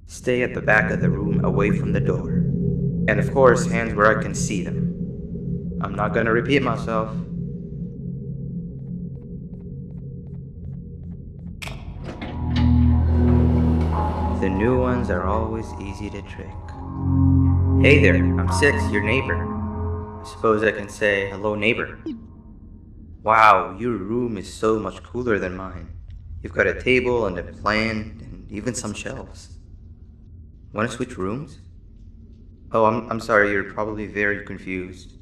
Stay at the back of the room away from the door. And of course, hands where I can see them. I'm not gonna repeat myself. The new ones are always easy to trick. Hey there, I'm Six, your neighbor. I suppose I can say, hello neighbor. Wow, your room is so much cooler than mine. You've got a table and a plant and even some shelves. Want to switch rooms? Oh, I'm sorry, you're probably very confused.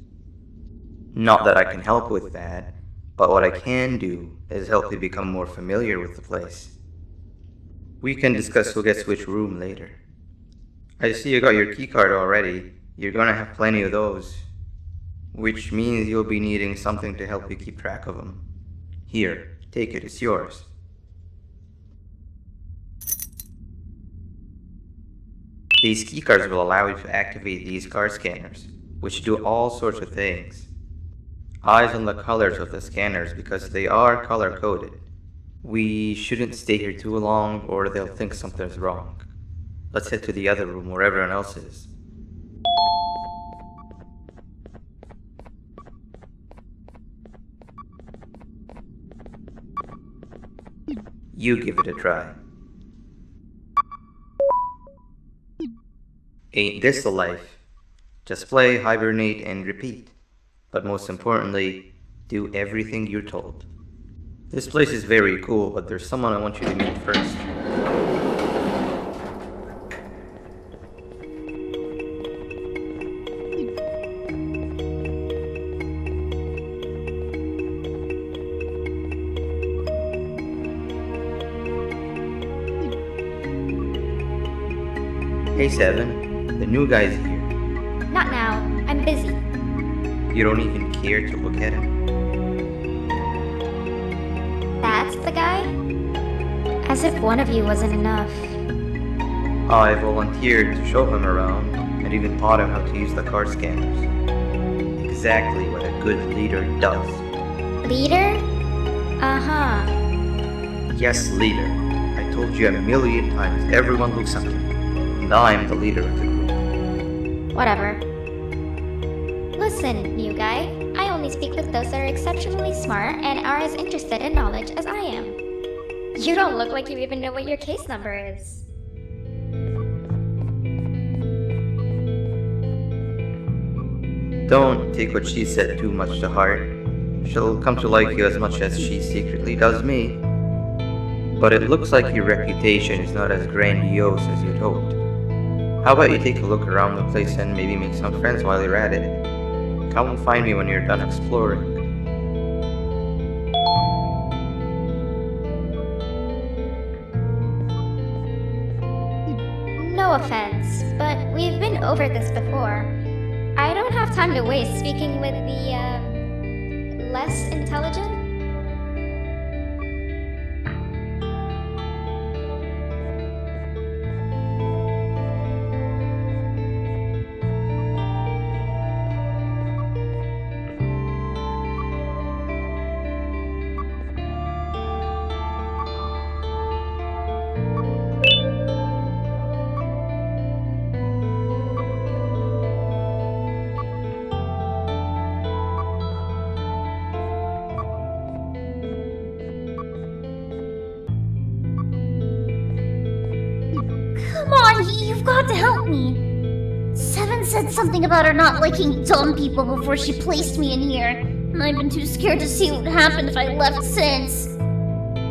Not that I can help with that, but what I can do is help you become more familiar with the place. We can discuss who gets which room later. I see you got your keycard already. You're gonna have plenty of those. Which means you'll be needing something to help you keep track of them. Here, take it, it's yours. These keycards will allow you to activate these card scanners, which do all sorts of things. Eyes on the colors of the scanners because they are color-coded. We shouldn't stay here too long or they'll think something's wrong. Let's head to the other room where everyone else is. You give it a try. Ain't this the life? Just play, hibernate, and repeat. But most importantly, do everything you're told. This place is very cool, but there's someone I want you to meet first. Hey Seven, the new guy's here. Not now. I'm busy. You don't even care to look at him? That's the guy? As if one of you wasn't enough. I volunteered to show him around, and even taught him how to use the card scanners. Exactly what a good leader does. Leader? Uh-huh. Yes, leader. I told you a million times, everyone looks up to me. And I'm the leader of the group. Whatever. Listen, new guy. I only speak with those that are exceptionally smart and are as interested in knowledge as I am. You don't look like you even know what your case number is. Don't take what she said too much to heart. She'll come to like you as much as she secretly does me. But it looks like your reputation is not as grandiose as you'd hoped. How about you take a look around the place and maybe make some friends while you're at it? Come and find me when you're done exploring. No offense, but we've been over this before. I don't have time to waste speaking with the, less intelligent? Come on, you've got to help me. Seven said something about her not liking dumb people before she placed me in here, and I've been too scared to see what would happen if I left since.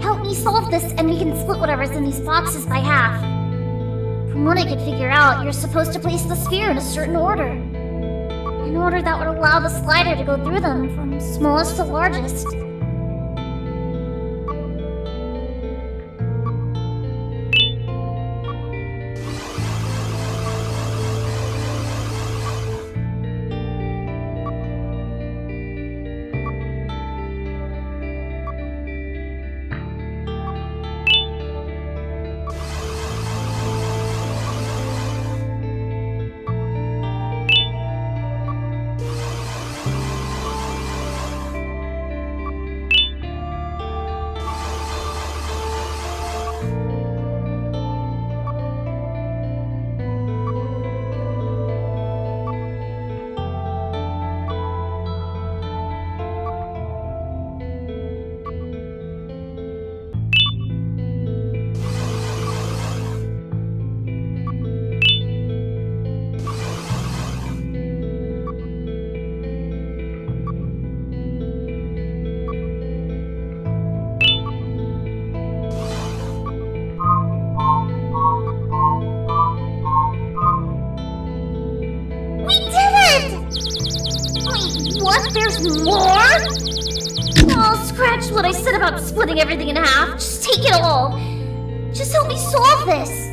Help me solve this, and we can split whatever's in these boxes by half. From what I could figure out, you're supposed to place the sphere in a certain order. An order that would allow the slider to go through them from smallest to largest. There's more? Oh, scratch what I said about splitting everything in half. Just take it all. Just help me solve this.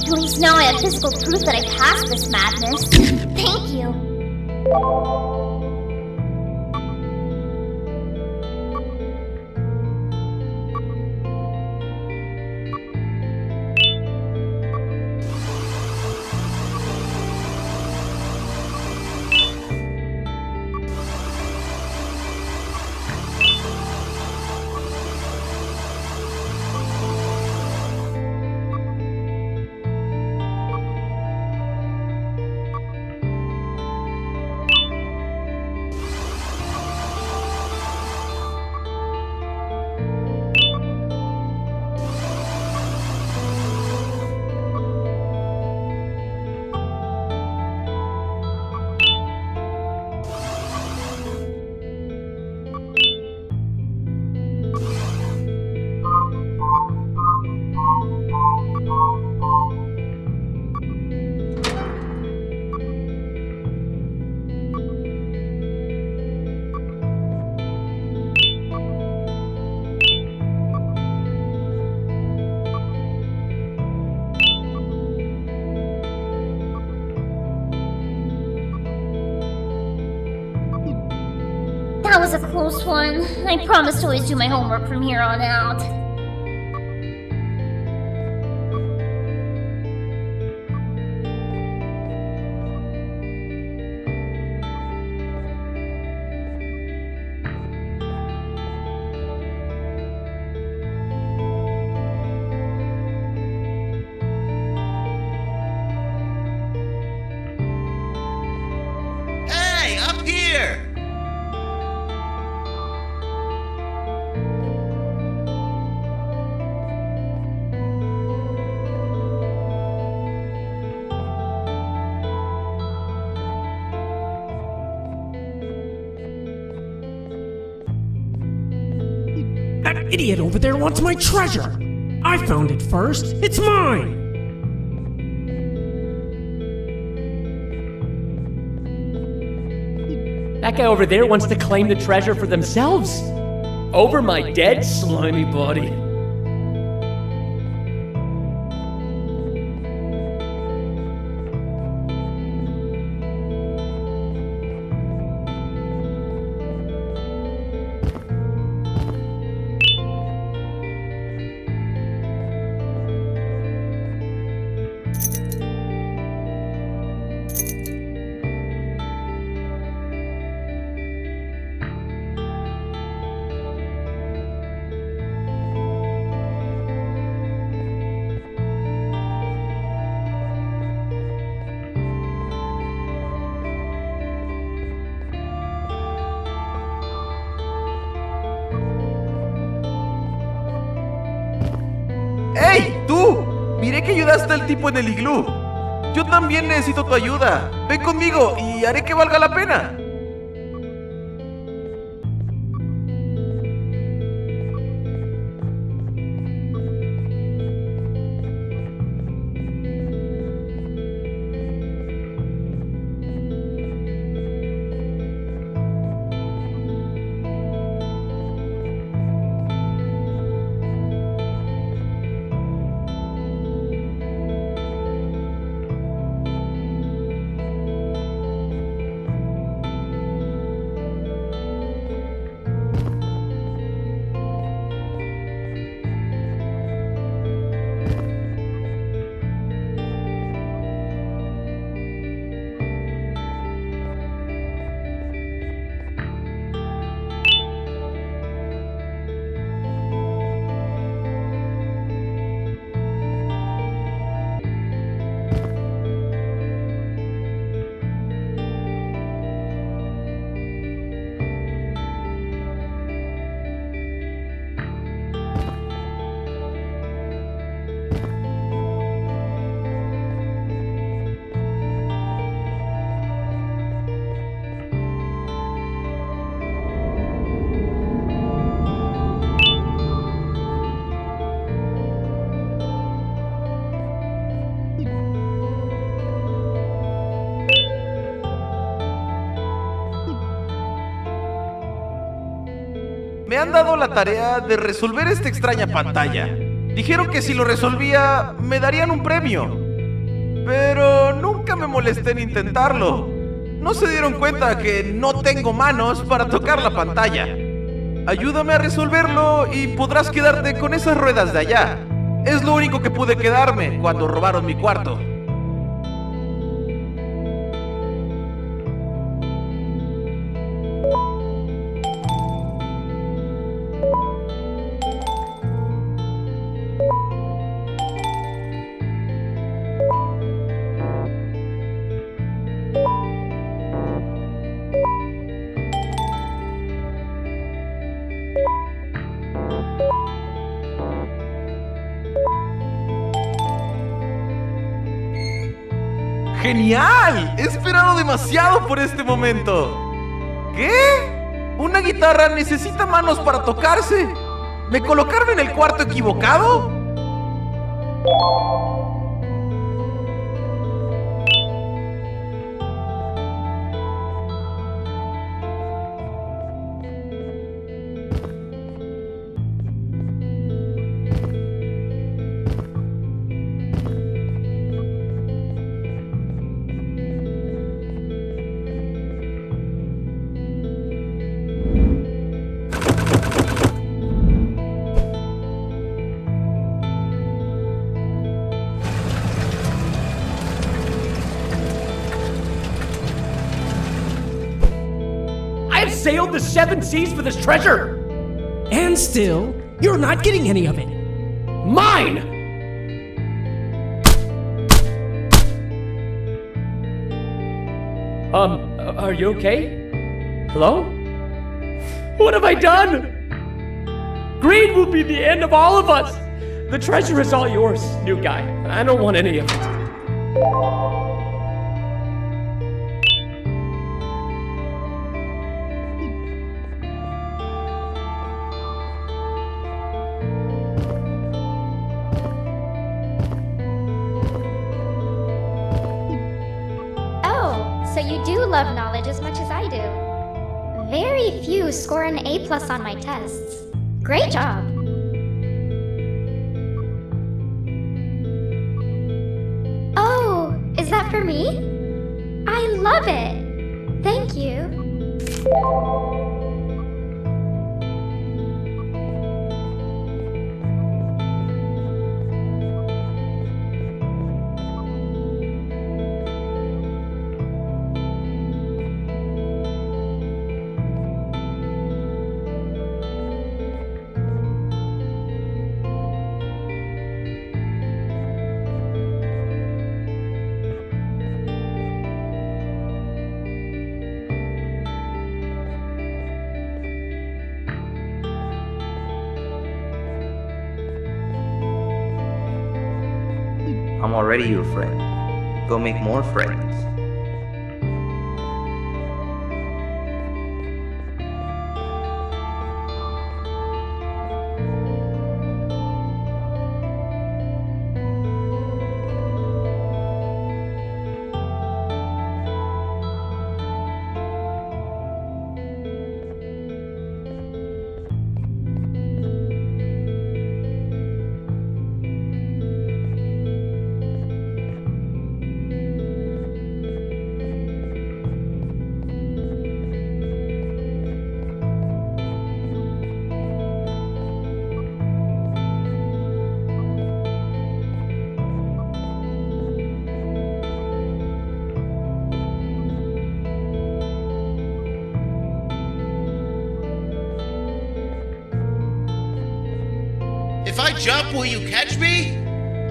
At least now I have physical proof that I passed this madness. Thank you. That was a close one. I promise to always do my homework from here on out. Hey, up here! That idiot over there wants my treasure! I found it first! It's mine! That guy over there wants to claim the treasure for themselves. Over my dead, slimy body. Miré que ayudaste al tipo en el iglú. Yo también necesito tu ayuda. Ven conmigo y haré que valga la pena. Me han dado la tarea de resolver esta extraña pantalla. Dijeron que si lo resolvía, me darían un premio. Pero nunca me molesté en intentarlo. No se dieron cuenta que no tengo manos para tocar la pantalla. Ayúdame a resolverlo y podrás quedarte con esas ruedas de allá. Es lo único que pude quedarme cuando robaron mi cuarto. ¡Genial! He esperado demasiado por este momento. ¿Qué? ¿Una guitarra necesita manos para tocarse? ¿Me colocaron en el cuarto equivocado? I've sailed the 7 seas for this treasure! And still, you're not getting any of it. Mine! Are you okay? Hello? What have I done? Greed will be the end of all of us! The treasure is all yours, new guy. I don't want any of it. So you do love knowledge as much as I do. Very few score an A+ on my tests. Great job. Oh, is that for me? I love it. Thank you. I'm already your friend. Go make more friends. If I jump, will you catch me?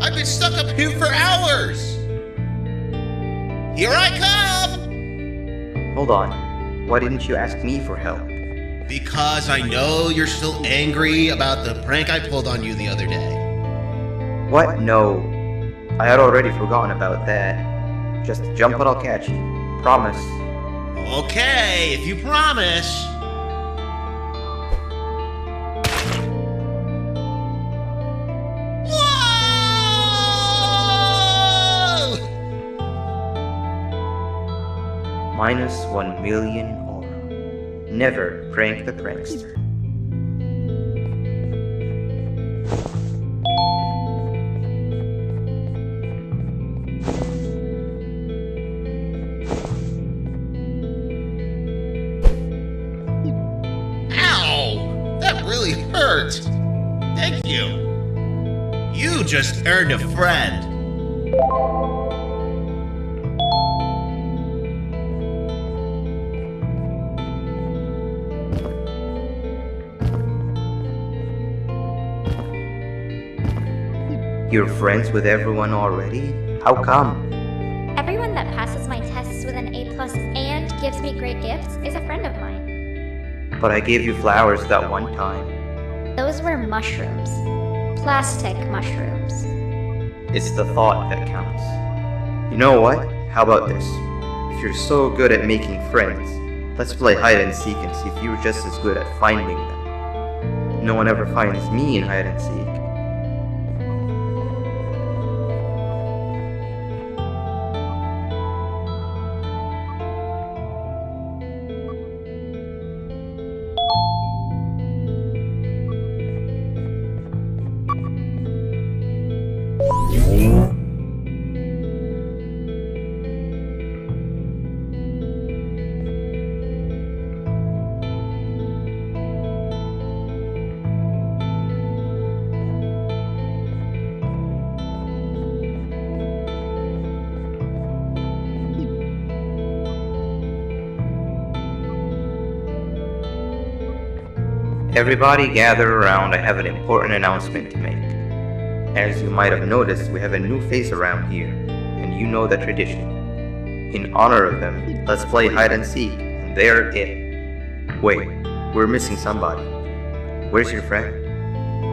I've been stuck up here for hours. Here I come! Hold on. Why didn't you ask me for help? Because I know you're still angry about the prank I pulled on you the other day. What? No. I had already forgotten about that. Just jump and I'll catch you. Promise. Okay, if you promise. Whoa! Minus 1 million aura. Never prank the prankster. Ow! That really hurt. Thank you. You just earned a friend. You're friends with everyone already? How come? Everyone that passes my tests with an A+ and gives me great gifts is a friend of mine. But I gave you flowers that one time. Those were mushrooms. Plastic mushrooms. It's the thought that counts. You know what? How about this? If you're so good at making friends, let's play hide and seek and see if you're just as good at finding them. No one ever finds me in hide and seek. Everybody gather around, I have an important announcement to make. As you might have noticed, we have a new face around here, and you know the tradition. In honor of them, let's play hide and seek, and they're it. Wait, we're missing somebody. Where's your friend?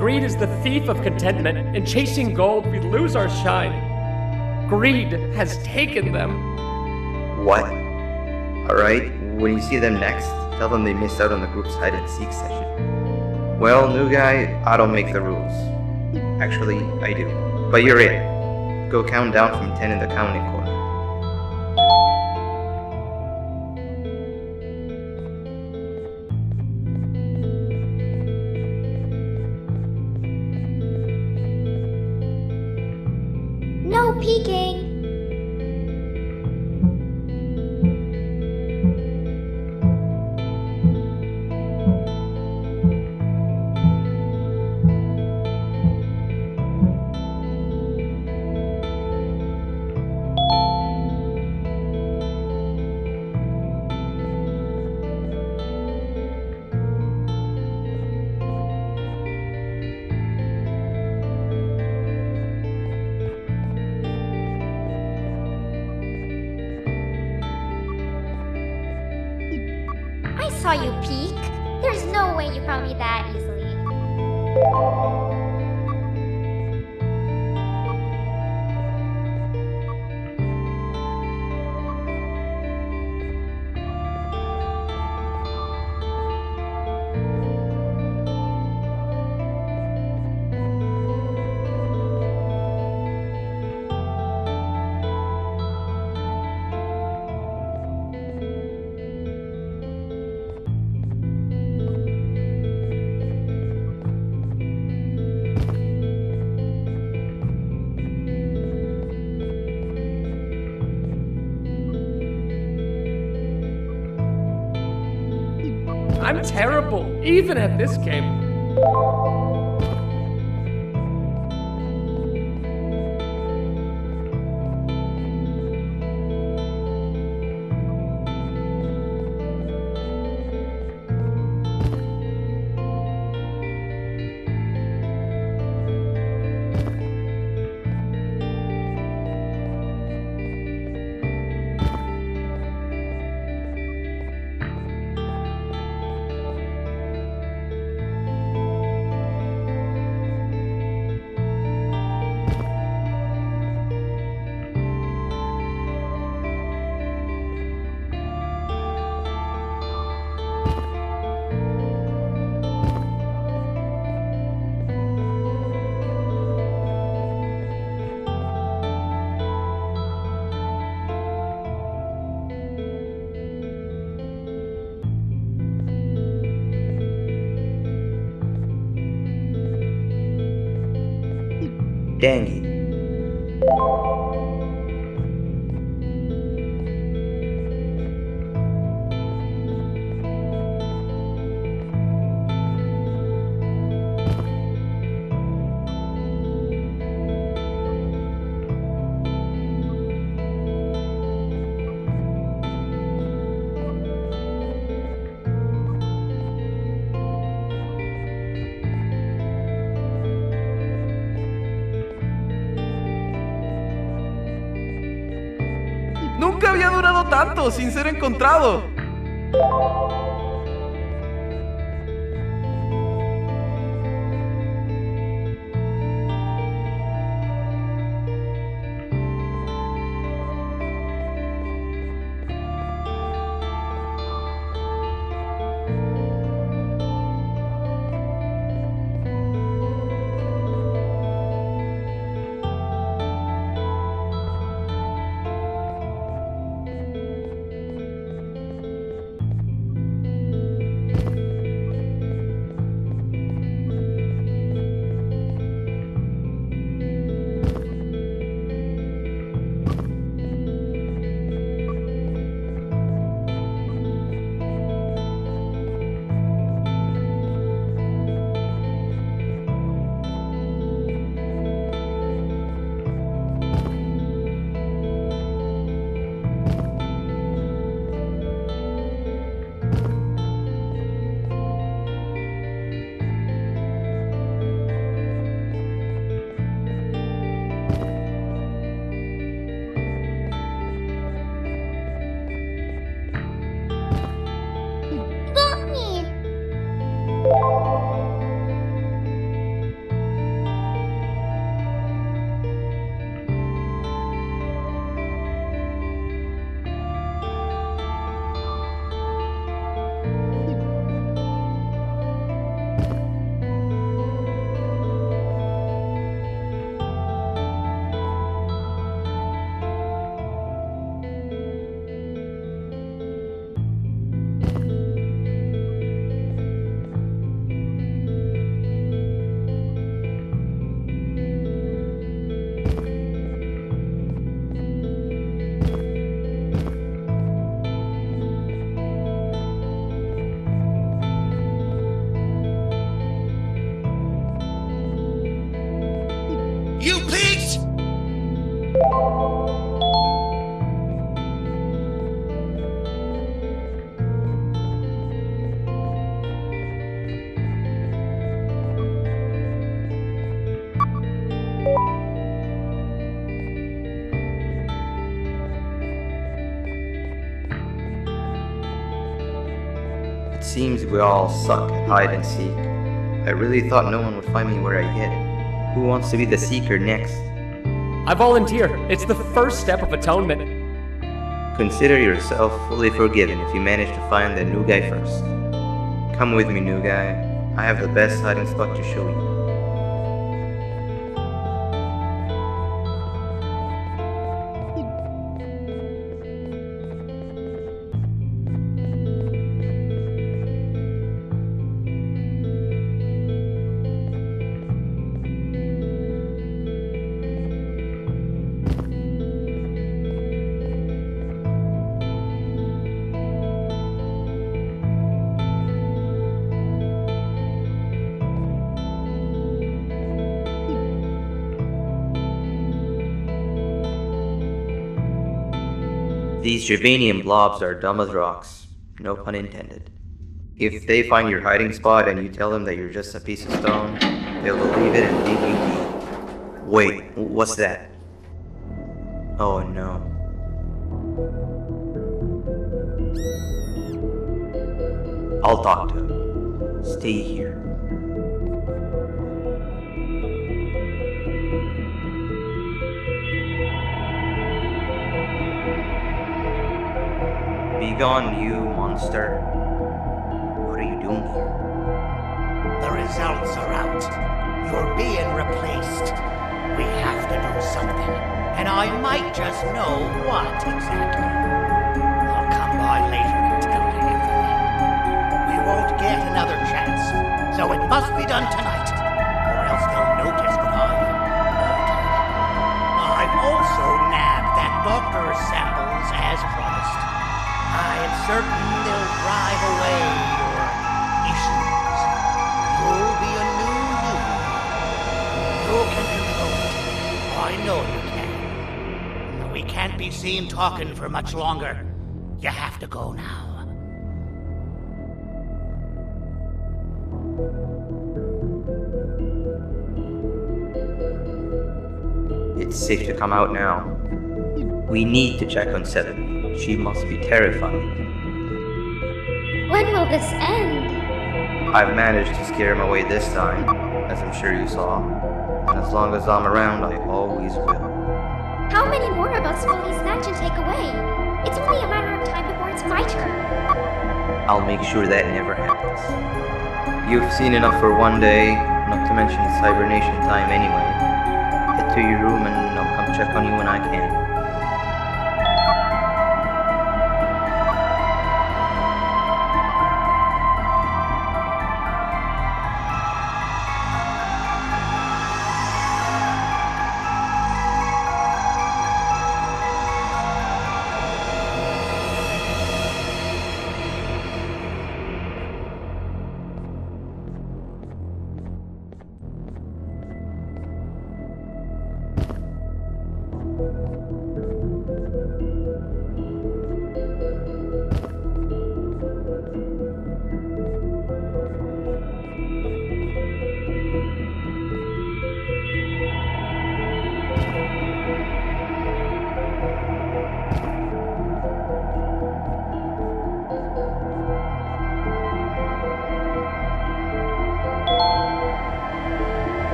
Greed is the thief of contentment, and chasing gold, we lose our shine. Greed has taken them. What? Alright, when you see them next, tell them they missed out on the group's hide and seek session. Well, new guy, I don't make the rules. Actually, I do. But you're it. Go count down from 10 in the counting corner. No peeking! I saw you peek. There's no way you found me that easily. I'm terrible, even at this game. Dang it. Nunca había durado tanto sin ser encontrado. Got me! You pigs! It seems we all suck at hide and seek. I really thought no one would find me where I hid. Who wants to be the seeker next? I volunteer. It's the first step of atonement. Consider yourself fully forgiven if you manage to find the new guy first. Come with me, new guy. I have the best hiding spot to show you. These Gervanium blobs are dumb as rocks. No pun intended. If they find your hiding spot and you tell them that you're just a piece of stone, they'll believe it and dig you deep. Wait, what's that? Oh no. I'll talk to him. Stay here. Be gone, you monster. What are you doing here? The results are out. You're being replaced. We have to do something, and I might just know what exactly. I'll come by later and tell you everything. We won't get another chance, so it must be done tonight, or else they'll notice that I am altered. I've also nabbed that doctor's samples as promised. I am certain they'll drive away your issues. You'll be a new you. You can control it. I know you can. We can't be seen talking for much longer. You have to go now. It's safe to come out now. We need to check on Seven. She must be terrified. When will this end? I've managed to scare him away this time, as I'm sure you saw. And as long as I'm around, I always will. How many more of us will he snatch and take away? It's only a matter of time before it's my turn. I'll make sure that never happens. You've seen enough for one day, not to mention it's hibernation time anyway. Head to your room and I'll come check on you when I can.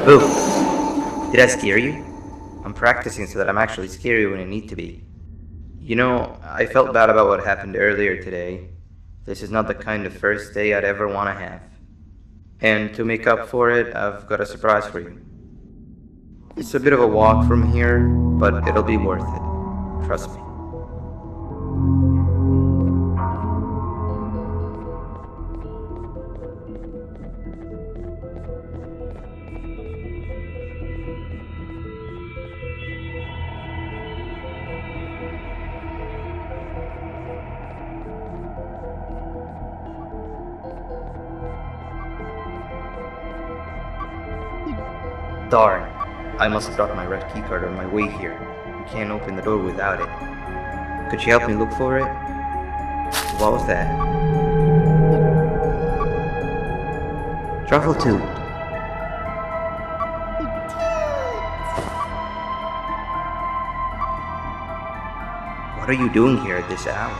Boo! Did I scare you? I'm practicing so that I'm actually scary when I need to be. You know, I felt bad about what happened earlier today. This is not the kind of first day I'd ever want to have. And to make up for it, I've got a surprise for you. It's a bit of a walk from here, but it'll be worth it. Trust me. Darn, I must have dropped my red keycard on my way here. You can't open the door without it. Could you help me look for it? What was that? Travel to. What are you doing here at this hour?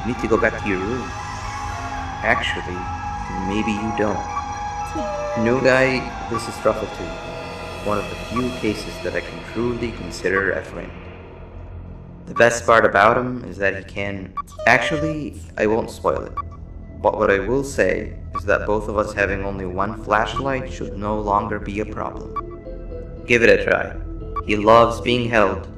You need to go back to your room. Actually, maybe you don't. New guy, this is Truffletooth, one of the few cases that I can truly consider a friend. The best part about him is that he can... Actually, I won't spoil it. But what I will say is that both of us having only one flashlight should no longer be a problem. Give it a try. He loves being held.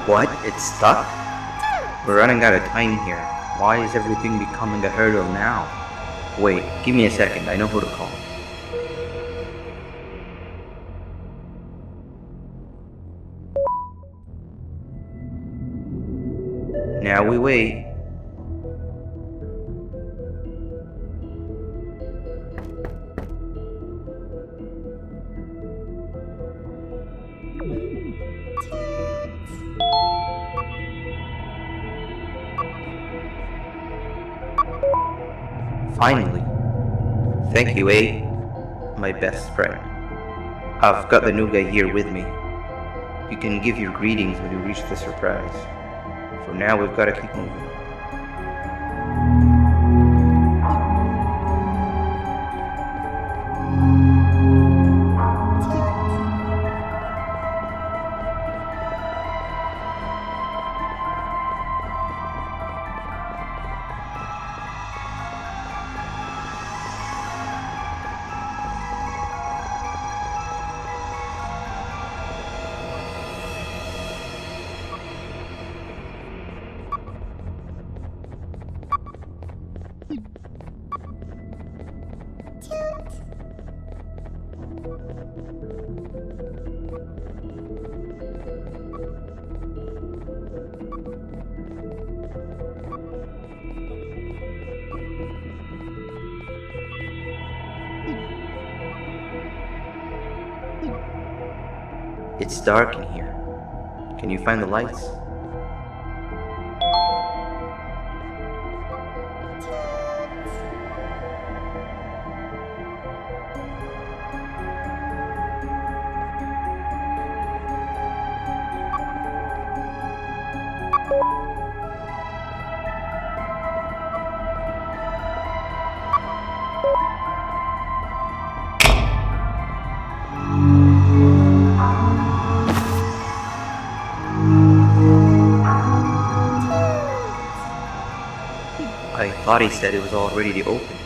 What? It's stuck? We're running out of time here. Why is everything becoming a hurdle now? Wait, give me a second, I know who to call. Now we wait. Finally. Thank you, my best friend. I've got the new guy here with me. You can give your greetings when you reach the surprise. For now, we've got to keep moving. It's dark in here. Can you find the lights? I thought he said it was all ready to open.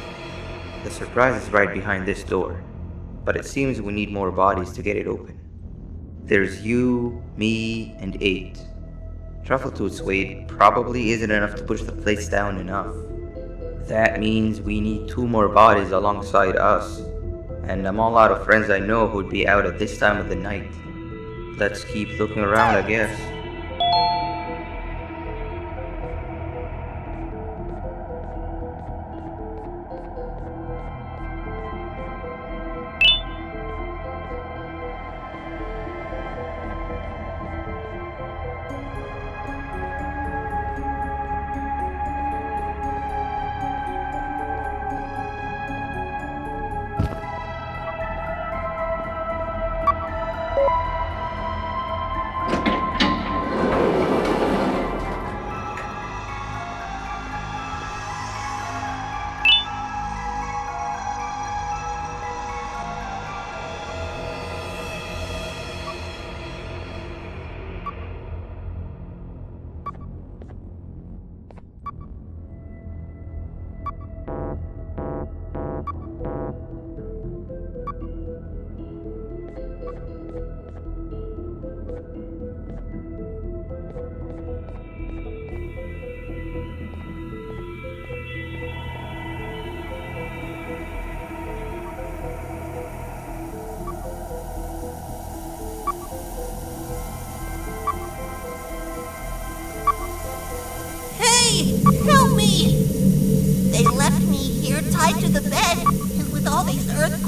The surprise is right behind this door, but it seems we need more bodies to get it open. There's you, me, and 8. Truffletooth's weight probably isn't enough to push the place down enough. That means we need 2 more bodies alongside us, and I'm all out of friends I know who'd be out at this time of the night. Let's keep looking around, I guess.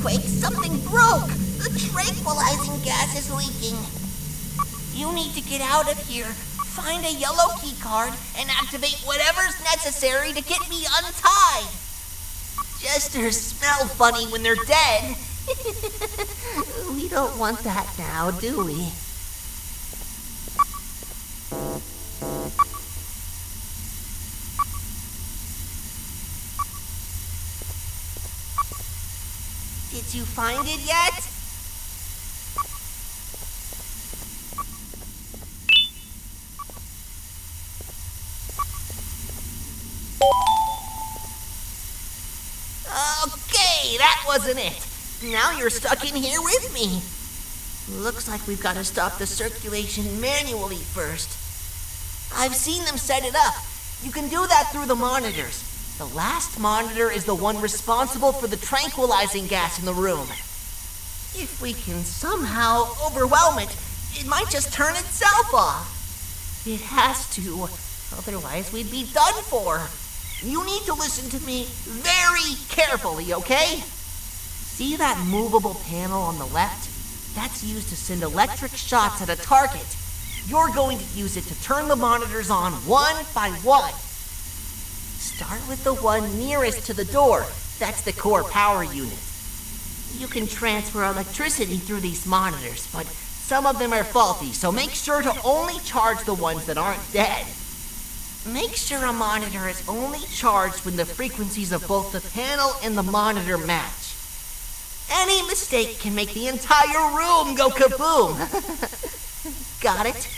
earthquake, something broke! The tranquilizing gas is leaking. You need to get out of here. Find a yellow key card and activate whatever's necessary to get me untied. Jesters smell funny when they're dead. We don't want that now, do we? Did you find it yet? Okay, that wasn't it. Now you're stuck in here with me. Looks like we've got to stop the circulation manually first. I've seen them set it up. You can do that through the monitors. The last monitor is the one responsible for the tranquilizing gas in the room. If we can somehow overwhelm it, it might just turn itself off. It has to, otherwise we'd be done for. You need to listen to me very carefully, okay? See that movable panel on the left? That's used to send electric shots at a target. You're going to use it to turn the monitors on one by one. Start with the one nearest to the door. That's the core power unit. You can transfer electricity through these monitors, but some of them are faulty, so make sure to only charge the ones that aren't dead. Make sure a monitor is only charged when the frequencies of both the panel and the monitor match. Any mistake can make the entire room go kaboom. Got it?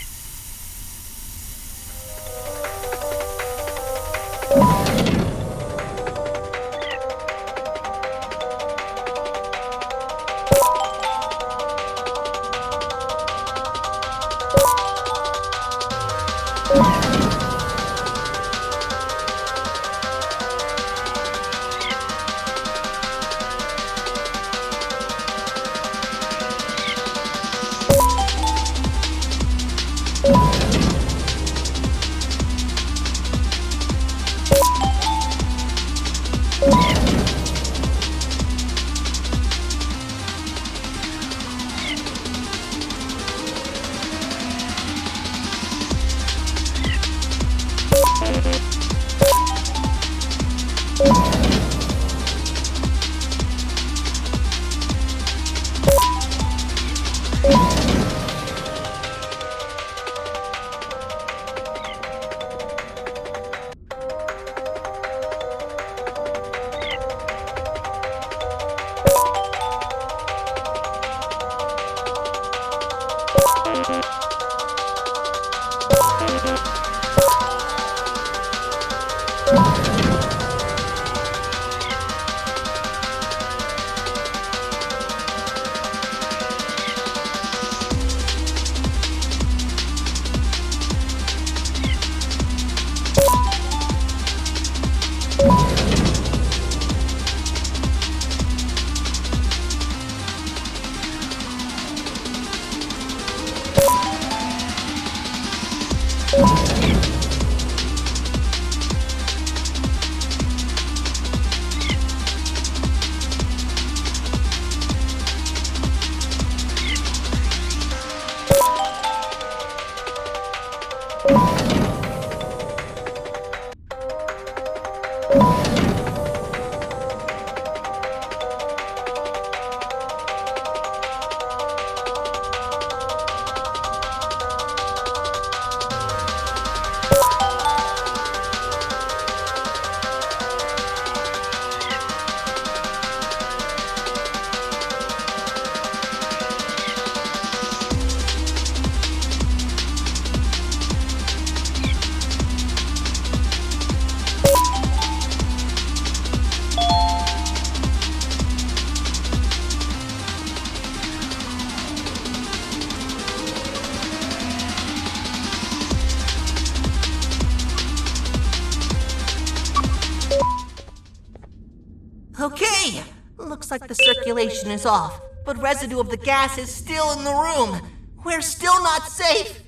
Okay, looks like the circulation is off, but residue of the gas is still in the room. We're still not safe.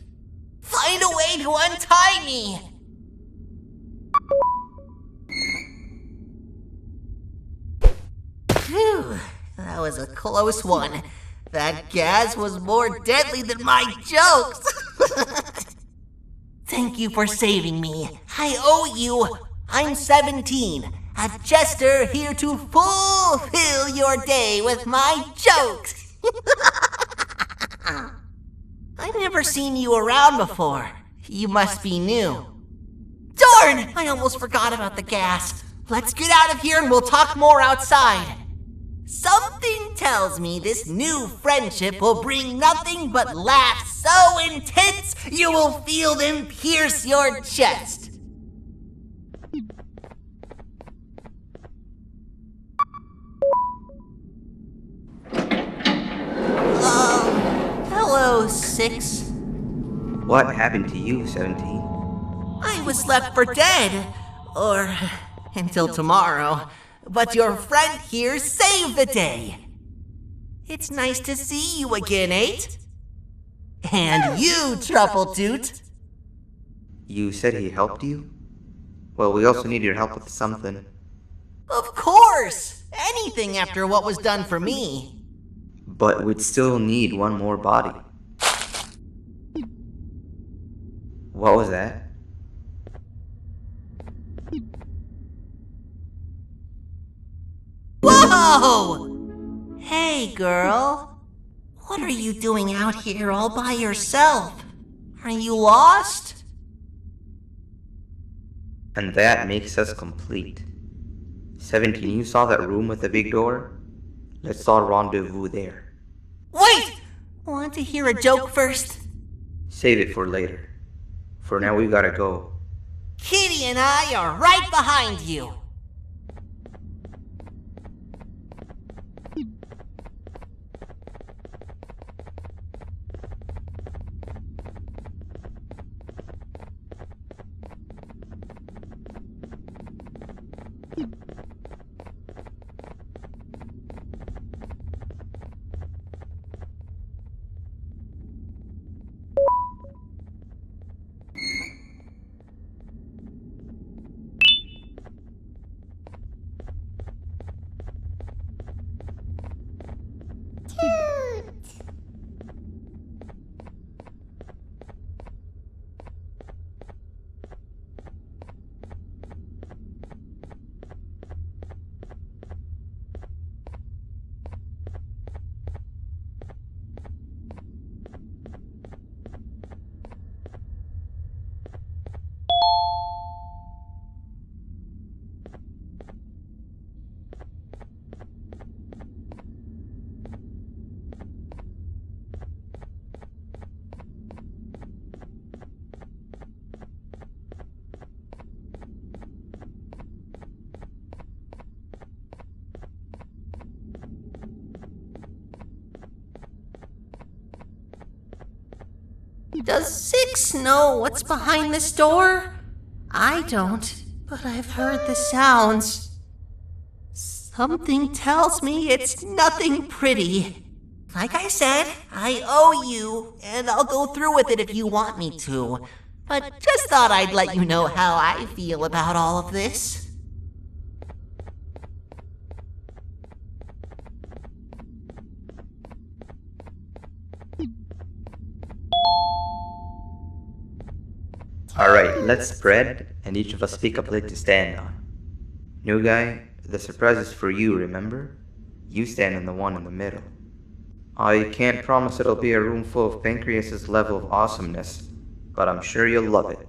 Find a way to untie me. Phew, that that was a close one. That gas was more deadly than my jokes. Thank you for saving me. I owe you. I'm 17, a jester here to fulfill your day with my jokes. I've never seen you around before. You must be new. Darn! I almost forgot about the gas. Let's get out of here and we'll talk more outside. Something tells me this new friendship will bring nothing but laughs so intense you will feel them pierce your chest. Hello, 6. What happened to you, 17? I was left for dead. Or until tomorrow. But your friend here saved the day. It's nice to see you again, 8. And you, Truffletoot. You said he helped you? Well, we also need your help with something. Of course! Anything after what was done for me. But we'd still need one more body. What was that? Whoa! Hey, girl. What are you doing out here all by yourself? Are you lost? And that makes us complete. 17, you saw that room with the big door? Let's all rendezvous there. Wait! Want to hear a joke first? Save it for later. For now, we gotta go. Kitty and I are right behind you. Does 6 know what's behind this door? I don't, but I've heard the sounds. Something tells me it's nothing pretty. Like I said, I owe you, and I'll go through with it if you want me to. But just thought I'd let you know how I feel about all of this. Alright, let's spread, and each of us pick a plate to stand on. New guy, the surprise is for you, remember? You stand on the one in the middle. I can't promise it'll be a room full of Pancreas's level of awesomeness, but I'm sure you'll love it.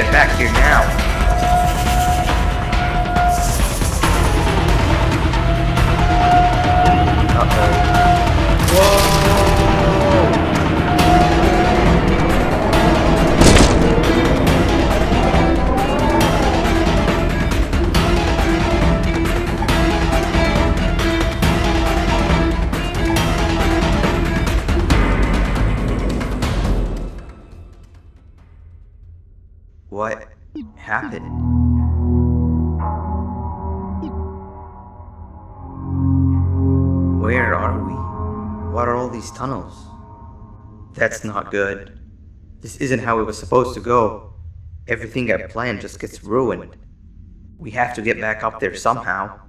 get back here now. What happened? Where are we? What are all these tunnels? That's not good. This isn't how it was supposed to go. Everything I planned just gets ruined. We have to get back up there somehow.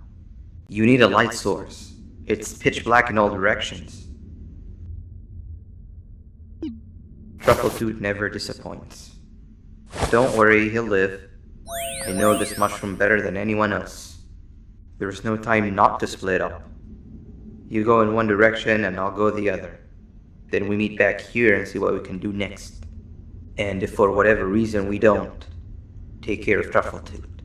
You need a light source. It's pitch black in all directions. Truffletooth never disappoints. Don't worry, he'll live. I know this mushroom better than anyone else. There's no time not to split up. You go in one direction and I'll go the other. Then we meet back here and see what we can do next. And if for whatever reason we don't, take care of Truffletooth.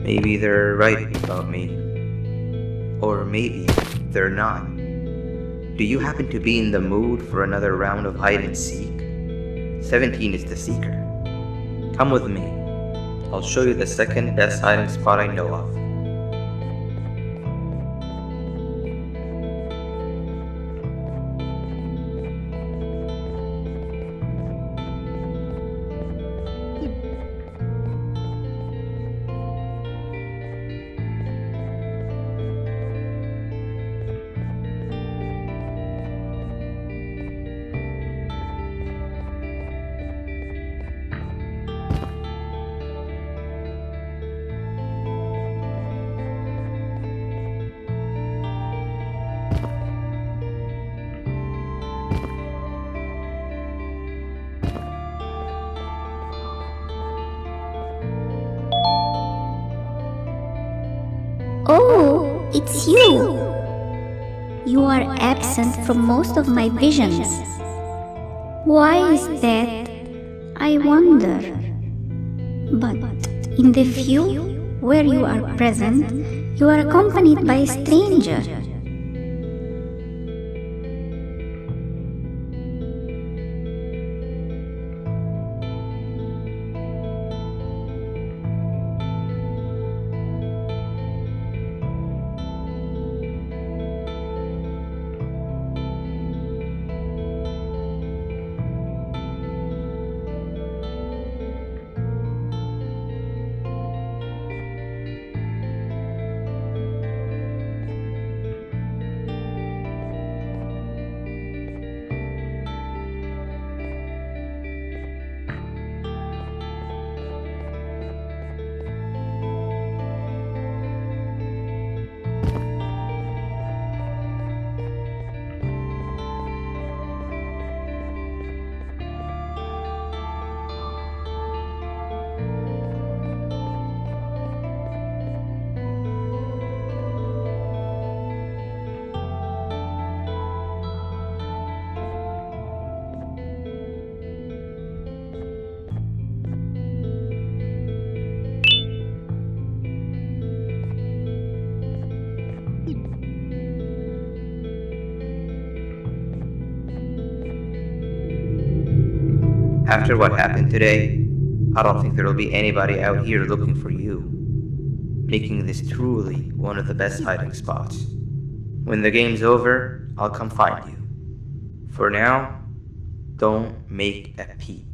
Maybe they're right about me. Or maybe they're not. Do you happen to be in the mood for another round of hide and seek? 17 is the seeker. Come with me. I'll show you the second best hiding spot I know of. Oh, it's you! You are absent from most of my visions. Why is that? I wonder. But in the few where you are present, you are accompanied by a stranger. After what happened today, I don't think there'll be anybody out here looking for you, making this truly one of the best hiding spots. When the game's over, I'll come find you. For now, don't make a peep.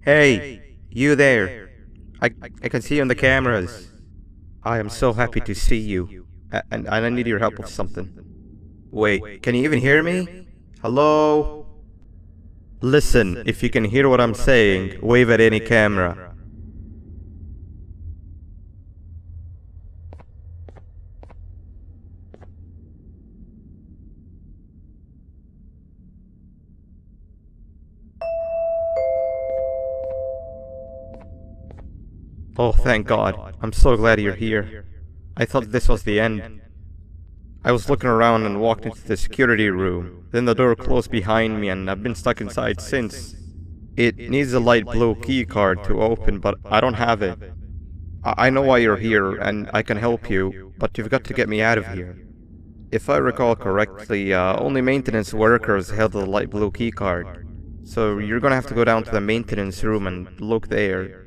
Hey, you there. I can see you on the cameras. I am so happy to see you. And I need your help with something. Wait, can you even hear me? Hello? Listen, if you can hear what I'm saying, wave at any camera. Oh, thank God. I'm so glad you're here. I thought this was the end. I was looking around and walked into the security room. Then the door closed behind me and I've been stuck inside since. It needs a light blue key card to open, but I don't have it. I know why you're here and I can help you, but you've got to get me out of here. If I recall correctly, only maintenance workers held the light blue key card. So you're gonna have to go down to the maintenance room and look there.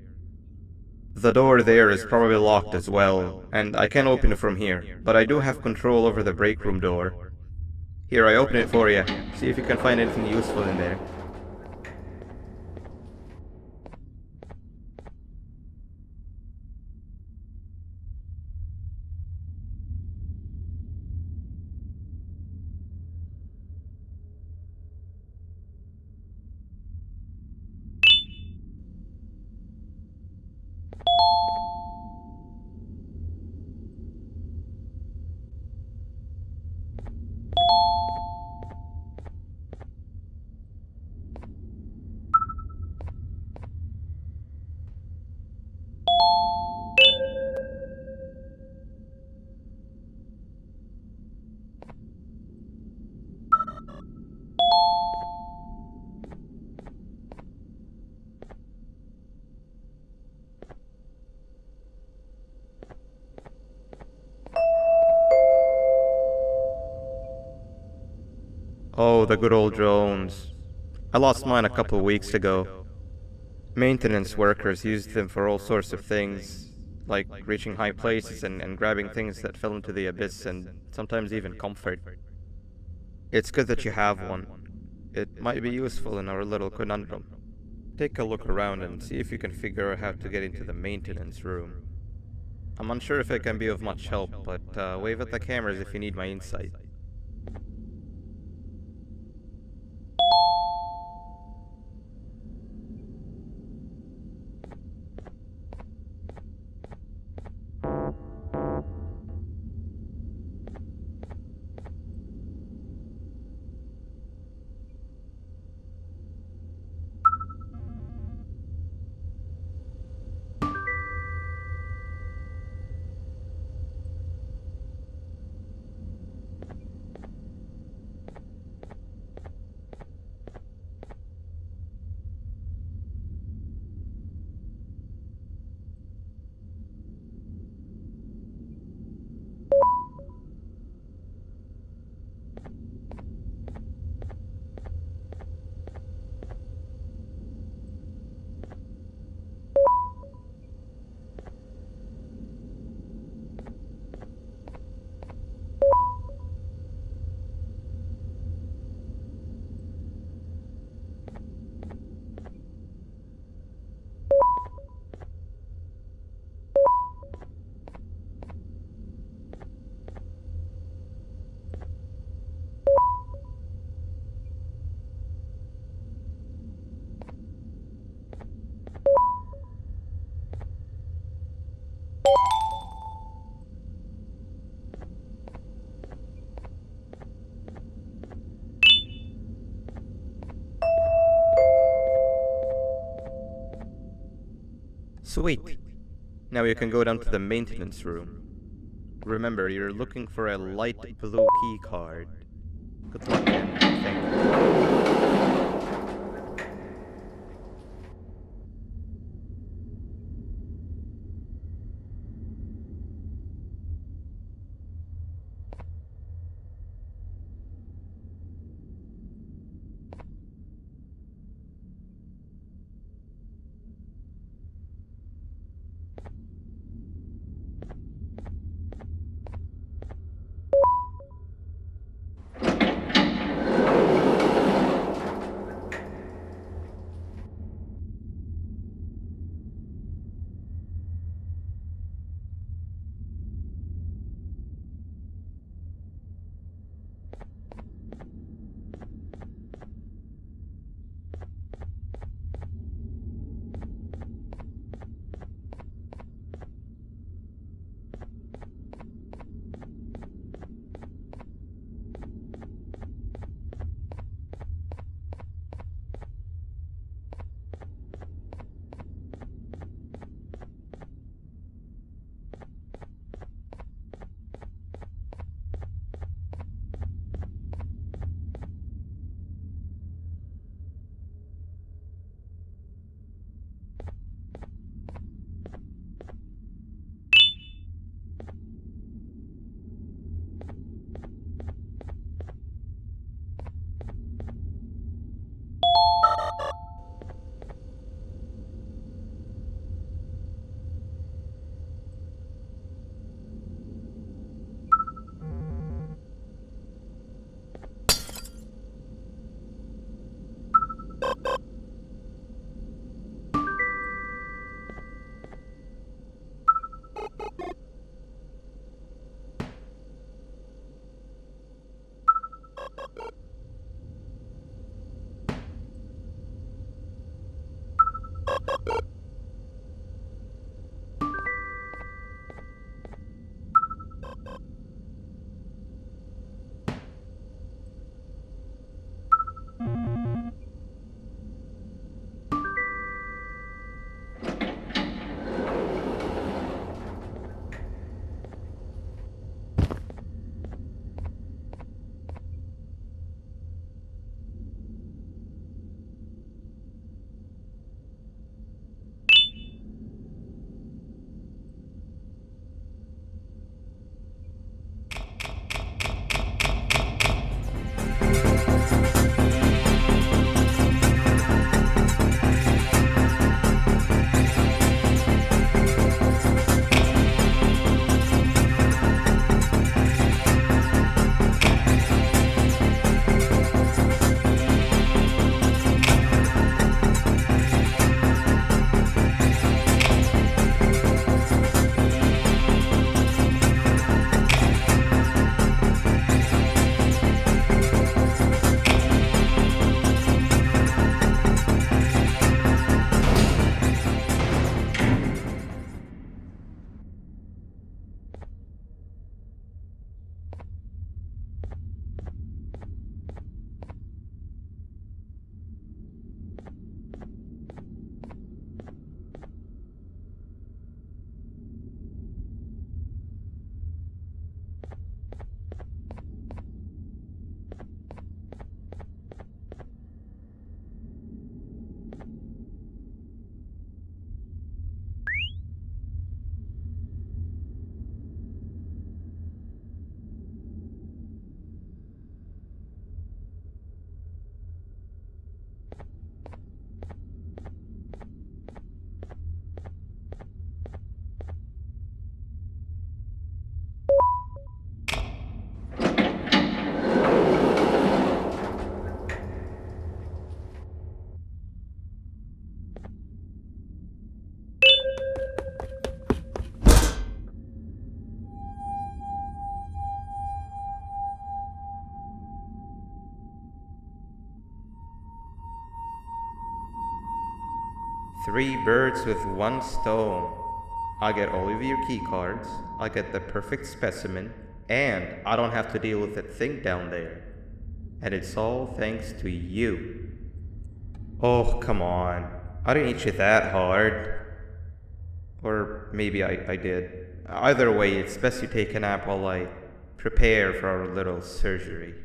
The door there is probably locked as well, and I can't open it from here, but I do have control over the break room door. Here, I open it for you. See if you can find anything useful in there. Oh, the good old drones. I lost mine a couple weeks ago. Maintenance workers used them for all sorts of things, like reaching high places and grabbing things that fell into the abyss and sometimes even comfort. It's good that you have one. It might be useful in our little conundrum. Take a look around and see if you can figure out how to get into the maintenance room. I'm unsure if it can be of much help, but wave at the cameras if you need my insight. Sweet. Now you can go down to the maintenance room. Remember, you're looking for a light blue key card. Good luck and thank you. Three birds with one stone. I get all of your key cards, I get the perfect specimen, and I don't have to deal with that thing down there. And it's all thanks to you. Oh, come on. I didn't hit you that hard. Or maybe I did. Either way, it's best you take a nap while I prepare for our little surgery.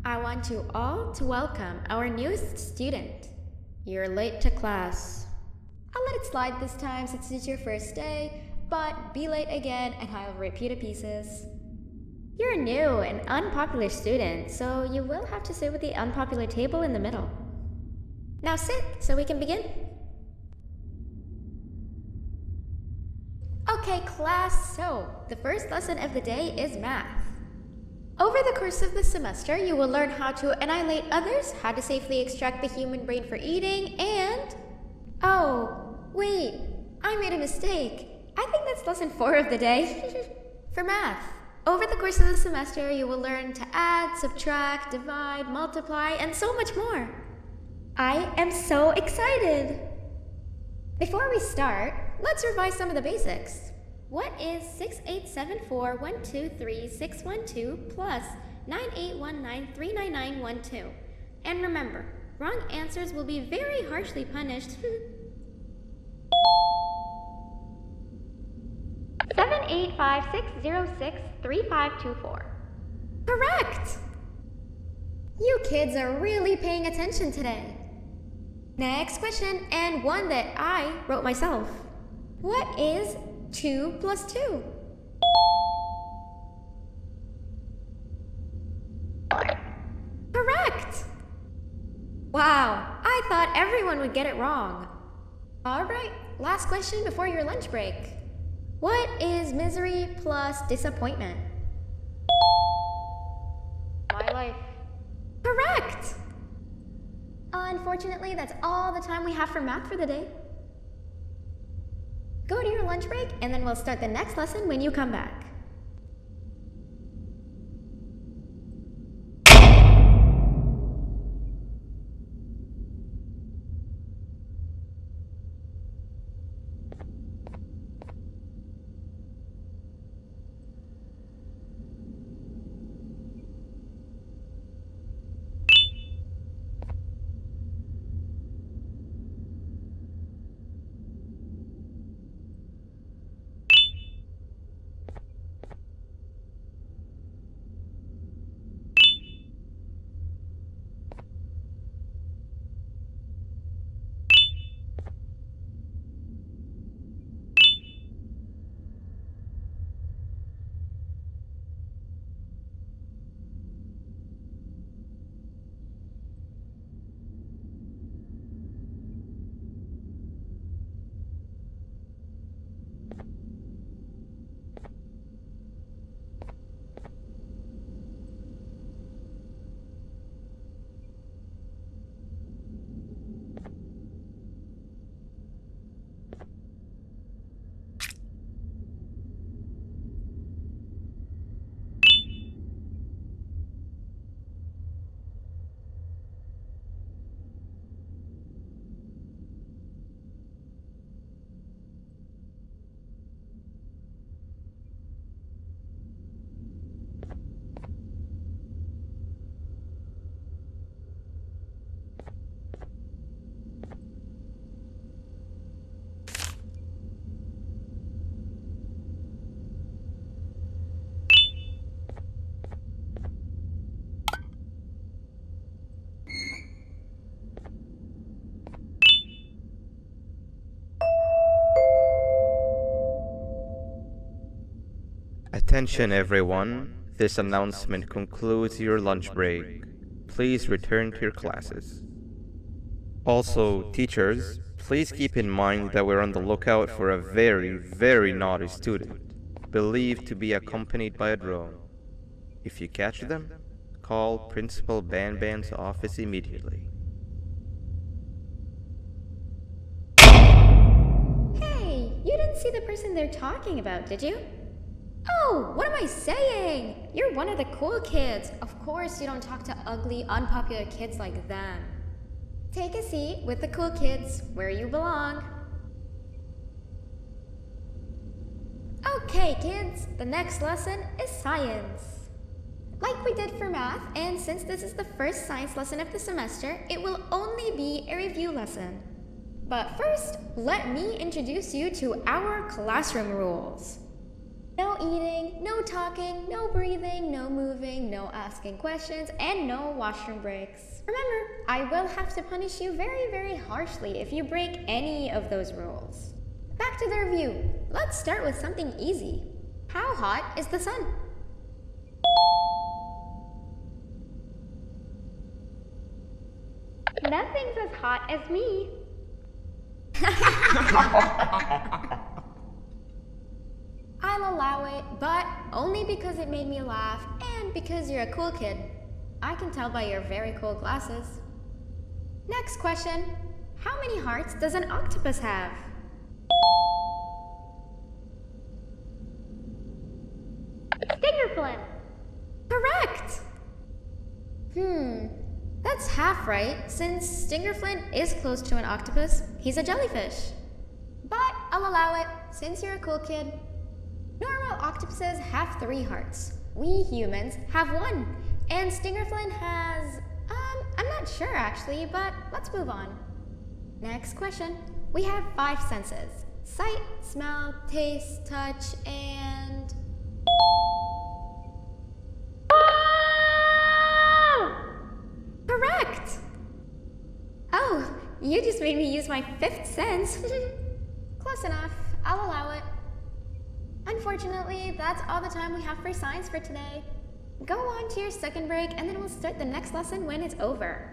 I want you all to welcome our newest student. You're late to class. I'll let it slide this time since it's your first day, but be late again and I'll rip you to pieces. You're a new and unpopular student, so you will have to sit with the unpopular table in the middle. Now sit so we can begin. Okay, class, so the first lesson of the day is math. Over the course of the semester, you will learn how to annihilate others, how to safely extract the human brain for eating, and... Oh, wait, I made a mistake. I think that's lesson 4 of the day. For math, over the course of the semester, you will learn to add, subtract, divide, multiply, and so much more. I am so excited! Before we start, let's revise some of the basics. What is 6874123612 plus 9819399912? And remember, wrong answers will be very harshly punished. 785-606-3524. Correct! You kids are really paying attention today. Next question, and one that I wrote myself. What is 2 plus 2? Correct! Wow, I thought everyone would get it wrong. Alright, last question before your lunch break. What is misery plus disappointment? My life. Correct! Unfortunately, that's all the time we have for math for the day. Go to your lunch break, and then we'll start the next lesson when you come back. Attention everyone, this announcement concludes your lunch break. Please return to your classes. Also, teachers, please keep in mind that we're on the lookout for a very, very naughty student, believed to be accompanied by a drone. If you catch them, call Principal Banban's office immediately. Hey, you didn't see the person they're talking about, did you? Oh, what am I saying? You're one of the cool kids. Of course you don't talk to ugly, unpopular kids like them. Take a seat with the cool kids, where you belong. Okay, kids, the next lesson is science. Like we did for math, and since this is the first science lesson of the semester, it will only be a review lesson. But first, let me introduce you to our classroom rules. No eating, no talking, no breathing, no moving, no asking questions, and no washroom breaks. Remember, I will have to punish you very, very harshly if you break any of those rules. Back to the review. Let's start with something easy. How hot is the sun? Nothing's as hot as me. I'll allow it, but only because it made me laugh and because you're a cool kid. I can tell by your very cool glasses. Next question. How many hearts does an octopus have? Stinger Flynn. Correct! That's half right, since Stinger Flynn is close to an octopus. He's a jellyfish. But I'll allow it, since you're a cool kid. Normal octopuses have 3 hearts. We humans have 1. And Stinger Flynn has... I'm not sure actually, but let's move on. Next question. We have 5 senses. Sight, smell, taste, touch, and... Correct! Oh, you just made me use my 5th sense. Close enough. I'll allow it. Unfortunately, that's all the time we have for science for today. Go on to your second break and then we'll start the next lesson when it's over.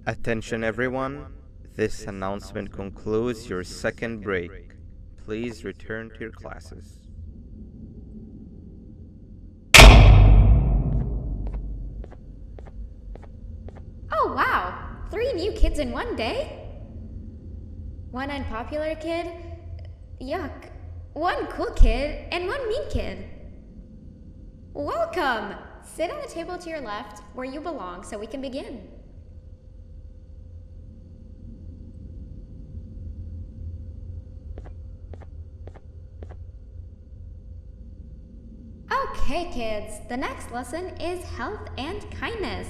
Attention everyone, this announcement concludes your second break. Please return to your classes. Oh wow! 3 new kids in one day? 1 unpopular kid? Yuck. 1 cool kid and 1 mean kid. Welcome! Sit on the table to your left where you belong so we can begin. Okay kids, the next lesson is health and kindness.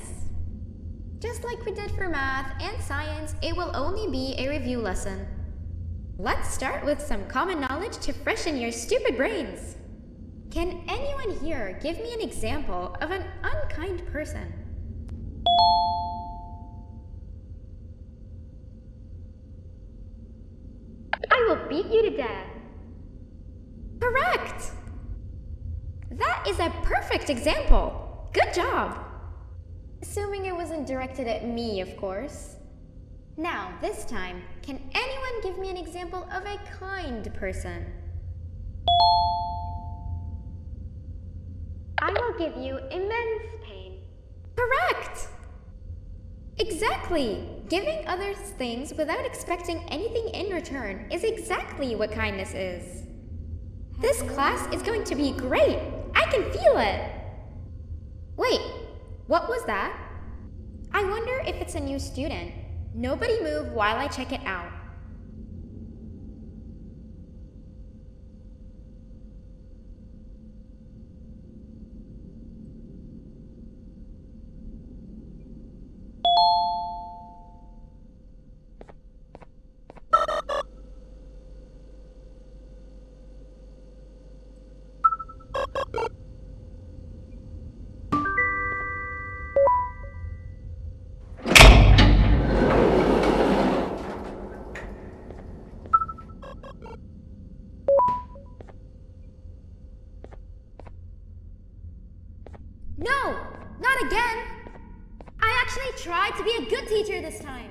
Just like we did for math and science, it will only be a review lesson. Let's start with some common knowledge to freshen your stupid brains. Can anyone here give me an example of an unkind person? I will beat you to death. Correct! That is a perfect example. Good job. Assuming it wasn't directed at me, of course. Now, this time, can anyone give me an example of a kind person? I will give you immense pain. Correct! Exactly! Giving others things without expecting anything in return is exactly what kindness is. This class is going to be great! I can feel it! Wait, what was that? I wonder if it's a new student. Nobody move while I check it out. No! Not again! I actually tried to be a good teacher this time.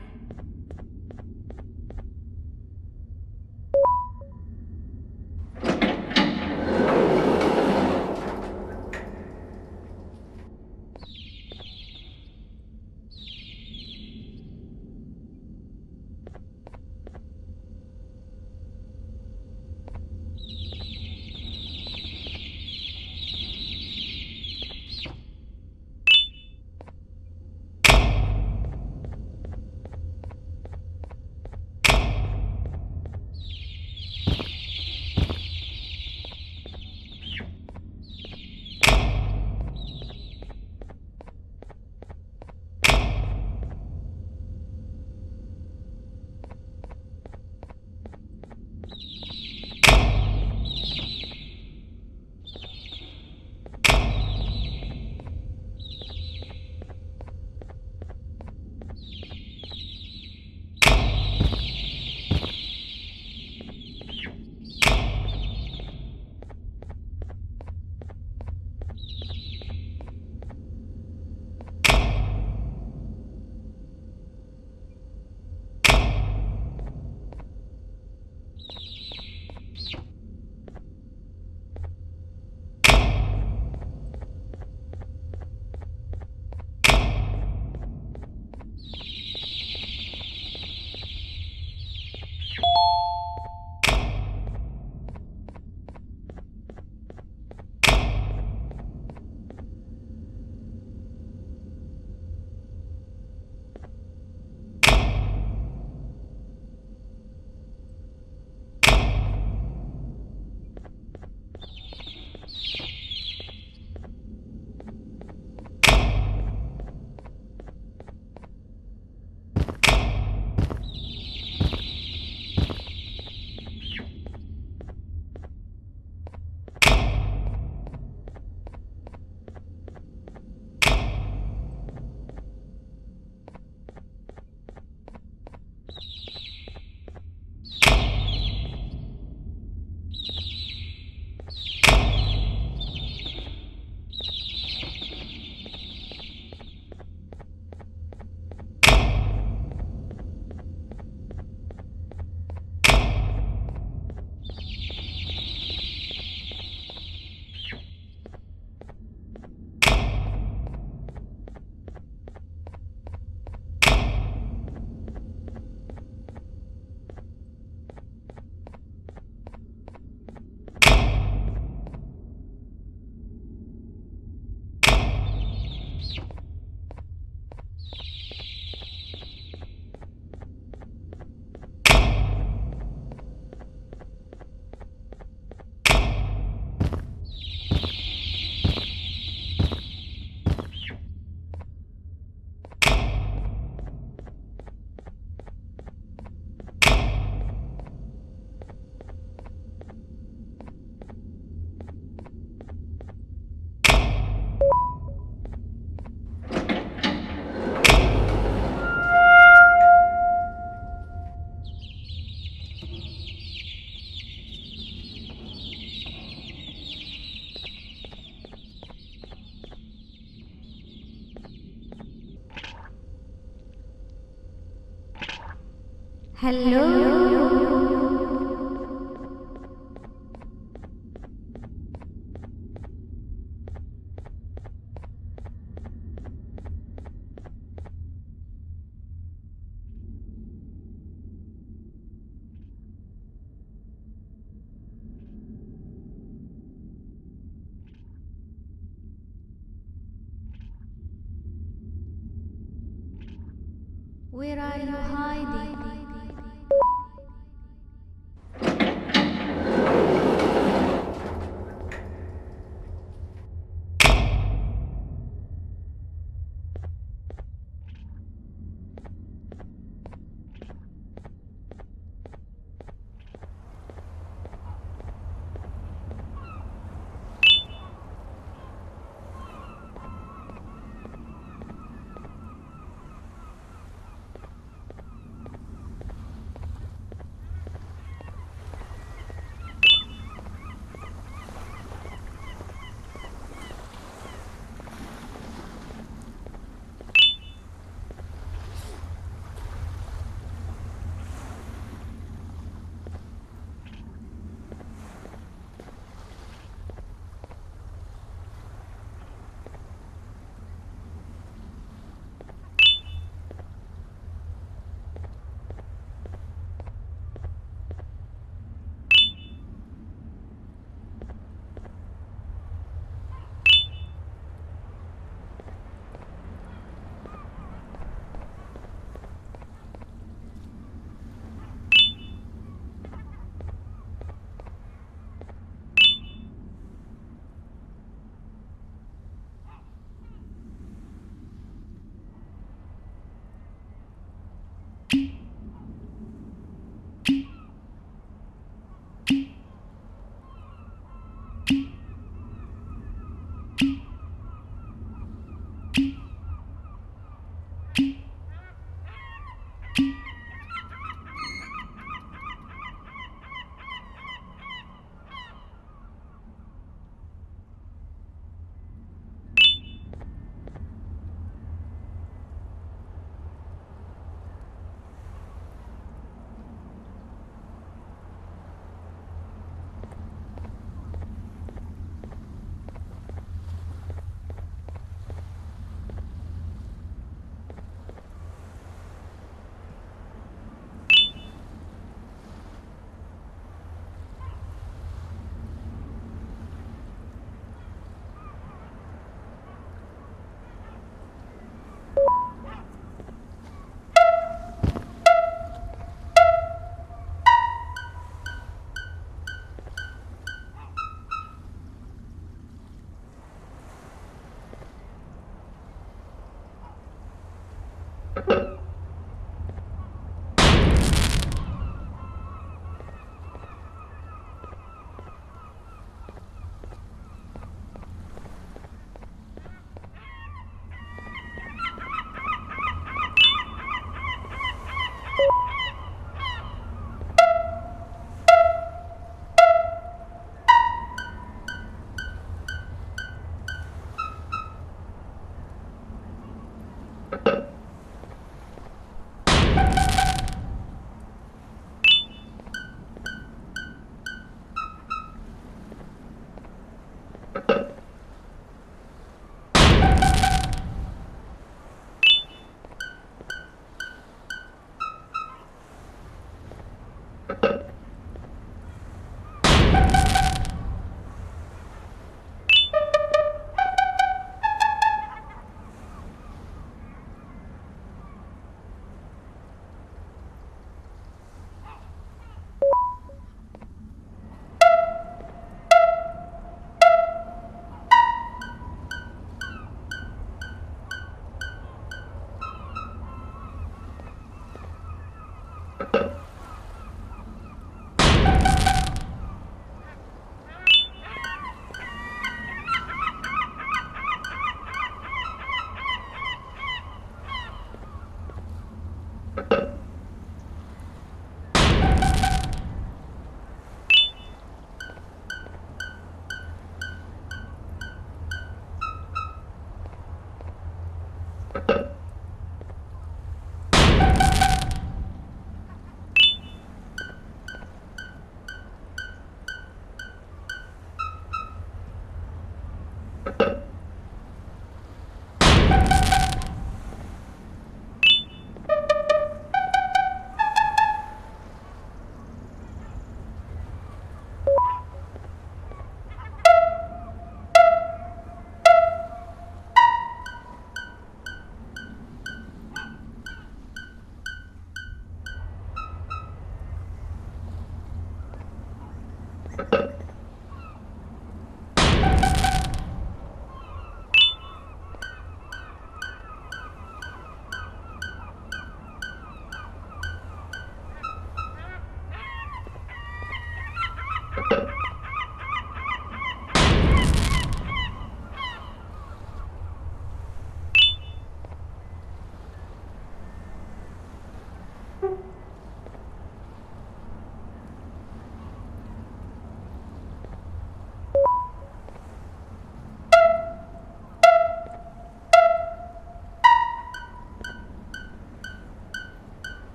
Where are you hiding?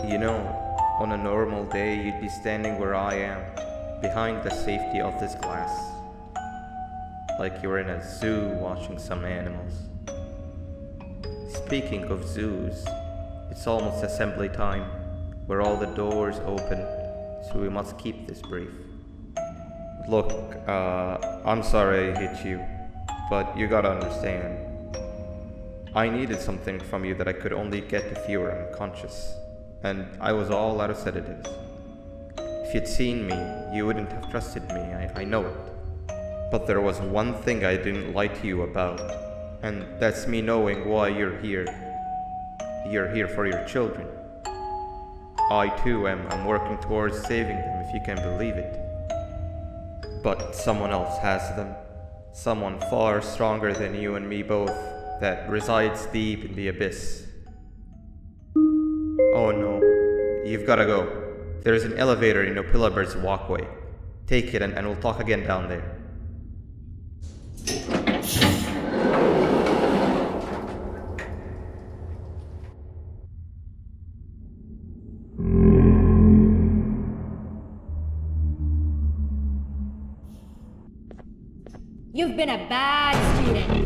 You know, on a normal day, you'd be standing where I am, behind the safety of this glass. Like you're in a zoo watching some animals. Speaking of zoos, it's almost assembly time, where all the doors open, so we must keep this brief. Look, I'm sorry I hit you, but you gotta understand. I needed something from you that I could only get if you were unconscious, and I was all out of sedatives. If you'd seen me, you wouldn't have trusted me, I know it. But there was one thing I didn't lie to you about, and that's me knowing why you're here. You're here for your children. I too am working towards saving them, if you can believe it. But someone else has them. Someone far stronger than you and me both, that resides deep in the abyss. Oh no, you've gotta go. There's an elevator in Opillabird's walkway. Take it and we'll talk again down there. You've been a bad student.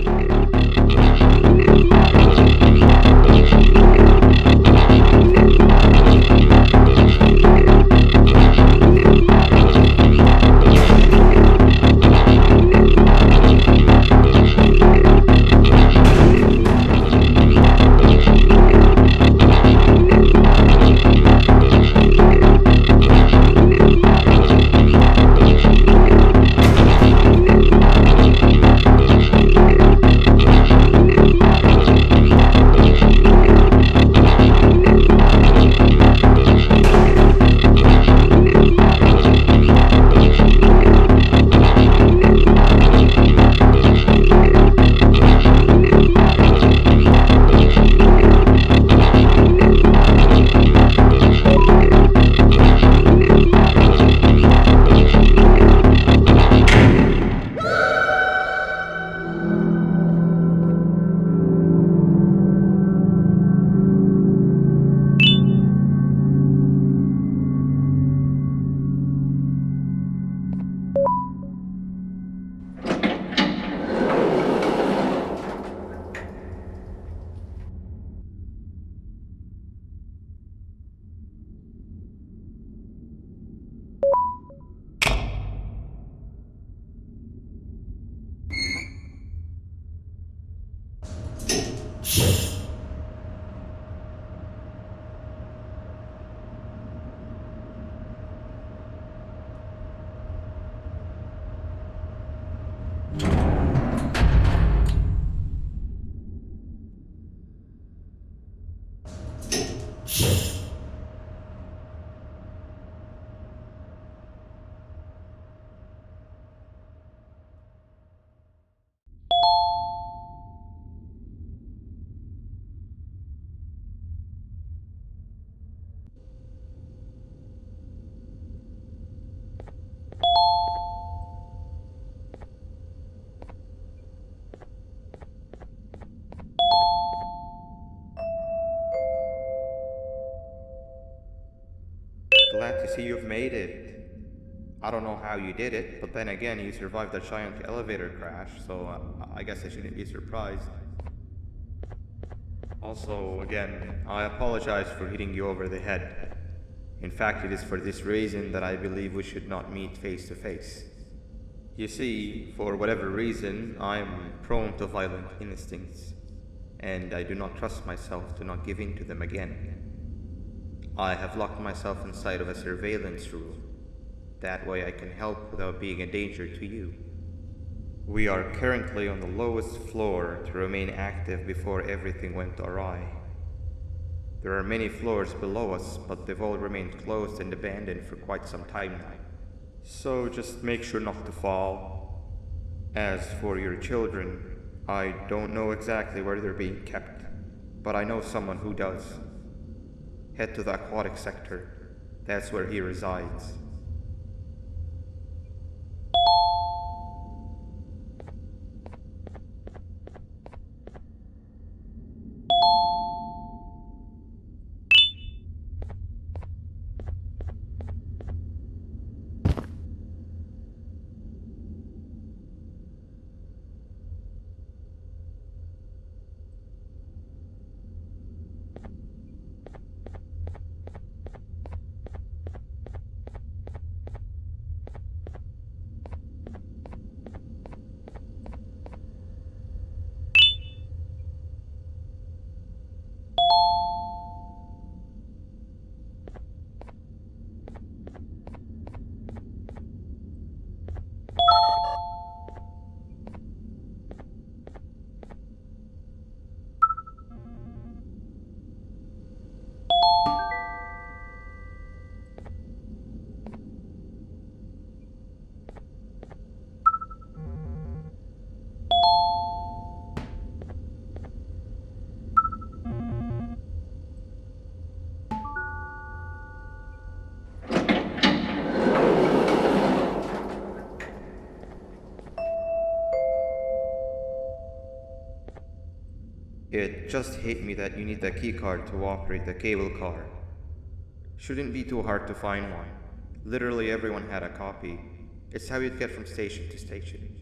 Glad to see you've made it. I don't know how you did it, but then again, you survived the giant elevator crash, so I guess I shouldn't be surprised. Also, again, I apologize for hitting you over the head. In fact, it is for this reason that I believe we should not meet face to face. You see, for whatever reason, I am prone to violent instincts, and I do not trust myself to not give in to them again. I have locked myself inside of a surveillance room. That way I can help without being a danger to you. We are currently on the lowest floor to remain active before everything went awry. There are many floors below us, but they've all remained closed and abandoned for quite some time now. So just make sure not to fall. As for your children, I don't know exactly where they're being kept, but I know someone who does. Head to the aquatic sector. That's where he resides. It just hit me that you need the keycard to operate the cable car. Shouldn't be too hard to find one. Literally everyone had a copy. It's how you'd get from station to station.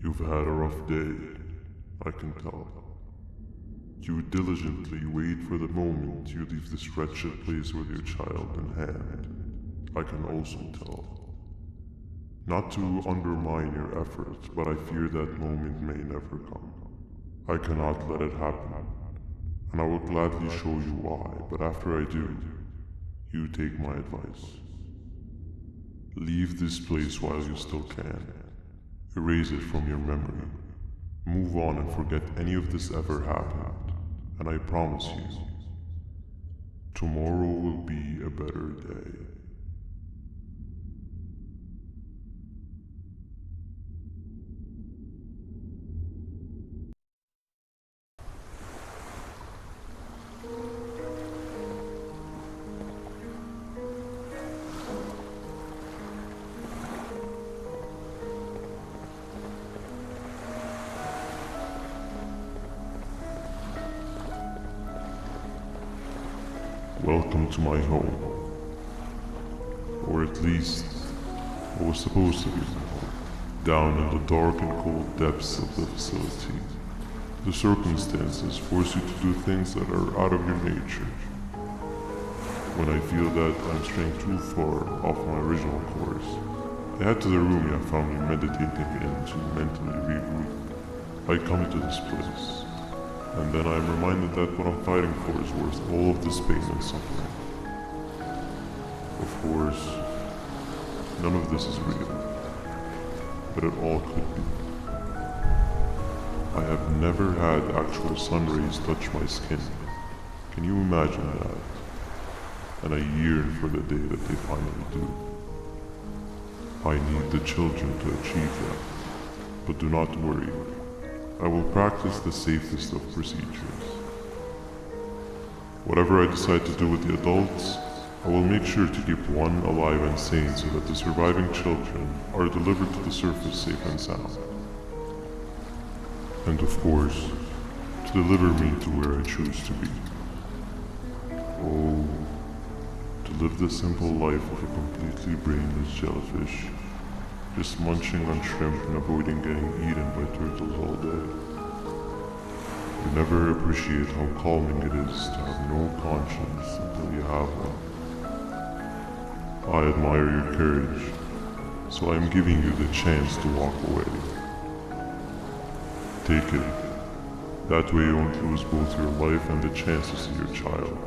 You've had a rough day, I can tell. You diligently wait for the moment you leave this wretched place with your child in hand. I can also tell. Not to undermine your efforts, but I fear that moment may never come. I cannot let it happen, and I will gladly show you why, but after I do, you take my advice. Leave this place while you still can. Erase it from your memory. Move on and forget any of this ever happened, and I promise you, tomorrow will be a better day. Welcome to my home. Or at least, what was supposed to be my home. Down in the dark and cold depths of the facility, the circumstances force you to do things that are out of your nature. When I feel that I'm straying too far off my original course, I head to the room you found me meditating in to mentally regroup. I come to this place, and then I'm reminded that what I'm fighting for is worth all of this pain and suffering. Of course, none of this is real, but it all could be. I have never had actual sun rays touch my skin. Can you imagine that? And I yearn for the day that they finally do. I need the children to achieve that, but do not worry. I will practice the safest of procedures. Whatever I decide to do with the adults, I will make sure to keep one alive and sane so that the surviving children are delivered to the surface safe and sound. And of course, to deliver me to where I choose to be. Oh, to live the simple life of a completely brainless jellyfish, just munching on shrimp and avoiding getting eaten by turtles all day. You never appreciate how calming it is to have no conscience until you have one. I admire your courage, so I am giving you the chance to walk away. Take it. That way you won't lose both your life and the chance to see your child.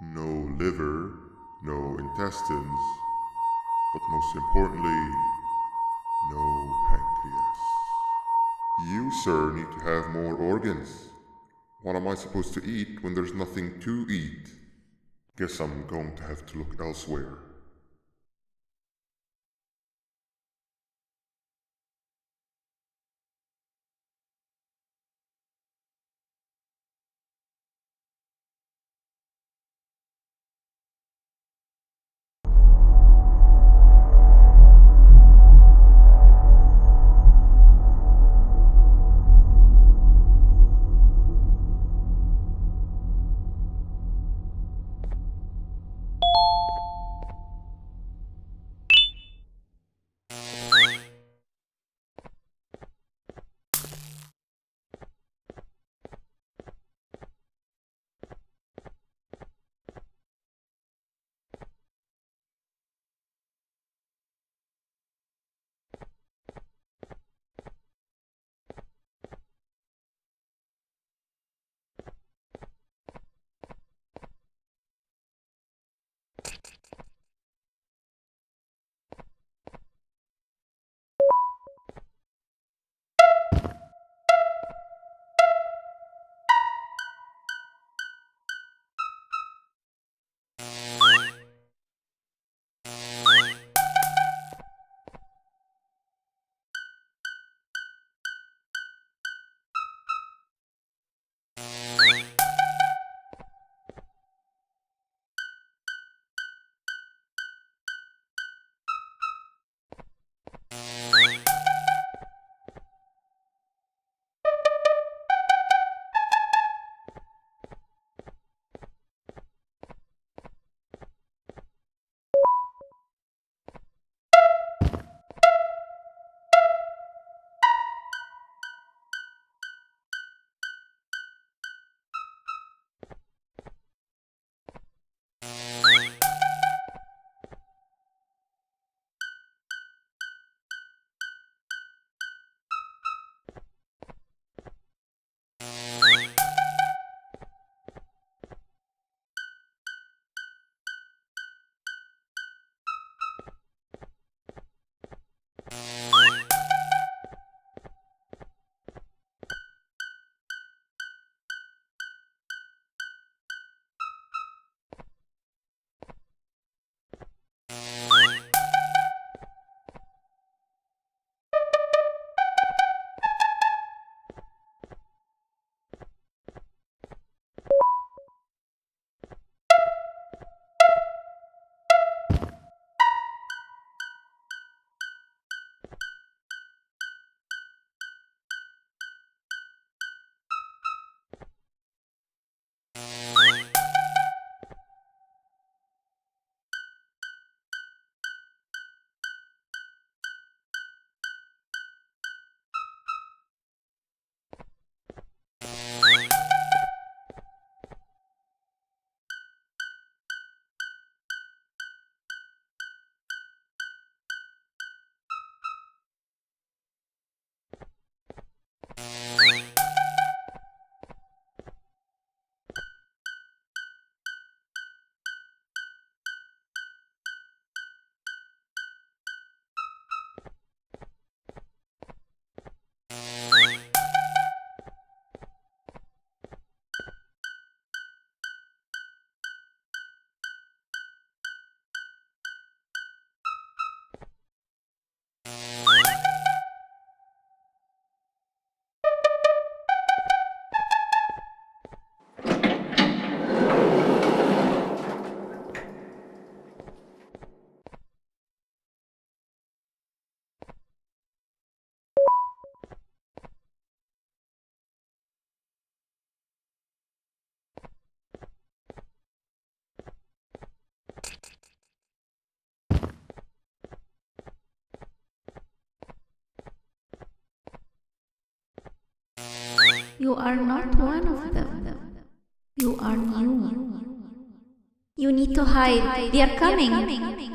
No liver, no intestines, but most importantly, no pancreas. You, sir, need to have more organs. What am I supposed to eat when there's nothing to eat? Guess I'm going to have to look elsewhere. You are not one of them. You are new. You need to hide. They are coming.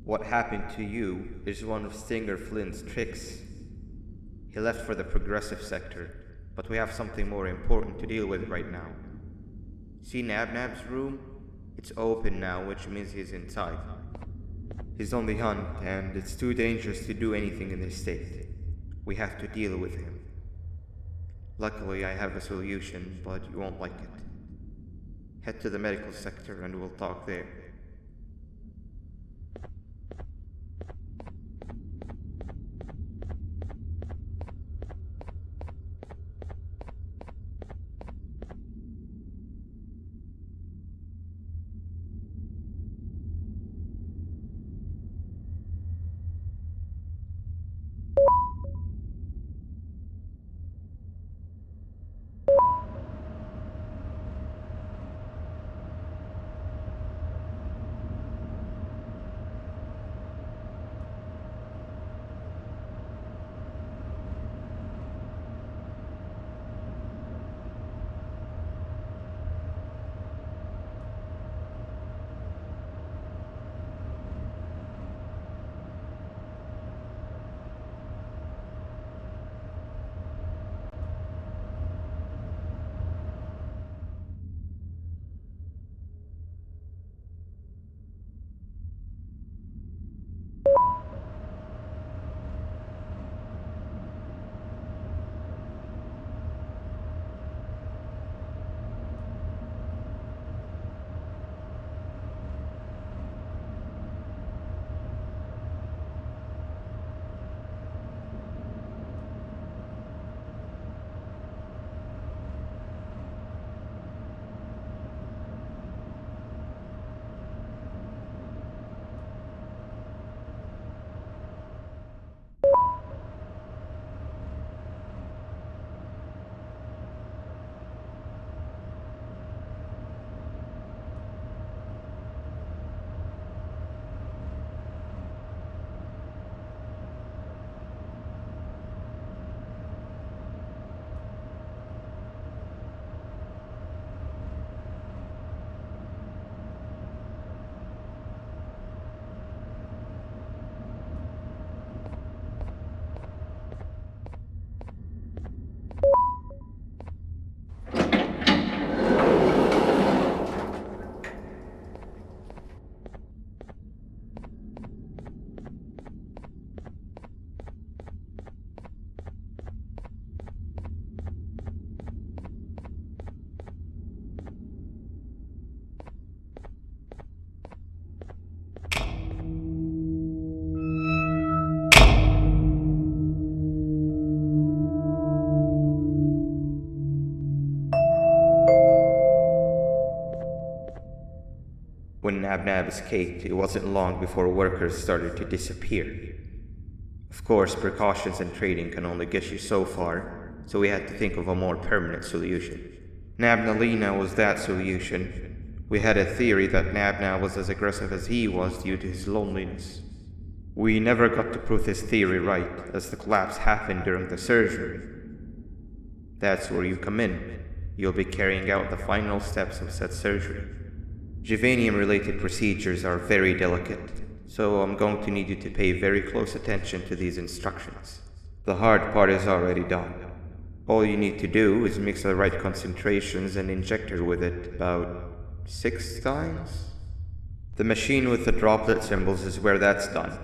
What happened to you is one of Stinger Flynn's tricks. He left for the progressive sector, but we have something more important to deal with right now. See Nabnab's room? It's open now, which means he's inside. He's on the hunt, and it's too dangerous to do anything in this state. We have to deal with him. Luckily, I have a solution, but you won't like it. Head to the medical sector and we'll talk there. When Nabnab escaped, it wasn't long before workers started to disappear. Of course, precautions and trading can only get you so far, so we had to think of a more permanent solution. Nabnalina was that solution. We had a theory that Nabnab was as aggressive as he was due to his loneliness. We never got to prove this theory right, as the collapse happened during the surgery. That's where you come in. You'll be carrying out the final steps of said surgery. Juvanium-related procedures are very delicate, so I'm going to need you to pay very close attention to these instructions. The hard part is already done. All you need to do is mix the right concentrations and inject her with it about 6 times. The machine with the droplet symbols is where that's done.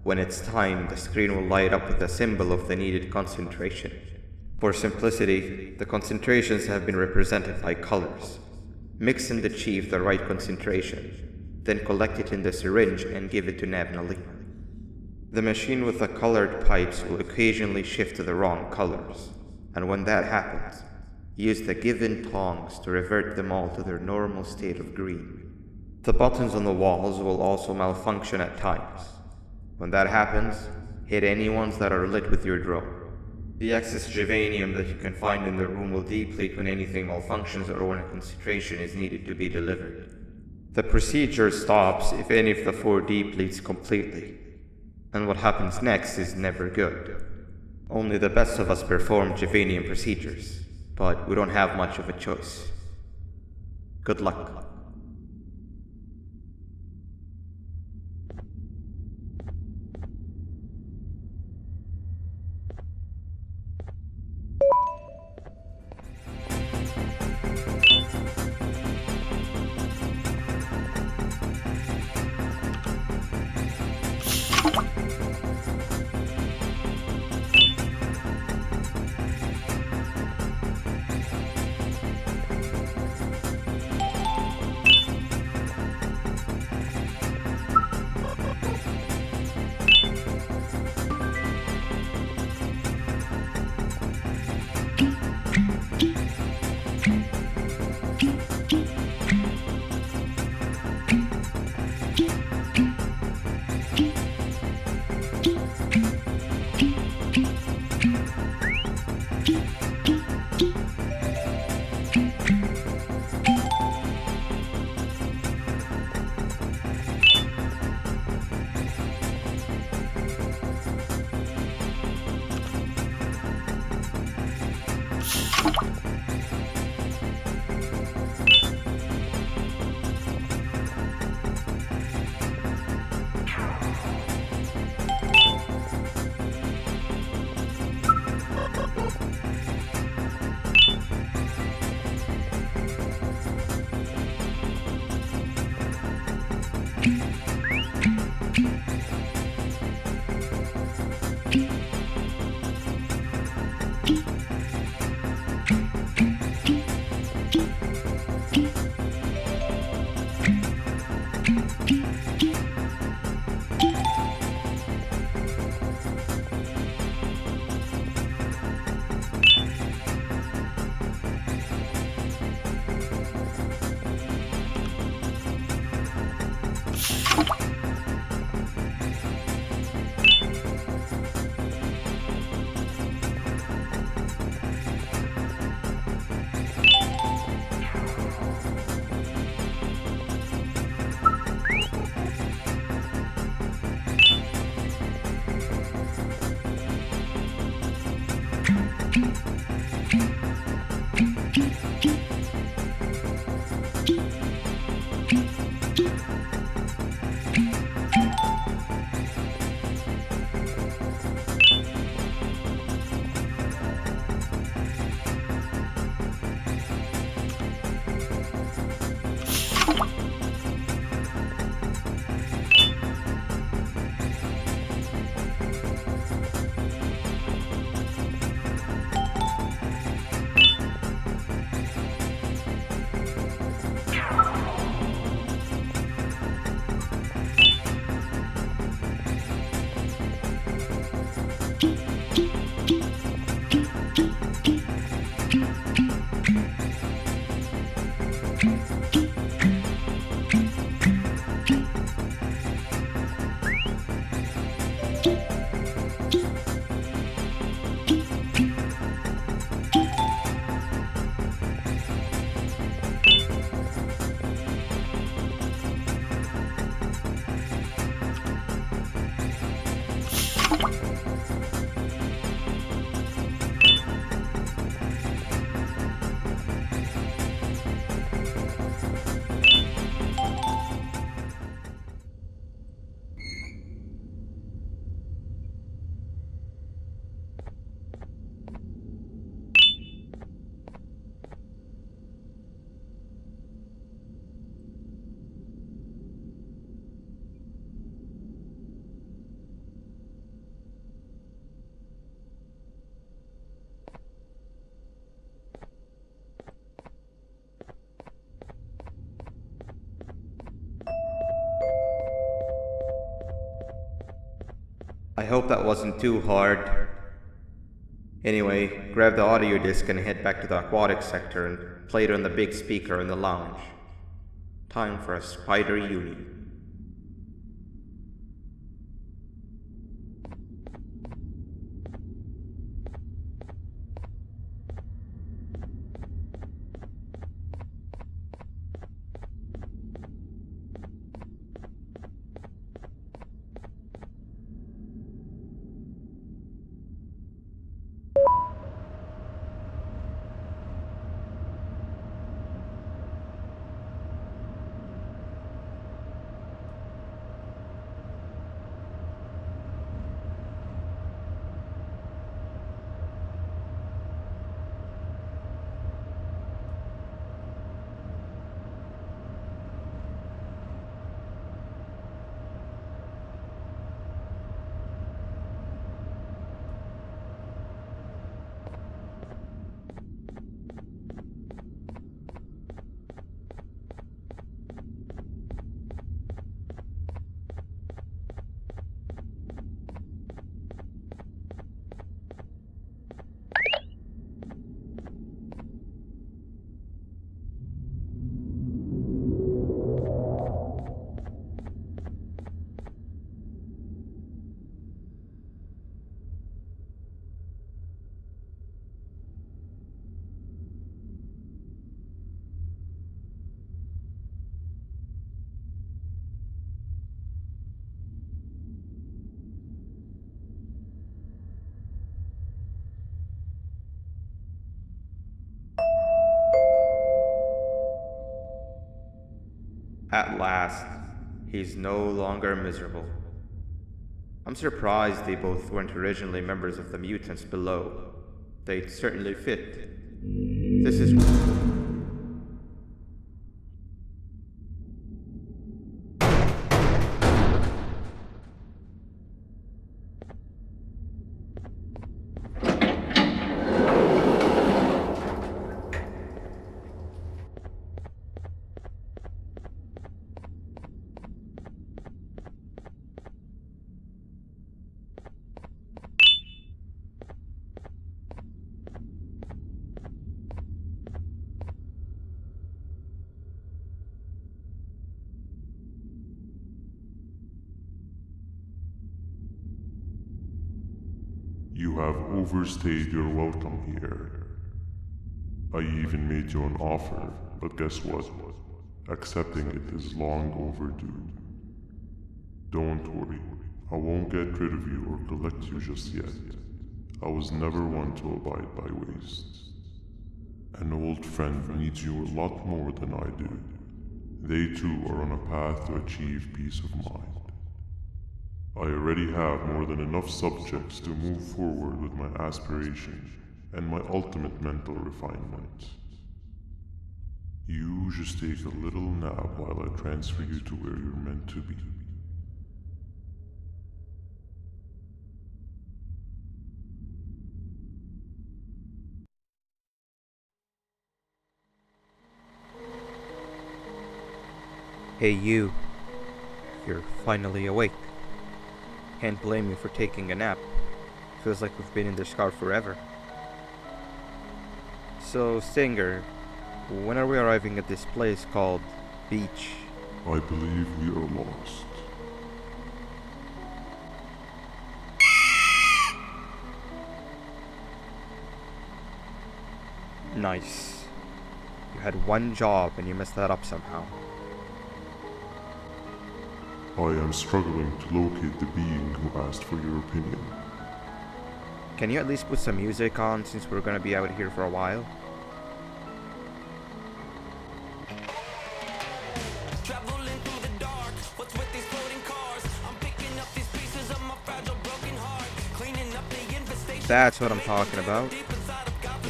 When it's time, the screen will light up with a symbol of the needed concentration. For simplicity, the concentrations have been represented by colors. Mix and achieve the right concentration, then collect it in the syringe and give it to Nabnalina. The machine with the colored pipes will occasionally shift to the wrong colors, and when that happens, use the given tongs to revert them all to their normal state of green. The buttons on the walls will also malfunction at times. When that happens, hit any ones that are lit with your drone. The excess juvanium that you can find in the room will deplete when anything malfunctions or when a concentration is needed to be delivered. The procedure stops if any of the 4 depletes completely, and what happens next is never good. Only the best of us perform juvanium procedures, but we don't have much of a choice. Good luck. I hope that wasn't too hard. Anyway, grab the audio disc and head back to the aquatic sector and play it on the big speaker in the lounge. Time for a spider uni. At last, he's no longer miserable. I'm surprised they both weren't originally members of the mutants below. They'd certainly fit. This is... You have overstayed your welcome here. I even made you an offer, but guess what? Accepting it is long overdue. Don't worry, I won't get rid of you or collect you just yet. I was never one to abide by waste. An old friend needs you a lot more than I do. They too are on a path to achieve peace of mind. I already have more than enough subjects to move forward with my aspiration and my ultimate mental refinement. You just take a little nap while I transfer you to where you're meant to be. Hey you. You're finally awake. Can't blame you for taking a nap. Feels like we've been in this car forever. So, Stinger, when are we arriving at this place called Beach? I believe we are lost. Nice. You had one job and you messed that up somehow. I am struggling to locate the being who asked for your opinion. Can you at least put some music on since we're gonna be out here for a while? That's what I'm talking about.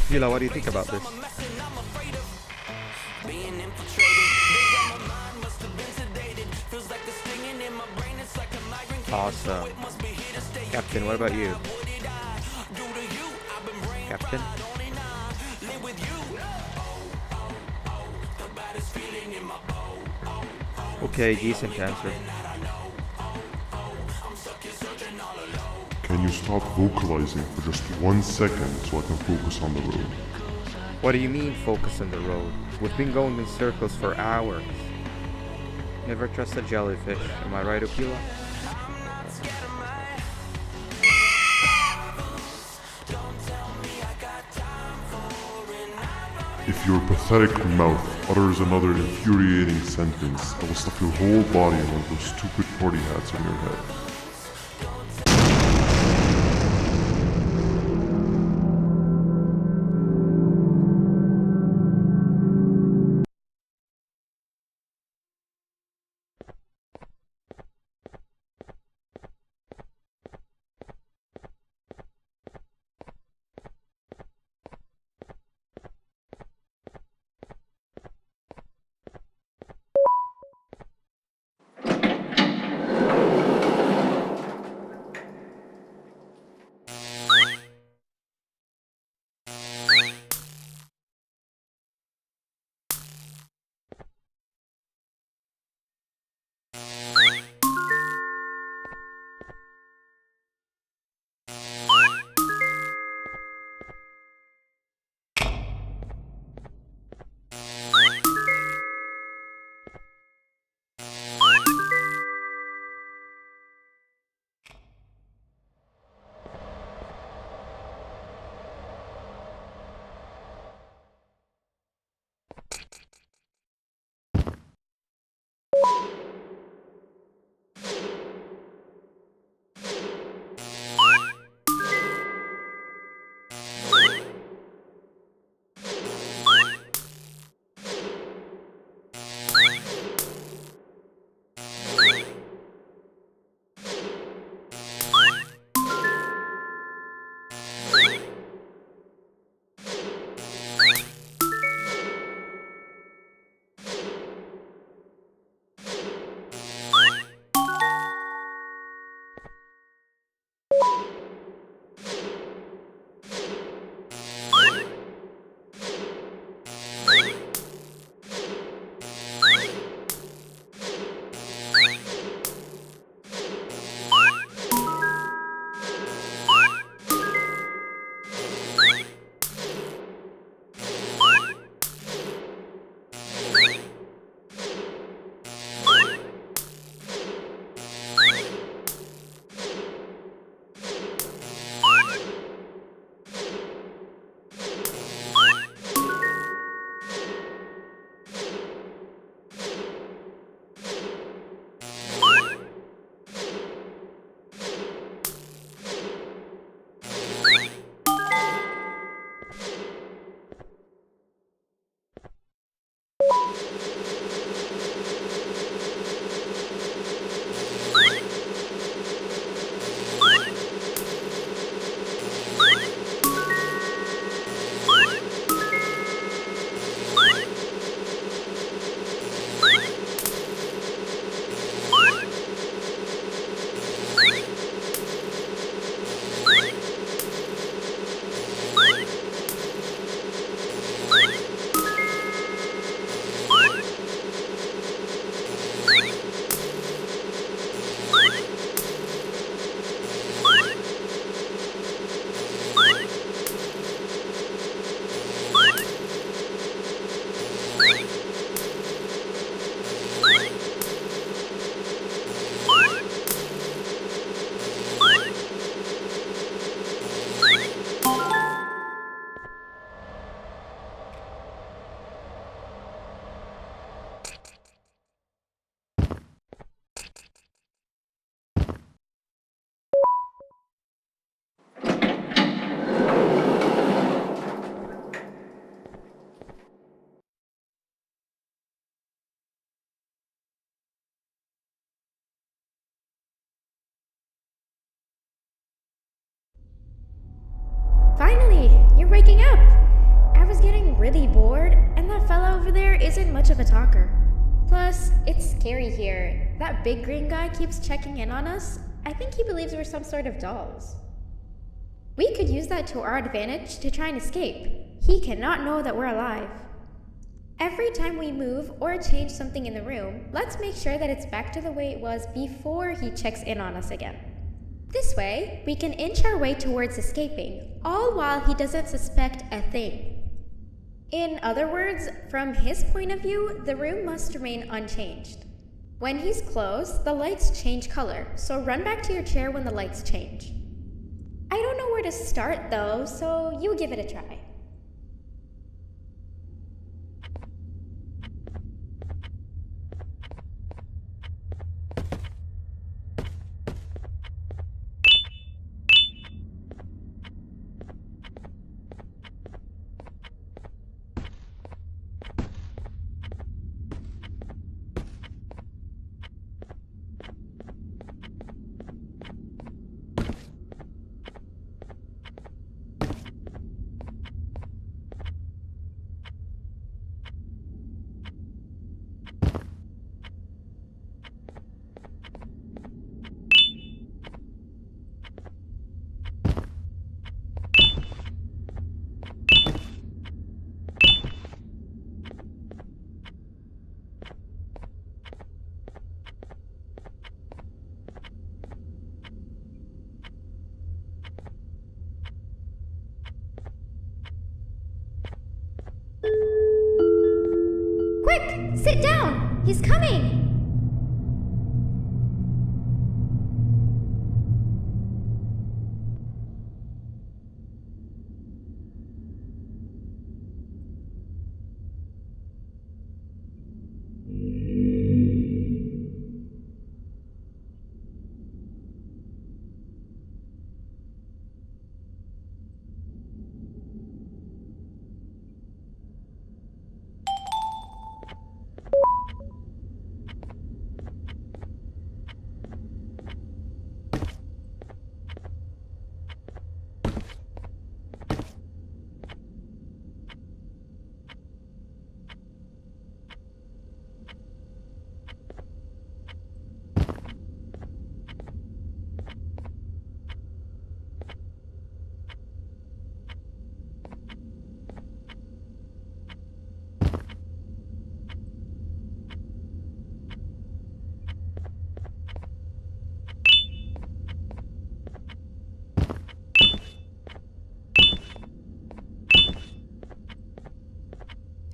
Fila, what do you think about this? Awesome. Captain, what about you? Captain? Okay, decent answer. stop vocalizing for just 1 second so I can focus on the road? What do you mean, focus on the road? We've been going in circles for hours. Never trust a jellyfish, am I right, Okila? If your pathetic mouth utters another infuriating sentence, I will stuff your whole body in one of those stupid party hats on your head. Finally, you're waking up! I was getting really bored, and that fella over there isn't much of a talker. Plus, it's scary here. That big green guy keeps checking in on us. I think he believes we're some sort of dolls. We could use that to our advantage to try and escape. He cannot know that we're alive. Every time we move or change something in the room, let's make sure that it's back to the way it was before he checks in on us again. This way, we can inch our way towards escaping, all while he doesn't suspect a thing. In other words, from his point of view, the room must remain unchanged. When he's close, the lights change color, so run back to your chair when the lights change. I don't know where to start though, so you give it a try. Quick! Sit down! He's coming!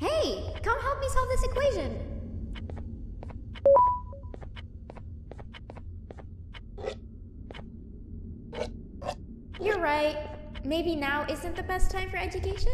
Hey, come help me solve this equation. You're right. Maybe now isn't the best time for education?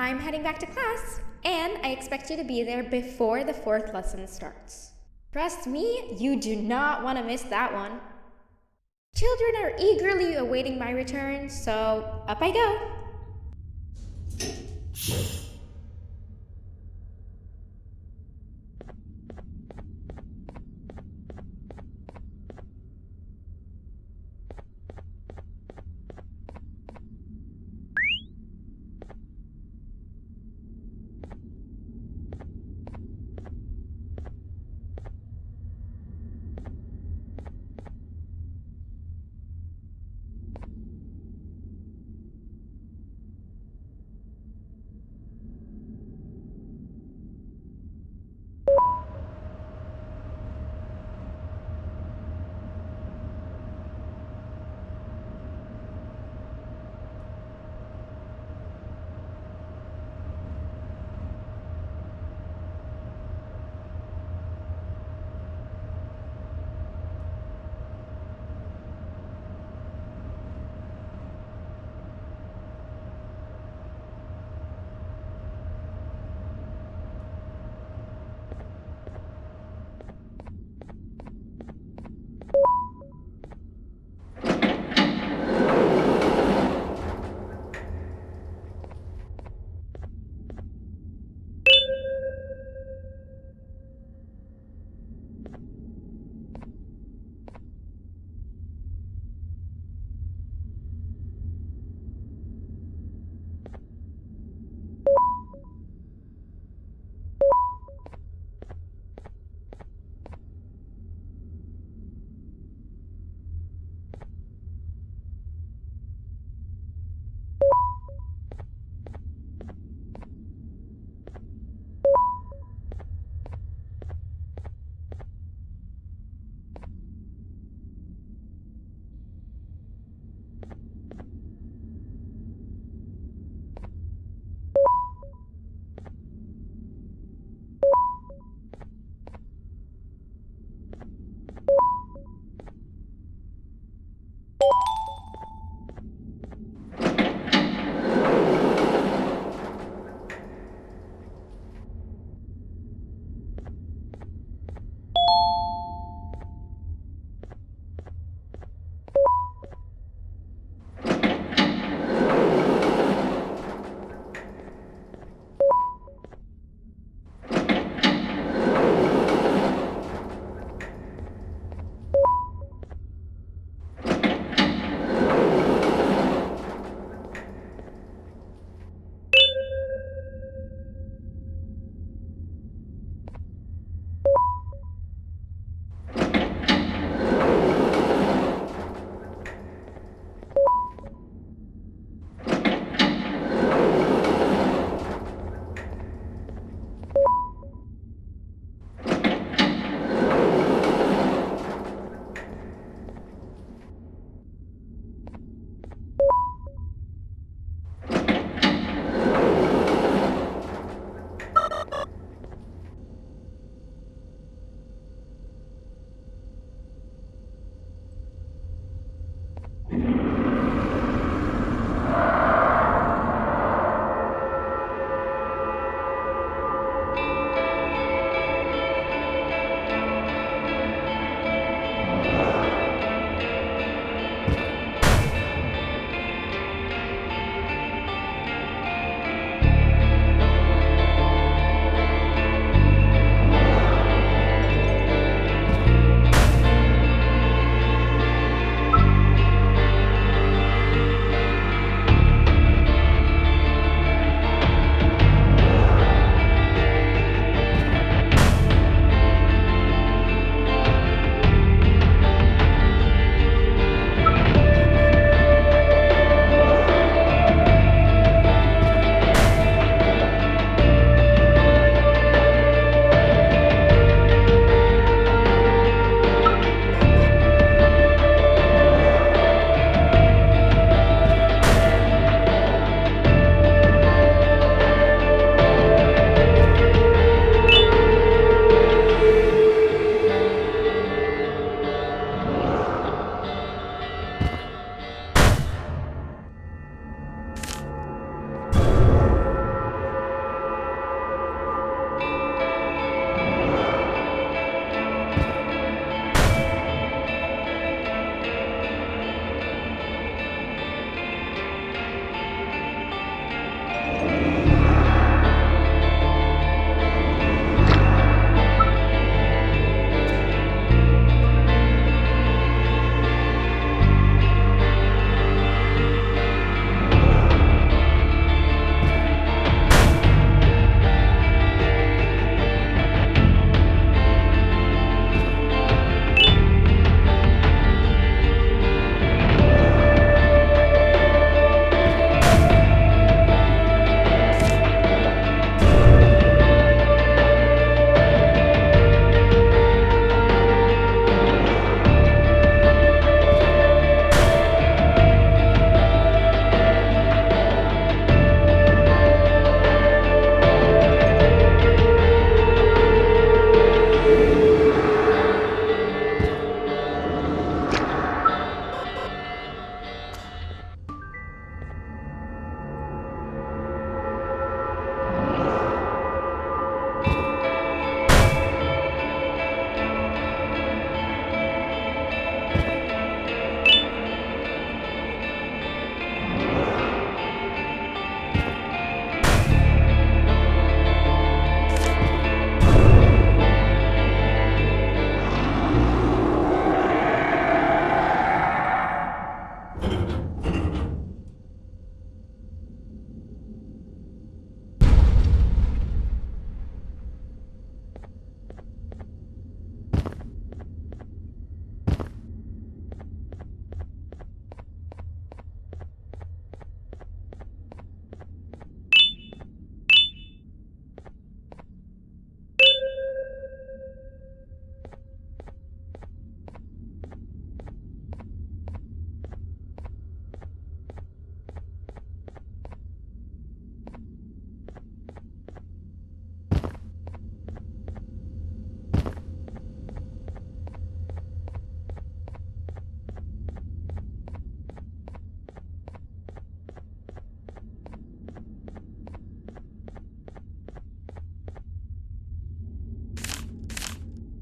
I'm heading back to class, and I expect you to be there before the 4th lesson starts. Trust me, you do not want to miss that one. Children are eagerly awaiting my return, so up I go.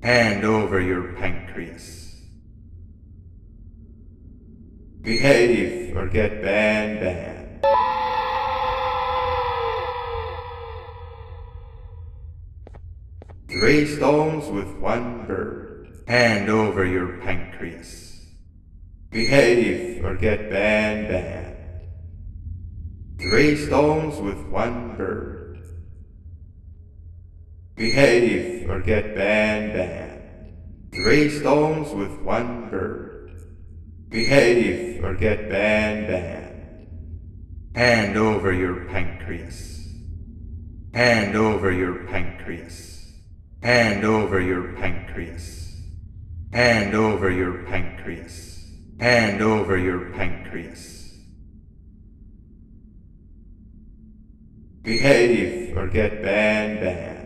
Hand over your pancreas. Behave or get banned. 3 stones with 1 bird. Hand over your pancreas. Behave or get banned. 3 stones with 1 bird. Behave or get banned. 3 stones with 1 bird. Behave or get banned. Hand over your pancreas. Hand over your pancreas. Hand over your pancreas. Hand over your pancreas. Hand over your pancreas. Behave or get banned.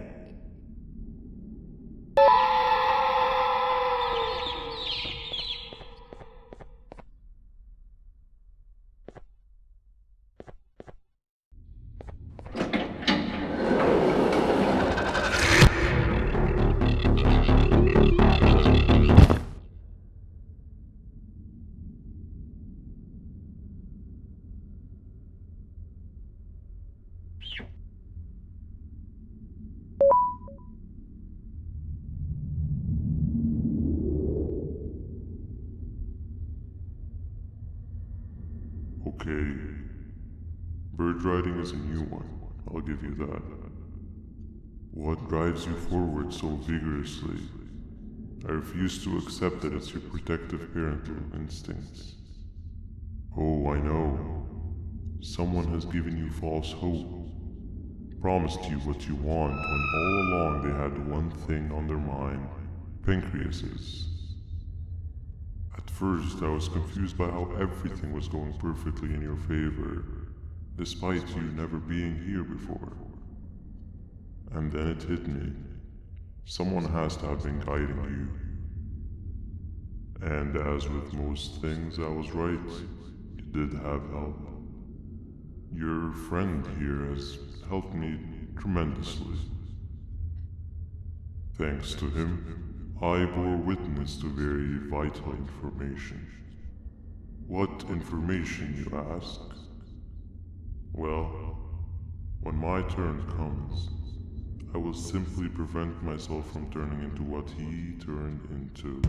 Okay. Bird riding is a new one, I'll give you that. What drives you forward so vigorously? I refuse to accept that it's your protective parental instincts. Oh, I know. Someone has given you false hope. Promised you what you want when all along they had one thing on their mind: pancreases. At first, I was confused by how everything was going perfectly in your favor, despite you never being here before. And then it hit me. Someone has to have been guiding you. And as with most things, I was right. You did have help. Your friend here has helped me tremendously. Thanks to him, I bore witness to very vital information. What information, you ask? Well, when my turn comes, I will simply prevent myself from turning into what he turned into.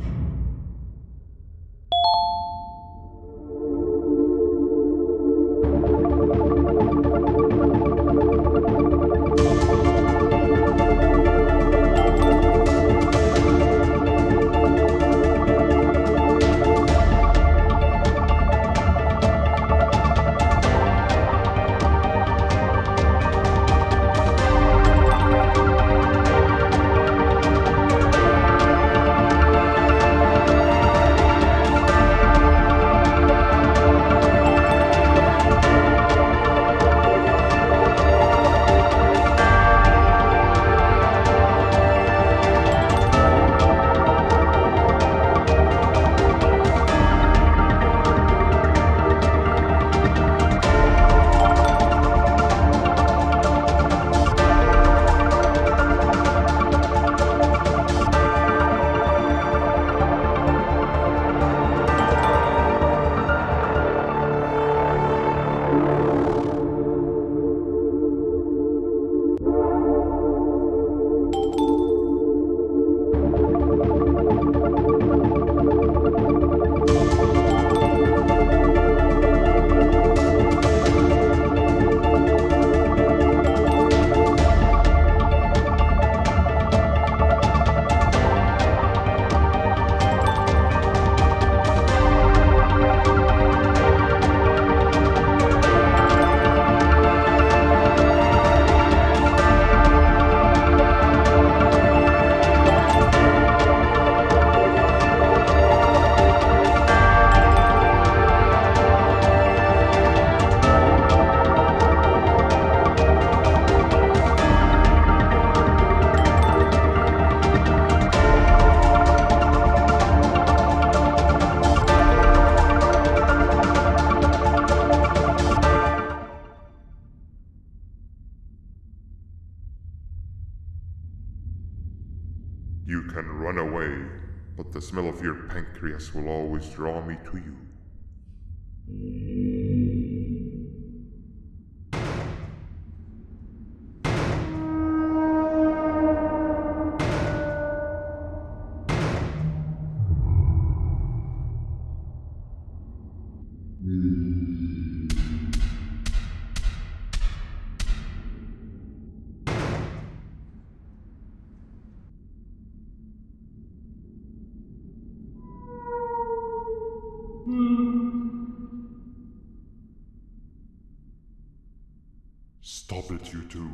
the smell of your pancreas will always draw me to you. Stop it, you two.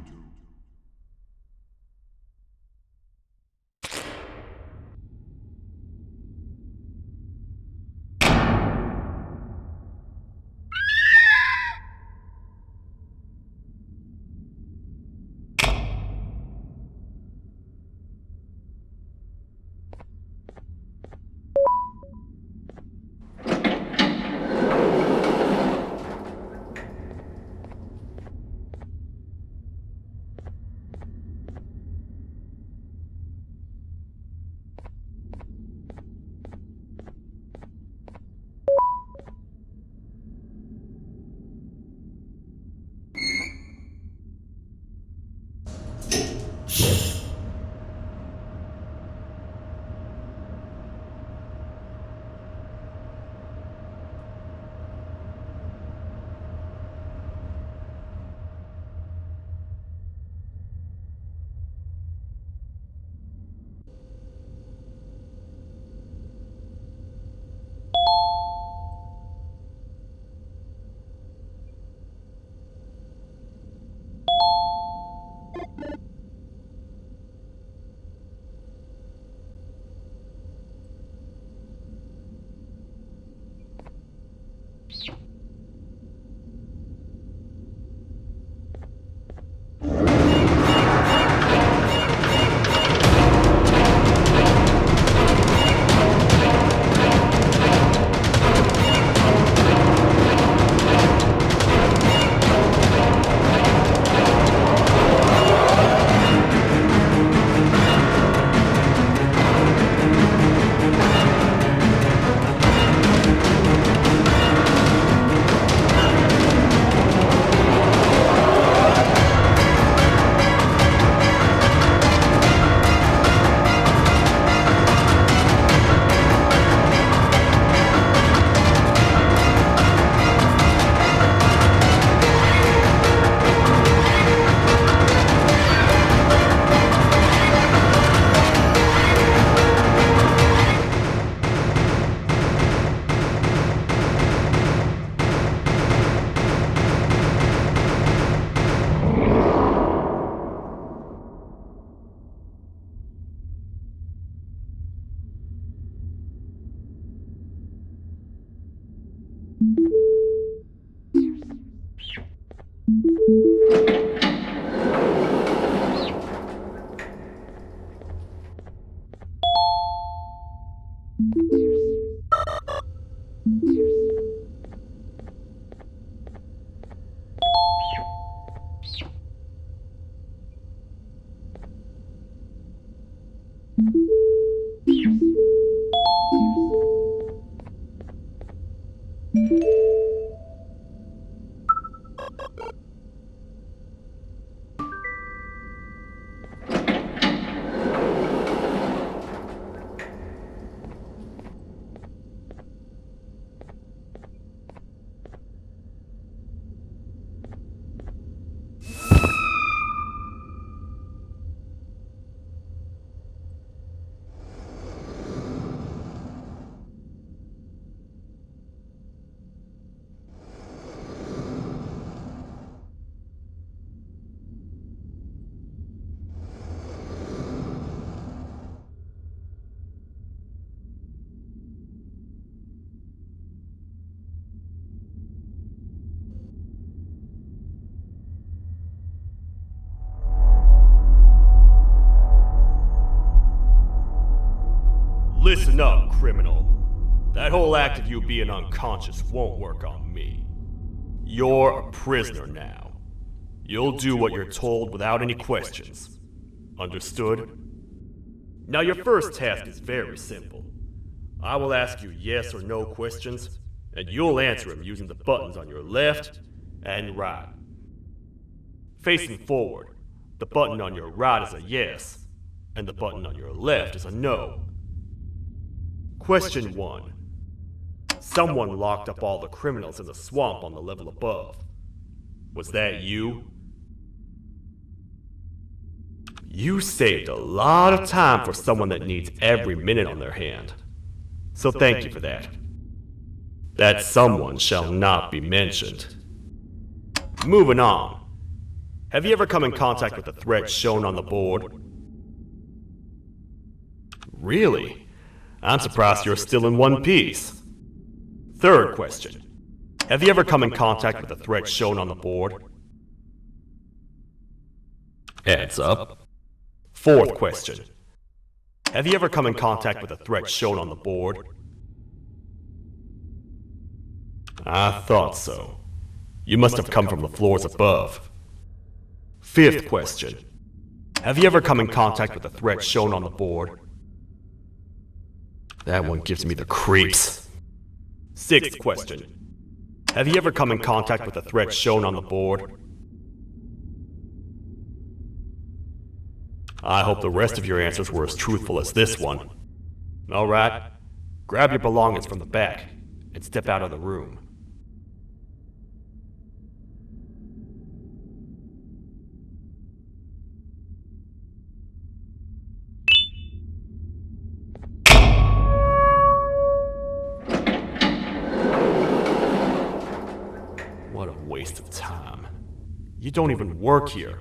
Listen up, criminal. That whole act of you being unconscious won't work on me. You're a prisoner now. You'll do what you're told without any questions. Understood? Now your first task is very simple. I will ask you yes or no questions, and you'll answer them using the buttons on your left and right. Facing forward, the button on your right is a yes, and the button on your left is a no. Question 1. Someone locked up all the criminals in the swamp on the level above. Was that you? You saved a lot of time for someone that needs every minute on their hand. So thank you for that. That someone shall not be mentioned. Moving on. Have you ever come in contact with the threat shown on the board? Really? I'm surprised you're still in one piece. Third question. Have you ever come in contact with the threat shown on the board? Adds up. Fourth question. Have you ever come in contact with the threat shown on the board? I thought so. You must have come from the floors above. Fifth question. Have you ever come in contact with the threat shown on the board? That one gives me the creeps. Sixth question. Have you ever come in contact with the threat shown on the board? I hope the rest of your answers were as truthful as this one. Alright, grab your belongings from the back and step out of the room. What a waste of time. You don't even work here.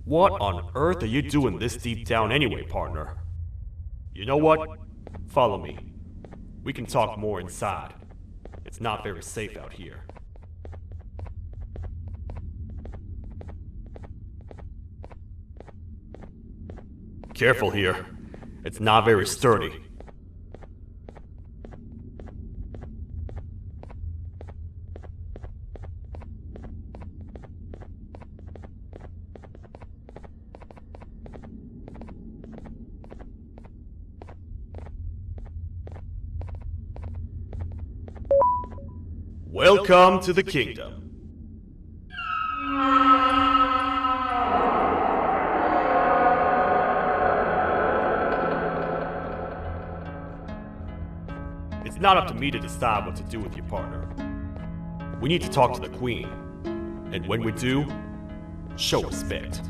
What on earth are you doing this deep down anyway, partner? You know what? Follow me. We can talk more inside. It's not very safe out here. Careful here. It's not very sturdy. Welcome to the kingdom. It's not up to me to decide what to do with your partner. We need to talk to the queen. And when we do, show respect.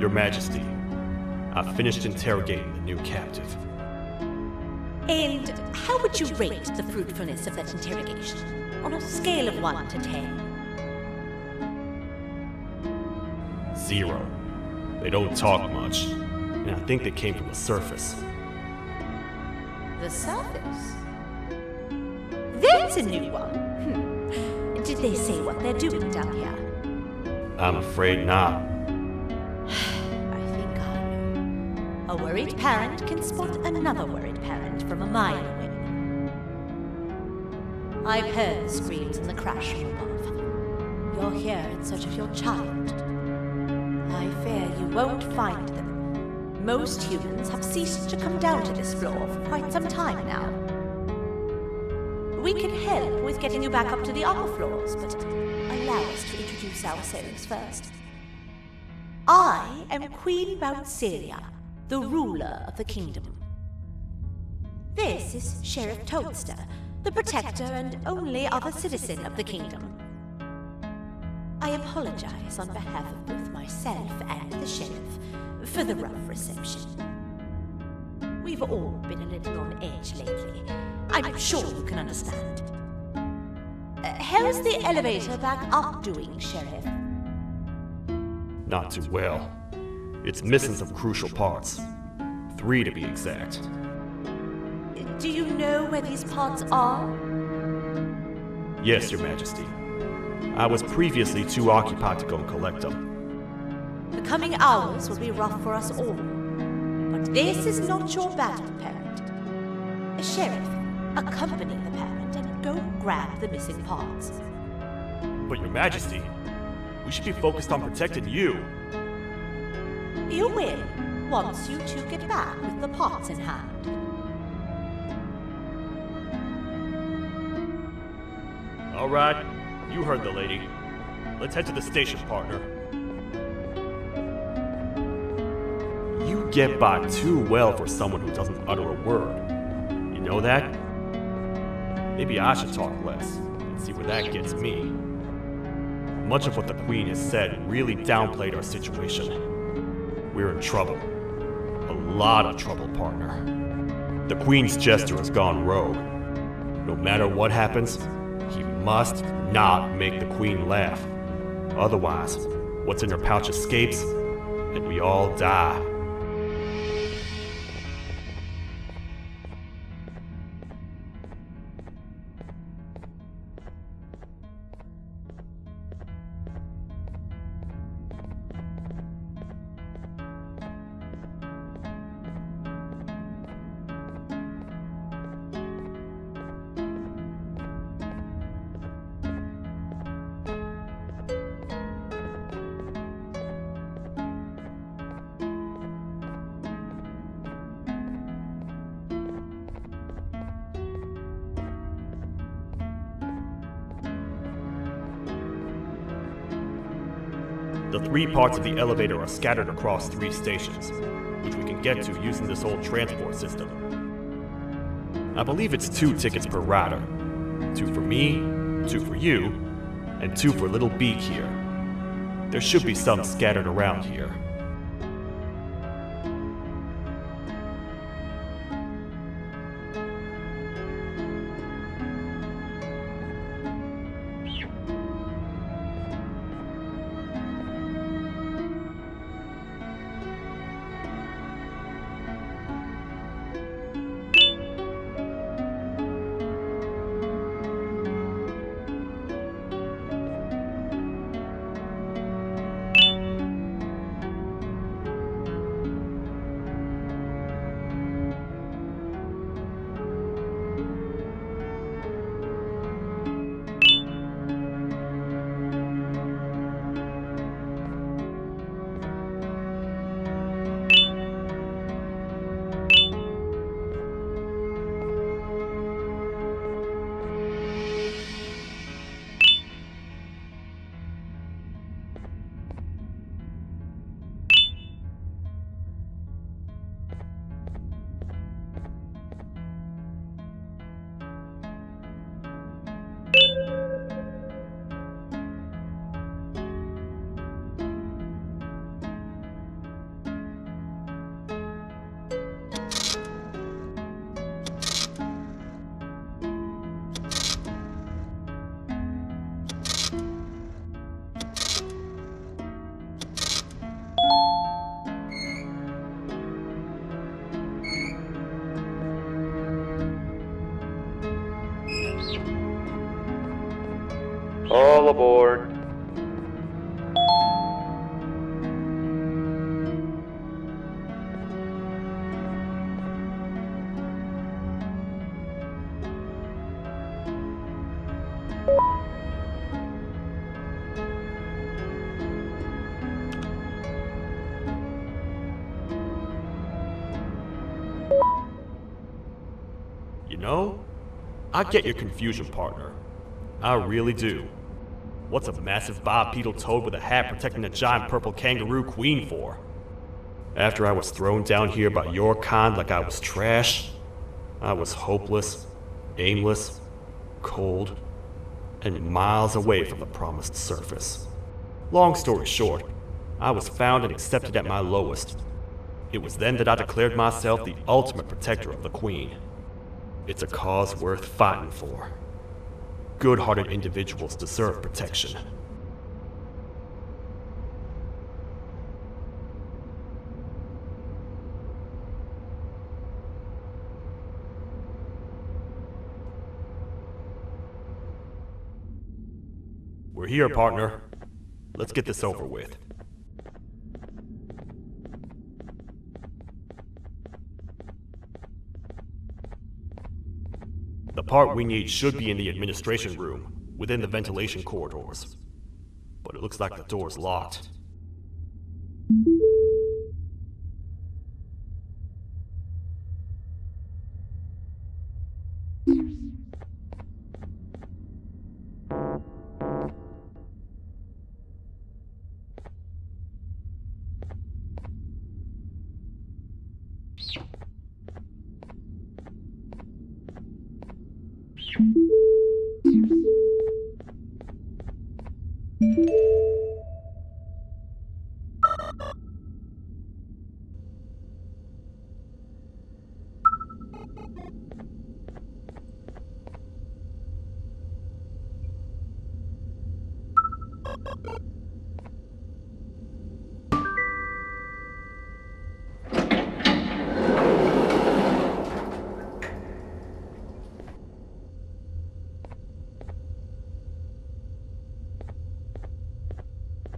Your Majesty, I've finished interrogating the new captive. And how would you rate the fruitfulness of that interrogation? On a scale of 1 to 10? 0. They don't talk much, and I think they came from the surface. The surface? That's a new one. Did they say what they're doing down here? I'm afraid not. A worried parent can spot another worried parent from a mile away. I've heard the screams and the crash from above. You're here in search of your child. I fear you won't find them. Most humans have ceased to come down to this floor for quite some time now. We can help with getting you back up to the upper floors, but allow us to introduce ourselves first. I am Queen Bouncelia, the ruler of the kingdom. This is Sheriff Toadster, the protector and only other citizen of the kingdom. I apologize on behalf of both myself and the sheriff for the rough reception. We've all been a little on edge lately. I'm sure you can understand. How's the elevator back up doing, Sheriff? Not too well. It's missing some crucial parts. 3 to be exact. Do you know where these pods are? Yes, Your Majesty. I was previously too occupied to go and collect them. The coming hours will be rough for us all. But this is not your battle, parent. A sheriff, accompany the parent and go grab the missing pods. But Your Majesty, we should be focused on protecting you. You will, once you two get back with the pods in hand. All right, you heard the lady. Let's head to the station, partner. You get by too well for someone who doesn't utter a word. You know that? Maybe I should talk less and see where that gets me. Much of what the Queen has said really downplayed our situation. We're in trouble. A lot of trouble, partner. The Queen's jester has gone rogue. No matter what happens, he must not make the Queen laugh. Otherwise, what's in her pouch escapes, and we all die. The 3 parts of the elevator are scattered across 3 stations, which we can get to using this old transport system. I believe it's 2 tickets per rider. 2 for me, 2 for you, and 2 for Little Beak here. There should be some scattered around here. All aboard. You know, I get your confusion, partner. I really do. What's a massive bipedal toad with a hat protecting a giant purple kangaroo queen for? After I was thrown down here by your kind like I was trash, I was hopeless, aimless, cold, and miles away from the promised surface. Long story short, I was found and accepted at my lowest. It was then that I declared myself the ultimate protector of the Queen. It's a cause worth fighting for. Good-hearted individuals deserve protection. We're here, partner. Let's get this over with. The part we need should be in the administration room, within the ventilation corridors. But it looks like the door's locked.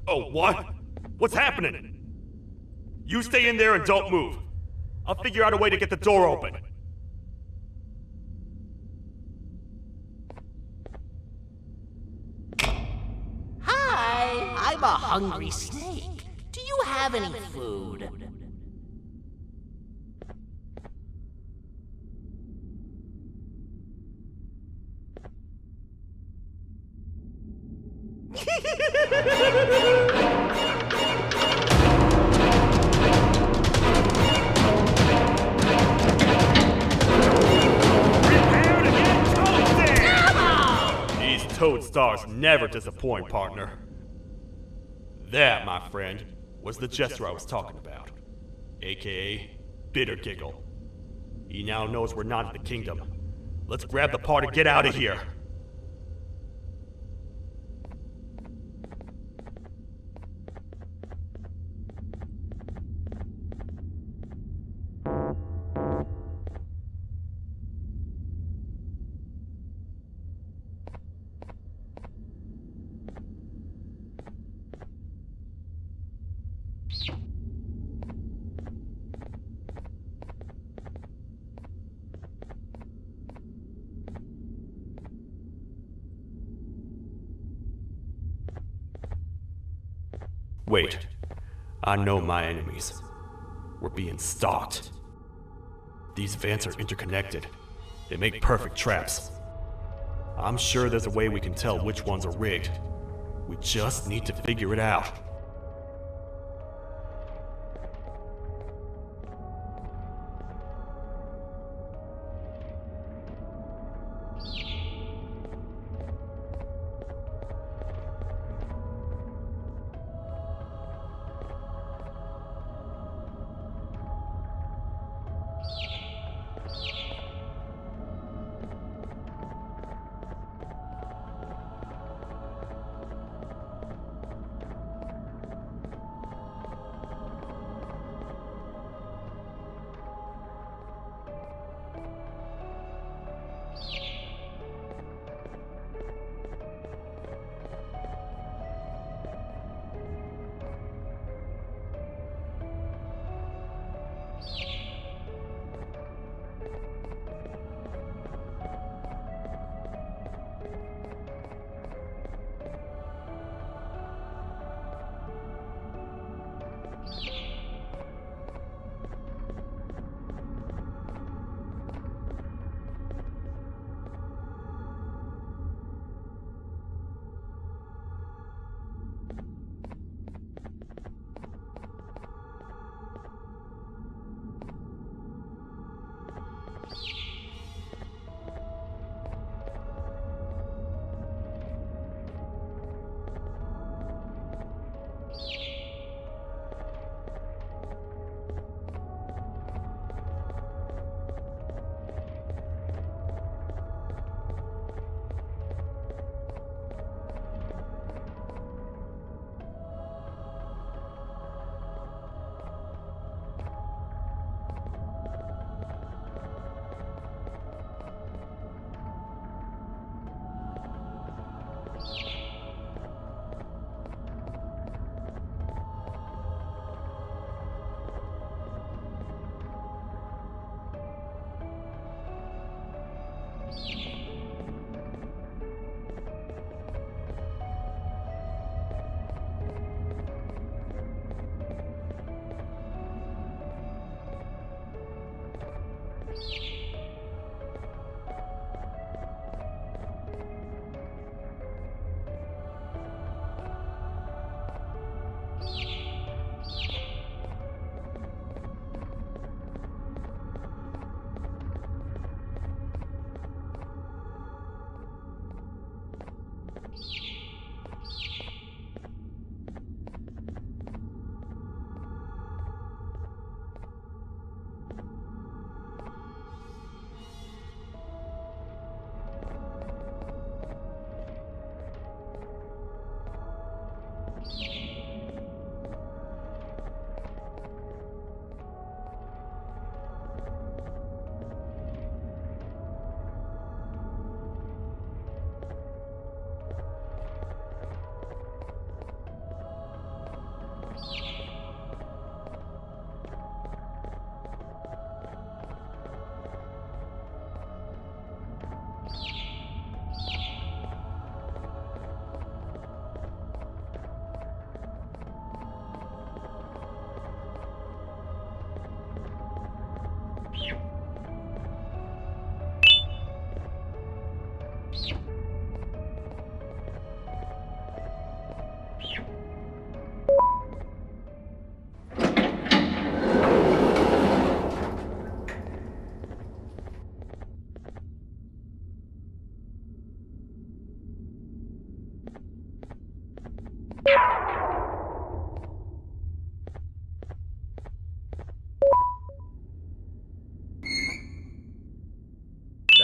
Oh, what? What's happening? You stay in there and don't move. I'll figure out a way to get the door open. Hi, I'm a hungry snake. Do you have any food? These toad stars never disappoint, partner. That, my friend, was the jester I was talking about, aka Bittergiggle. He now knows we're not in the kingdom. Let's grab the part and get out of here. Wait, I know my enemies. We're being stalked. These vents are interconnected. They make perfect traps. I'm sure there's a way we can tell which ones are rigged. We just need to figure it out.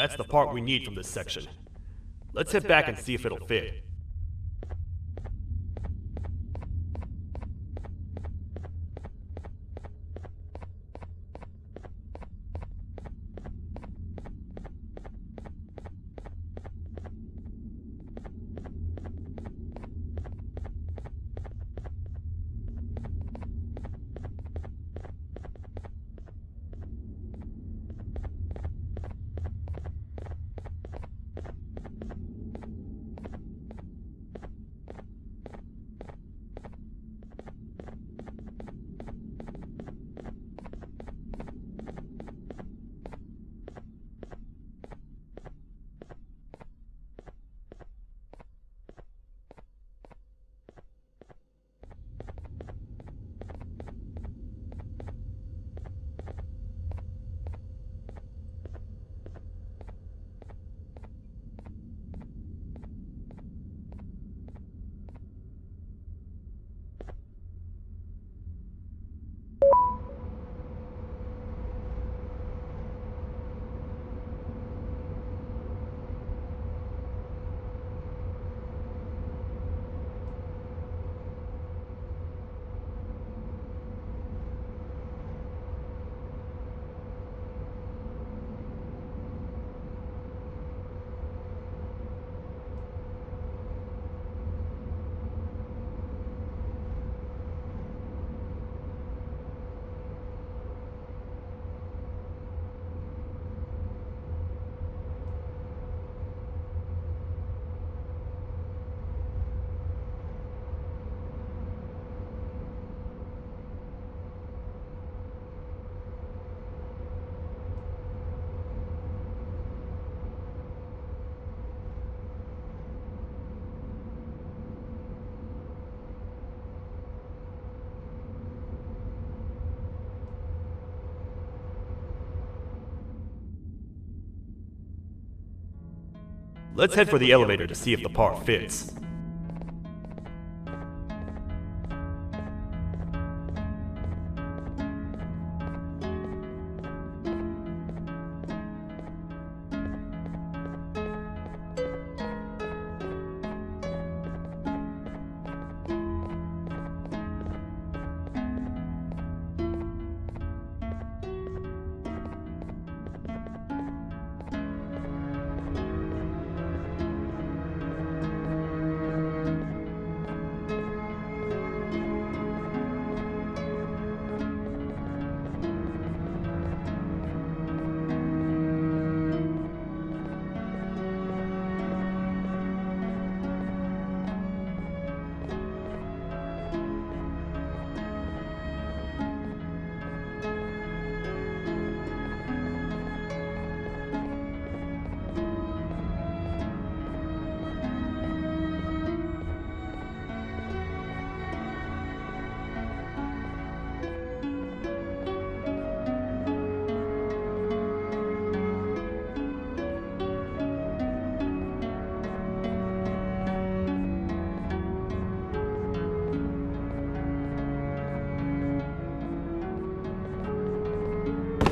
That's the part we need from this section. Let's head back and see if it'll fit. Let's head for the elevator to see if the part fits.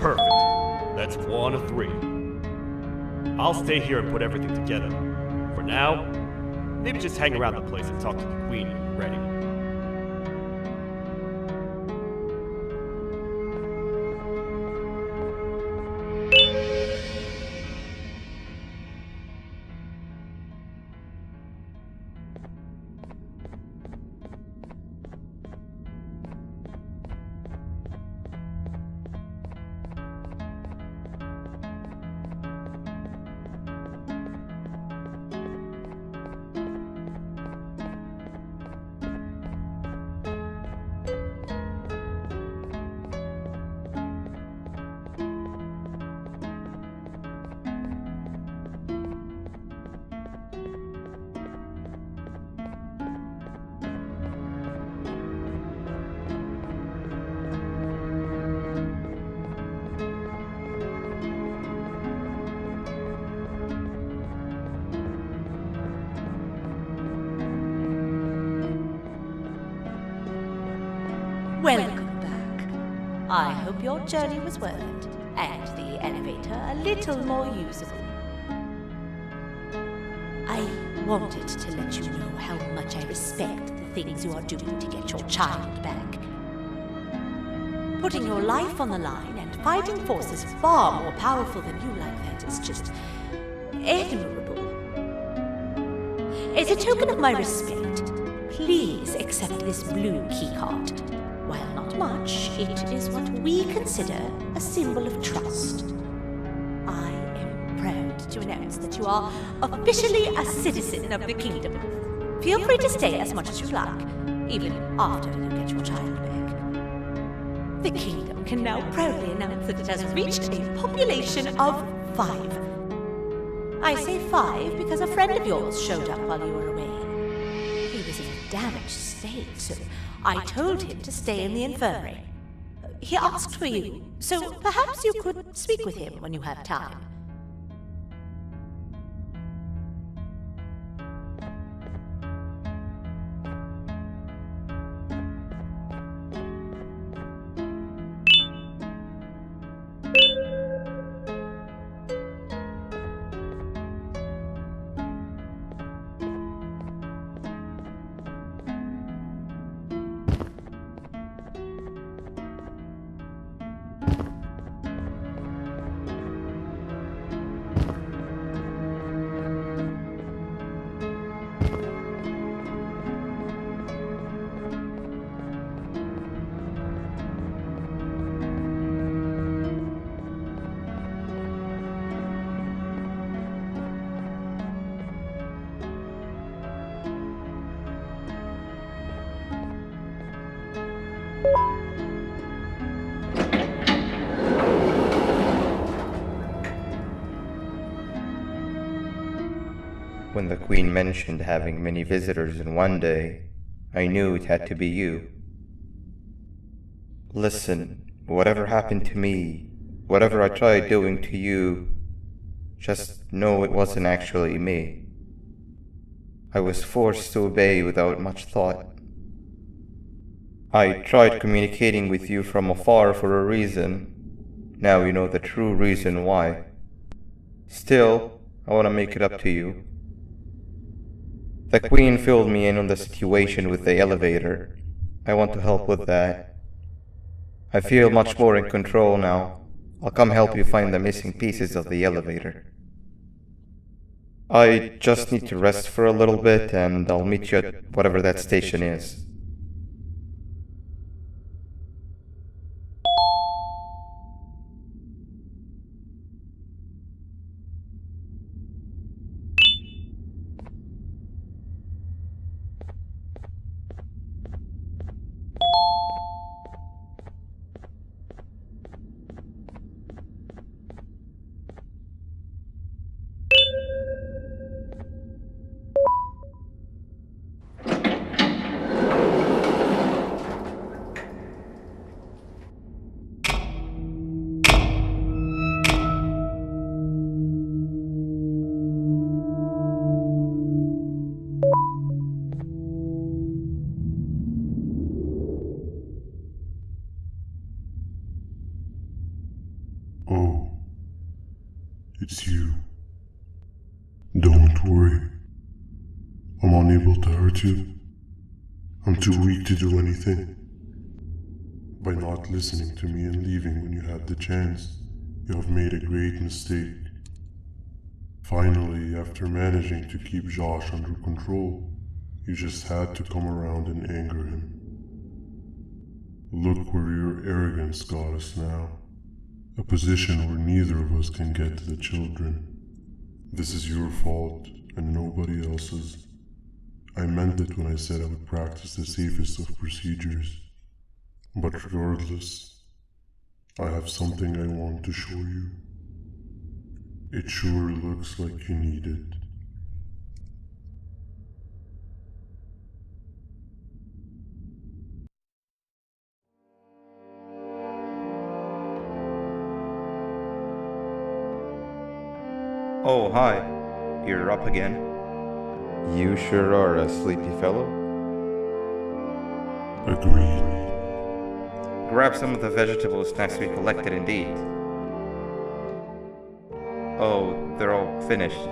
Perfect. That's 1 of 3. I'll stay here and put everything together. For now, maybe just hang around the place and talk to the Queen when you're ready. Welcome back. I hope your journey was worth it, and the elevator a little more usable. wanted to let you know how much I respect the things you are doing to get your child back. Putting your life on the line and fighting forces far more powerful than you like that is just admirable. As a token of my respect, please accept this blue keycard. While not much, it is what we consider a symbol of trust. I am proud to announce that you are officially a citizen of the kingdom. Feel free to stay as much as you like, even after you get your child back. The kingdom can now proudly announce that it has reached a population of 5. I say 5 because a friend of yours showed up while you were away. He was in a damaged state, so I told him to stay in the infirmary. He asked for you, so perhaps you could speak with him when you have time. When the Queen mentioned having many visitors in one day, I knew it had to be you. Listen, whatever happened to me, whatever I tried doing to you, just know it wasn't actually me. I was forced to obey without much thought. I tried communicating with you from afar for a reason. Now you know the true reason why. Still, I want to make it up to you. The Queen filled me in on the situation with the elevator. I want to help with that. I feel much more in control now. I'll come help you find the missing pieces of the elevator. I just need to rest for a little bit and I'll meet you at whatever that station is. Oh, it's you. Don't worry. I'm unable to hurt you. I'm too weak to do anything. By not listening to me and leaving when you had the chance, you have made a great mistake. Finally, after managing to keep Josh under control, you just had to come around and anger him. Look where your arrogance got us now. A position where neither of us can get to the children. This is your fault and nobody else's. I meant it when I said I would practice the safest of procedures. But regardless, I have something I want to show you. It sure looks like you need it. Oh, hi. You're up again. You sure are a sleepy fellow. Agreed. Grab some of the vegetable snacks we collected indeed. Oh, they're all finished.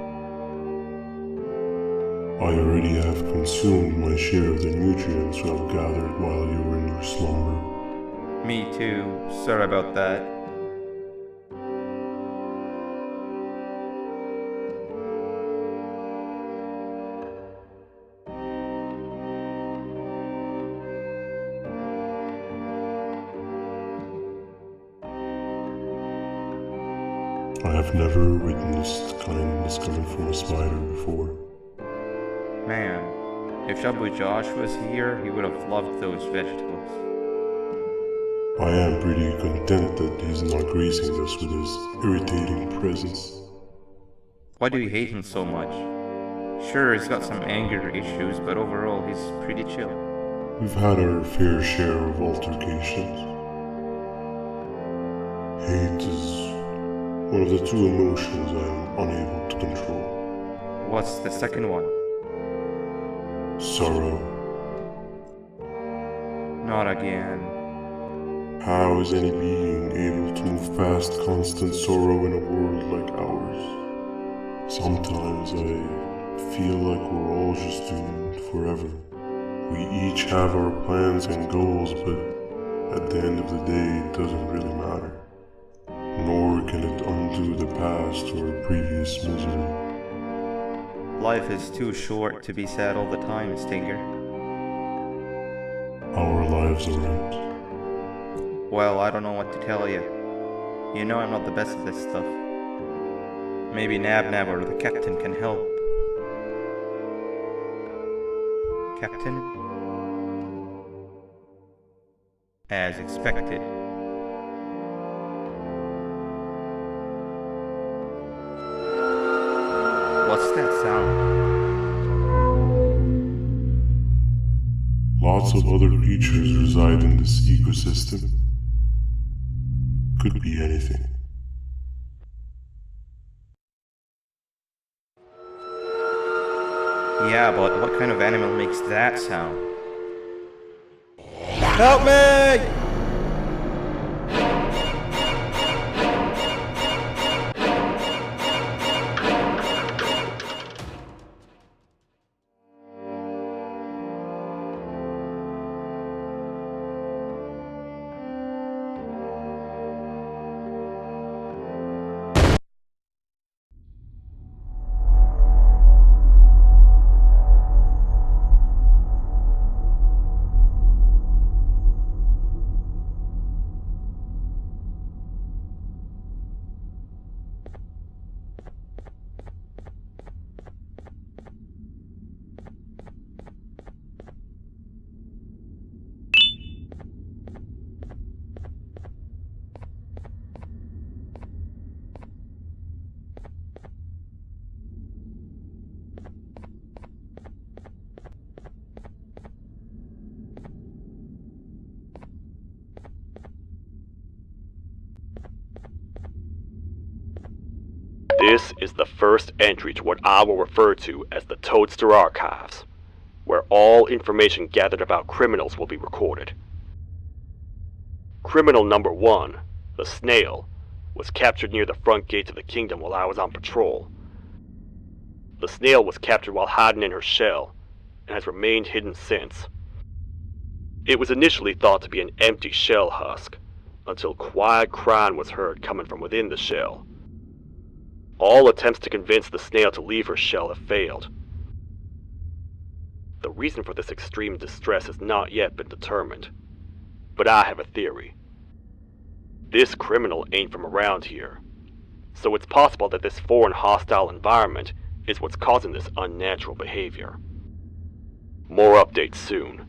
I already have consumed my share of the nutrients you have gathered while you were in your slumber. Me too. Sorry about that. I have never witnessed kindness coming from a spider before. Man, if Shabu Josh was here, he would have loved those vegetables. I am pretty content that he's not gracing us with his irritating presence. Why do you hate him so much? Sure, he's got some anger issues, but overall he's pretty chill. We've had our fair share of altercations. Hate is one of the two emotions I am unable to control. What's the second one? Sorrow. Not again. How is any being able to move past constant sorrow in a world like ours? Sometimes I feel like we're all just doomed forever. We each have our plans and goals, but at the end of the day, it doesn't really matter. Nor can it undo the past or previous misery. Life is too short to be sad all the time, Stinger. Our lives aren't. Well, I don't know what to tell you. You know I'm not the best at this stuff. Maybe Nabnab or the captain can help. Captain? As expected. What's that sound? Lots of other creatures reside in this ecosystem. Could be anything. Yeah, but what kind of animal makes that sound? Help me! This is the first entry to what I will refer to as the Toadster Archives, where all information gathered about criminals will be recorded. Criminal number 1, the snail, was captured near the front gate of the kingdom while I was on patrol. The snail was captured while hiding in her shell, and has remained hidden since. It was initially thought to be an empty shell husk, until quiet crying was heard coming from within the shell. All attempts to convince the snail to leave her shell have failed. The reason for this extreme distress has not yet been determined, but I have a theory. This criminal ain't from around here, so it's possible that this foreign hostile environment is what's causing this unnatural behavior. More updates soon.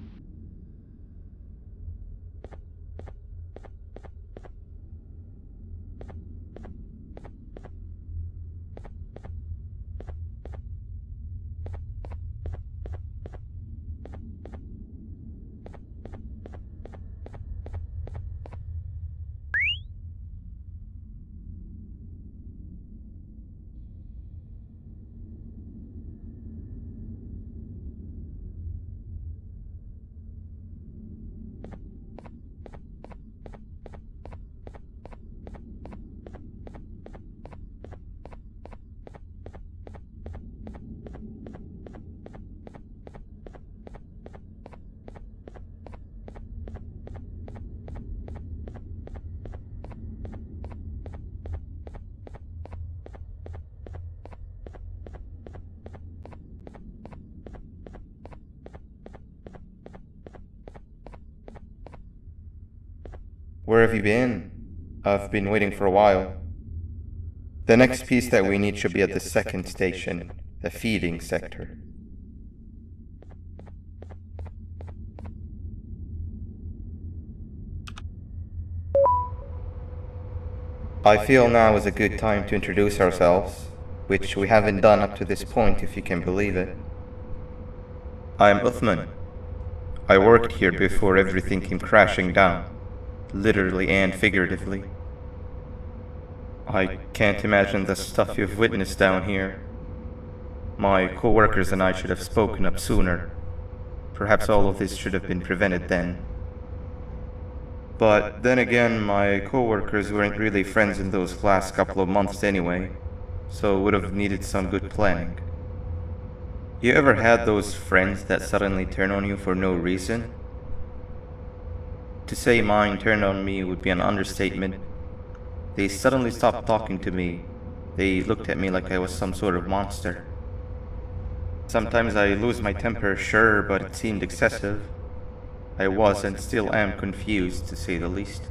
Where have you been? I've been waiting for a while. The next piece that we need should be at the second station, the feeding sector. I feel now is a good time to introduce ourselves, which we haven't done up to this point, if you can believe it. I'm Uthman. I worked here before everything came crashing down, literally and figuratively. I can't imagine the stuff you've witnessed down here. My co-workers and I should have spoken up sooner. Perhaps all of this should have been prevented then. But then again, my co-workers weren't really friends in those last couple of months anyway, so would have needed some good planning. You ever had those friends that suddenly turn on you for no reason? To say mine turned on me would be an understatement. They suddenly stopped talking to me. They looked at me like I was some sort of monster. Sometimes I lose my temper, sure, but it seemed excessive. I was and still am confused, to say the least.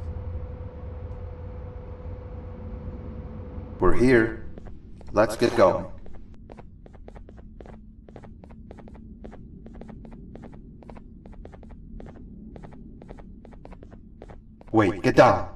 We're here. Let's get going. Wait, get down.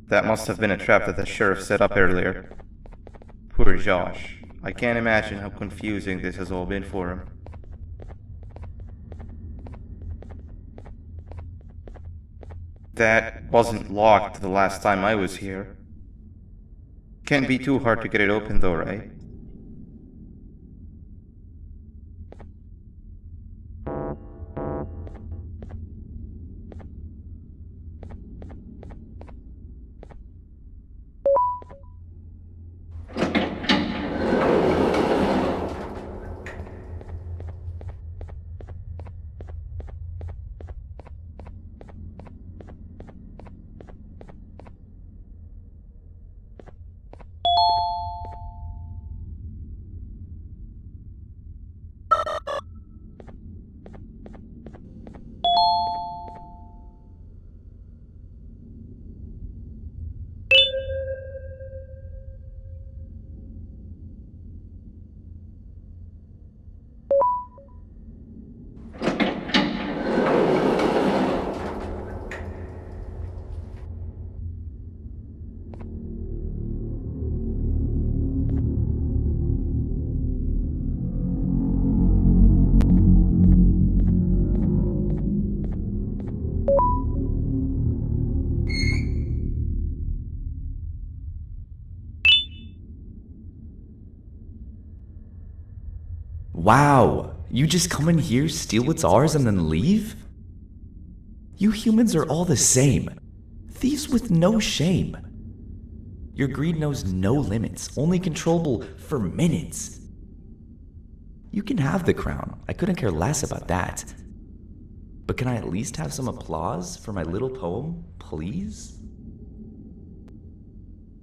That must have been a trap that the sheriff set up earlier. Poor Josh. I can't imagine how confusing this has all been for him. That wasn't locked the last time I was here. Can't be too hard to get it open though, right? Wow, you just come in here, steal what's ours, and then leave? You humans are all the same. Thieves with no shame. Your greed knows no limits, only controllable for minutes. You can have the crown, I couldn't care less about that. But can I at least have some applause for my little poem, please?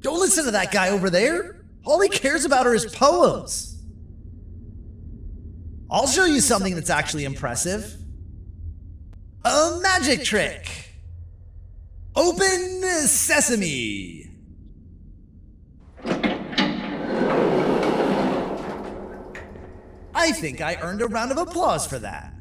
Don't listen to that guy over there. All he cares about are his poems. I'll show you something that's actually impressive. A magic trick. Open sesame. I think I earned a round of applause for that.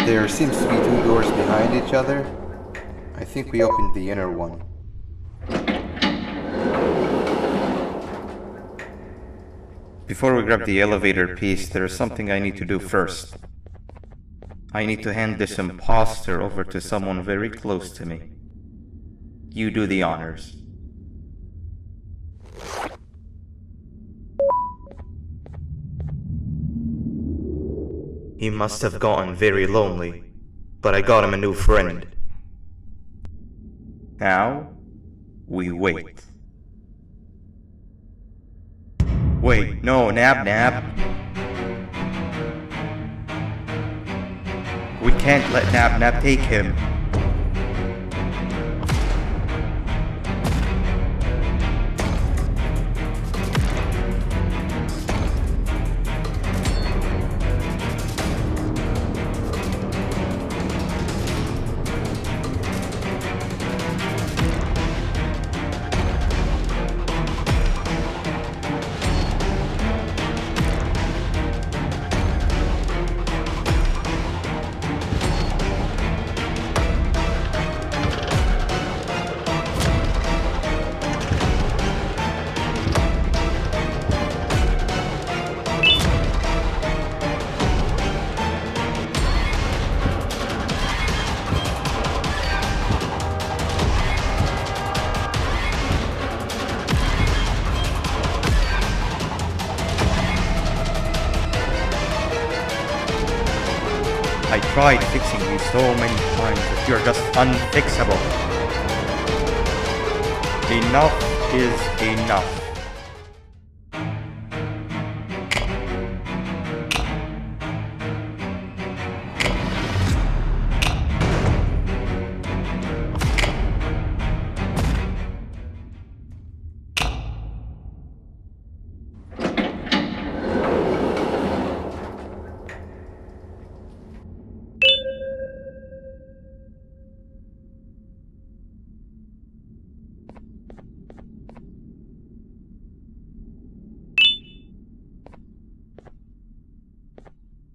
There seems to be two doors behind each other. I think we opened the inner one. Before we grab the elevator piece, there is something I need to do first. I need to hand this imposter over to someone very close to me. You do the honors. He must have gotten very lonely, but I got him a new friend. Now, we wait. Wait, no, Nabnab. We can't let Nabnab take him. I tried fixing you so many times that you're just unfixable. Enough is enough.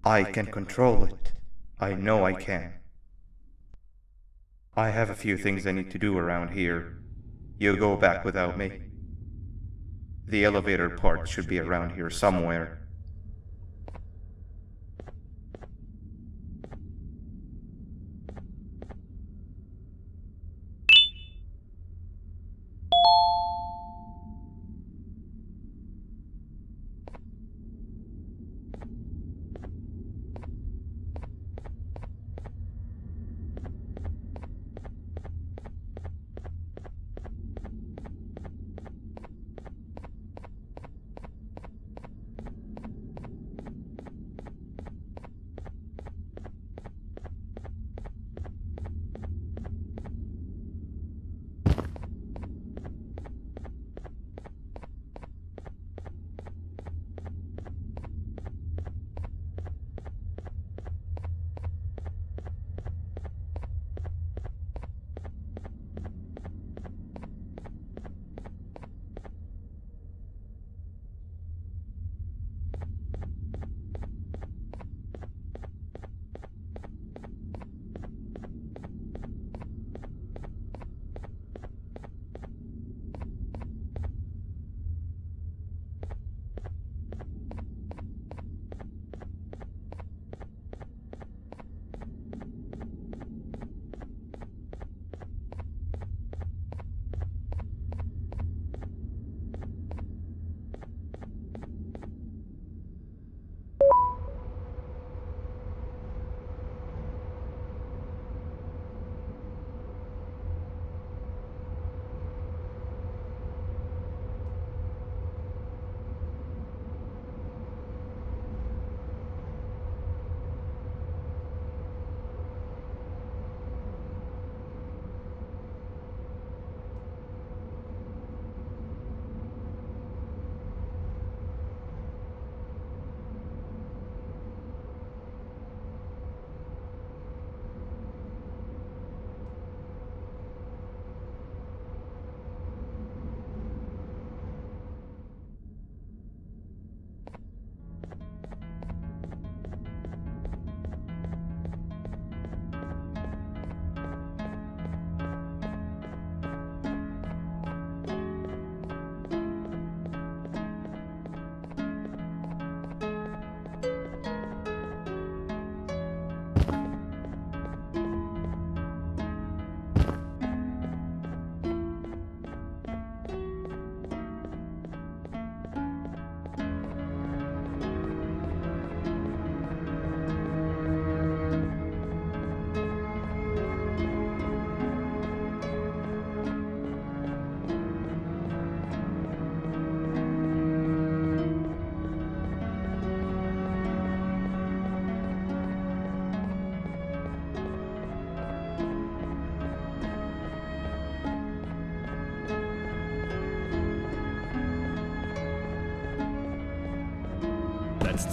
I can control it. I know I can. I have a few things I need to do around here. You go back without me. The elevator part should be around here somewhere.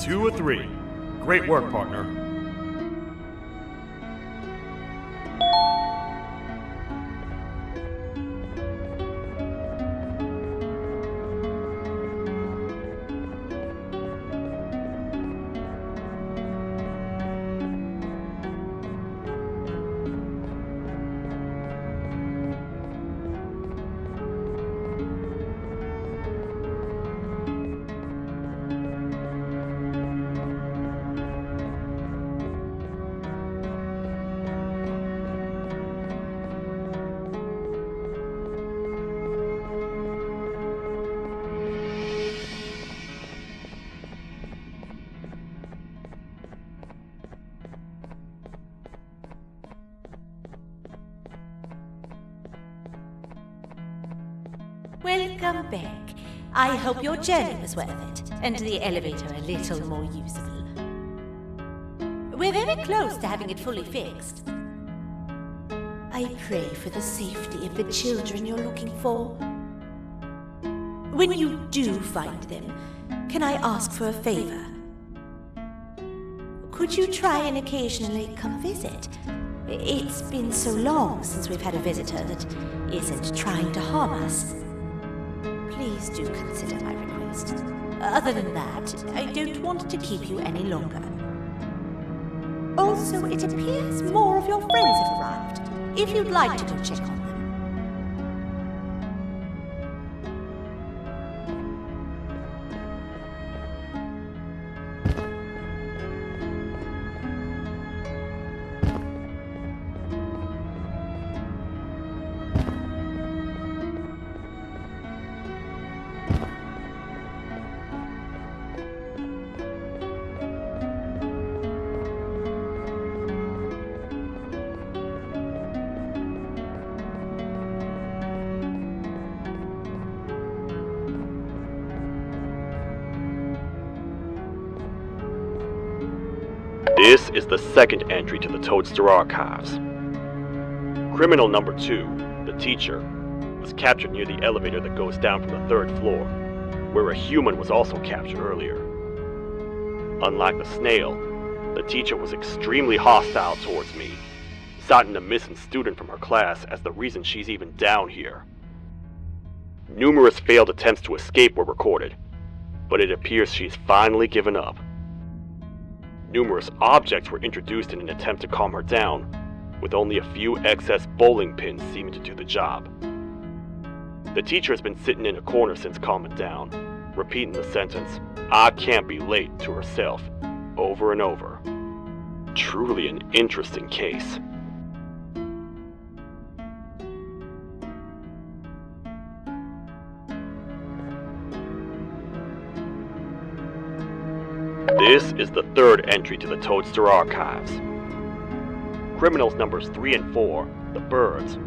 2 or 3. Great work, partner. Welcome back. I hope your journey was worth it, and the elevator a little more usable. We're very close to having it fully fixed. I pray for the safety of the children you're looking for. When you do find them, can I ask for a favor? Could you try and occasionally come visit? It's been so long since we've had a visitor that isn't trying to harm us. Please do consider my request. Other than that, I don't want to keep you any longer. Also, it appears more of your friends have arrived. If you'd like to go check on them. This is the second entry to the Toadster Archives. Criminal number 2, the teacher, was captured near the elevator that goes down from the 3rd floor, where a human was also captured earlier. Unlike the snail, the teacher was extremely hostile towards me, citing a missing student from her class as the reason she's even down here. Numerous failed attempts to escape were recorded, but it appears she's finally given up. Numerous objects were introduced in an attempt to calm her down, with only a few excess bowling pins seeming to do the job. The teacher has been sitting in a corner since calming down, repeating the sentence, "I can't be late," to herself, over and over. Truly an interesting case. This is the 3rd entry to the Toadster Archives. Criminals numbers 3 and 4, the birds,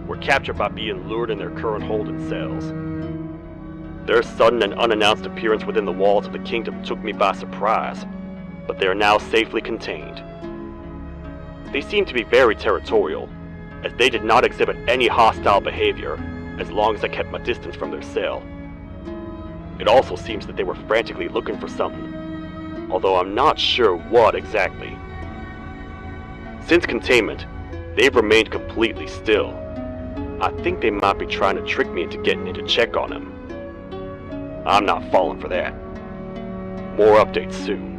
were captured by being lured in their current holding cells. Their sudden and unannounced appearance within the walls of the kingdom took me by surprise, but they are now safely contained. They seem to be very territorial, as they did not exhibit any hostile behavior as long as I kept my distance from their cell. It also seems that they were frantically looking for something, although I'm not sure what exactly. Since containment, they've remained completely still. I think they might be trying to trick me into getting in to check on them. I'm not falling for that. More updates soon.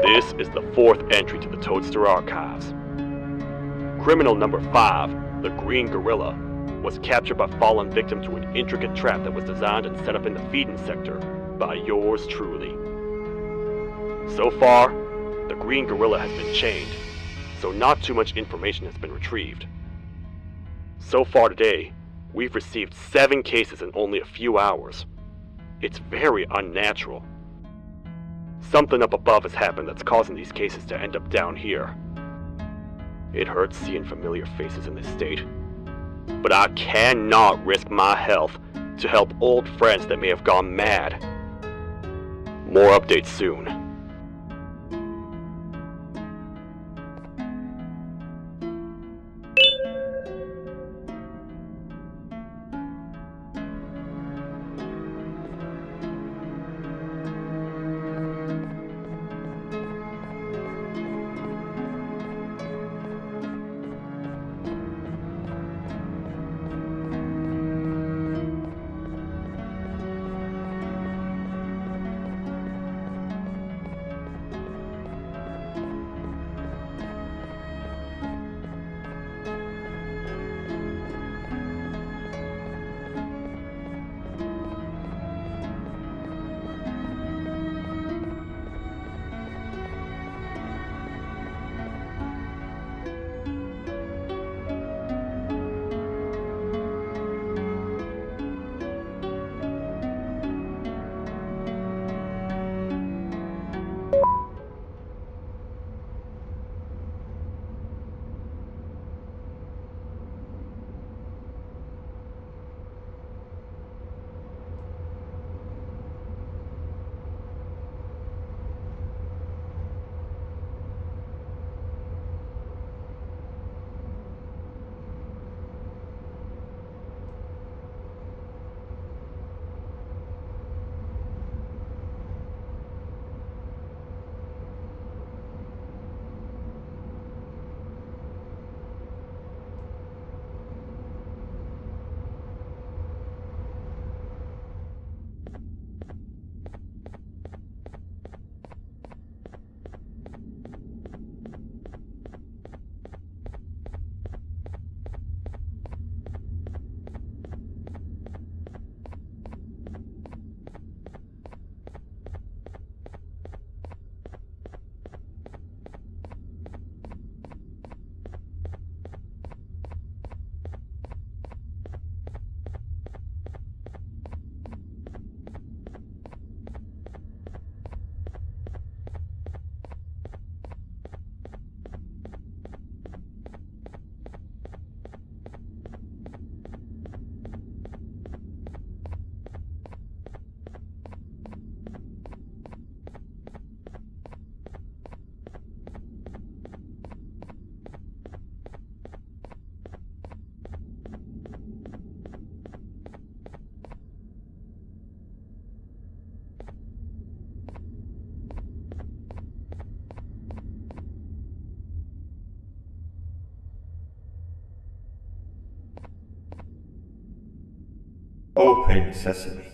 This is the 4th entry to the Toadster Archives. Criminal number 5, the Green Gorilla, was captured by falling victim to an intricate trap that was designed and set up in the feeding sector by yours truly. So far, the Green Gorilla has been chained, so not too much information has been retrieved. So far today, we've received 7 cases in only a few hours. It's very unnatural. Something up above has happened that's causing these cases to end up down here. It hurts seeing familiar faces in this state, but I cannot risk my health to help old friends that may have gone mad. More updates soon. Open sesame.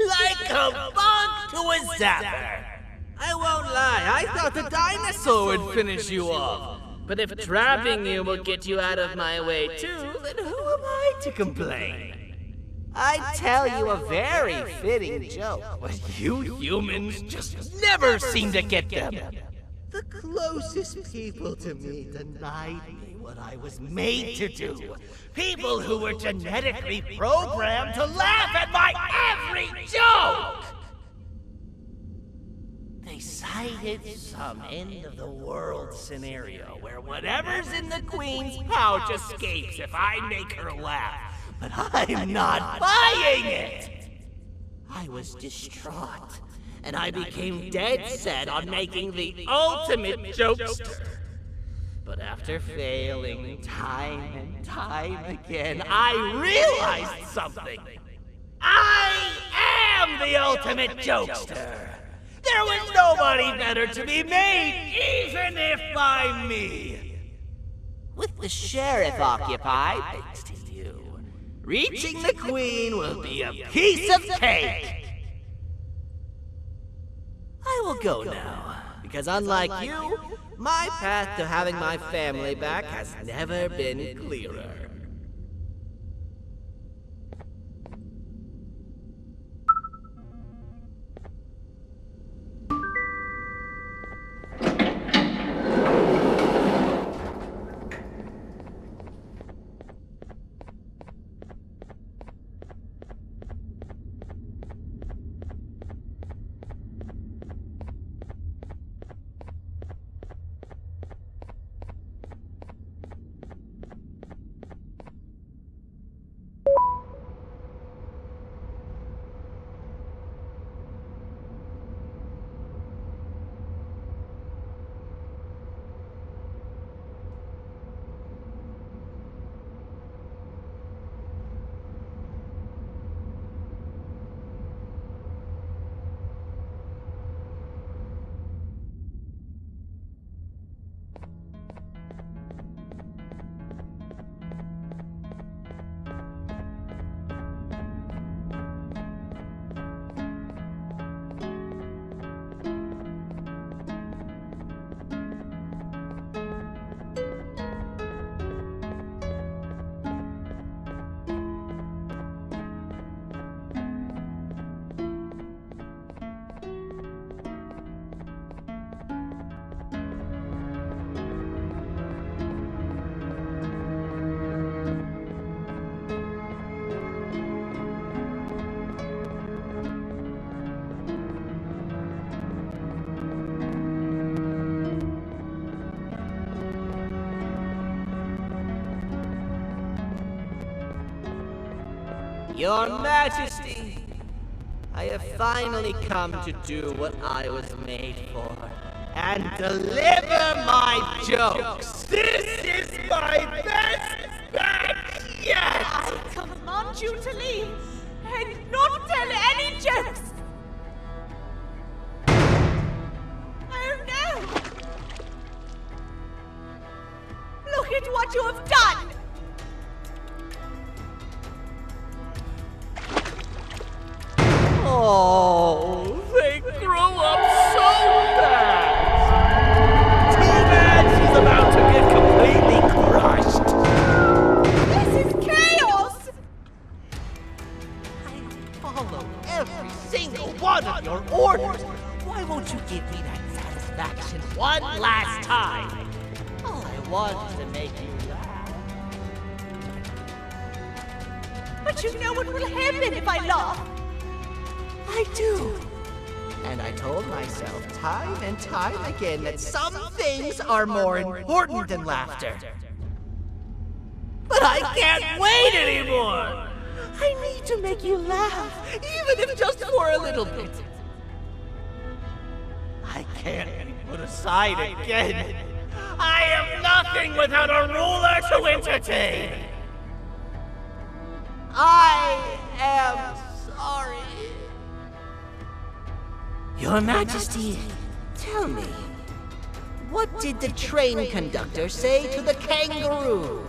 Like a bug to a zapper. I won't lie, I thought the dinosaur would finish you off. But if trapping you will get you out of my way too, then who am I to complain? I'd tell you a very fitting joke, but you humans just never seem to get them. The closest people to me denied me what I was made to do. People who were genetically programmed to laugh at my every joke! They cited some end-of-the-world scenario where whatever's in the Queen's pouch escapes if I make her laugh. But I'm not buying it! I was distraught, and I became dead set on making the ultimate jokester. But after failing time and time again, I realized something. I am the ultimate jokester! There was nobody better to be made, even if by me! With the sheriff occupied, thanks to you, reaching the Queen will be a piece of cake! I will go now, because unlike you, my path to having my family back has never been clearer. Your Majesty, I have finally come to do what I was made for, and deliver my jokes. This is my best back yet! I command you to leave and not tell any jokes! Oh no! Look at what you have done! Oh, they grow up so fast! Too bad she's about to get completely crushed! This is chaos! I follow every single one of your orders! Why won't you give me that satisfaction one last time? All I want is to make you laugh. But you know what will happen if I laugh? I do. And I told myself time and time again that some things are more important than laughter. But I can't wait anymore! I need to make you laugh, even if just for a little bit. I can't be put aside again. I am nothing without a ruler to entertain. I am sorry. Your Majesty, tell me, what did the train conductor say to the kangaroo?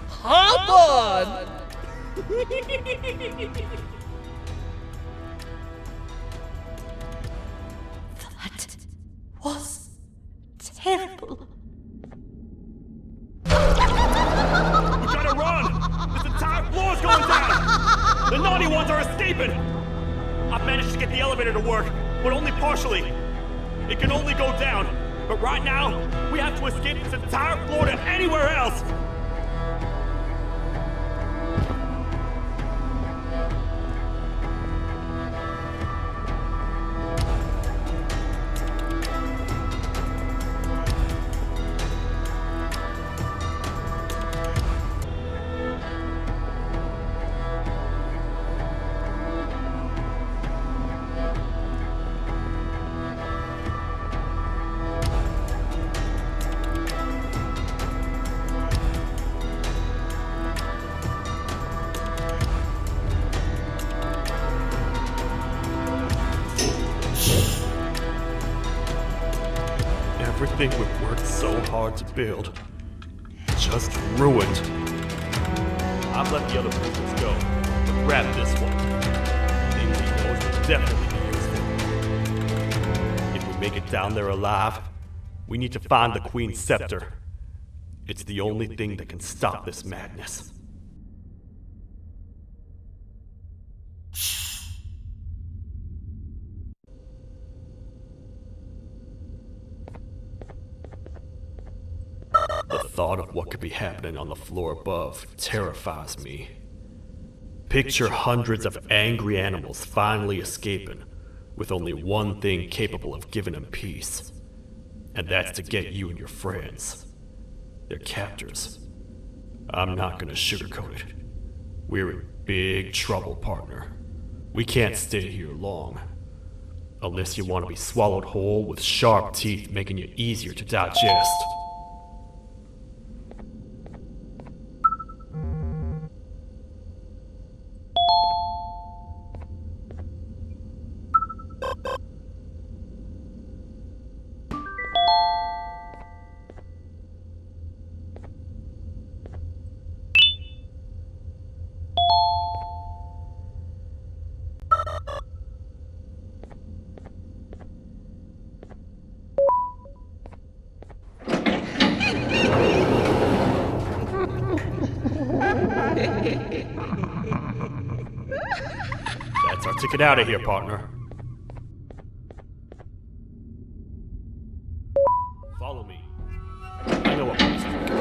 Hop on! That was terrible. We gotta run! This entire floor's going down! The escaping! I've managed to get the elevator to work, but only partially. It can only go down, but right now, we have to escape this entire floor to anywhere else! Everything we've worked so hard to build, just ruined. I've let the other prisoners go, but grab this one. Things he knows will definitely be useful. If we make it down there alive, we need to find the Queen's scepter. It's the only thing that can stop this madness. The thought of what could be happening on the floor above terrifies me. Picture hundreds of angry animals finally escaping, with only one thing capable of giving them peace. And that's to get you and your friends. Their captors. I'm not gonna sugarcoat it. We're in big trouble, partner. We can't stay here long. Unless you want to be swallowed whole with sharp teeth making you easier to digest. That's our ticket out of here, partner. Follow me. I know what place to go.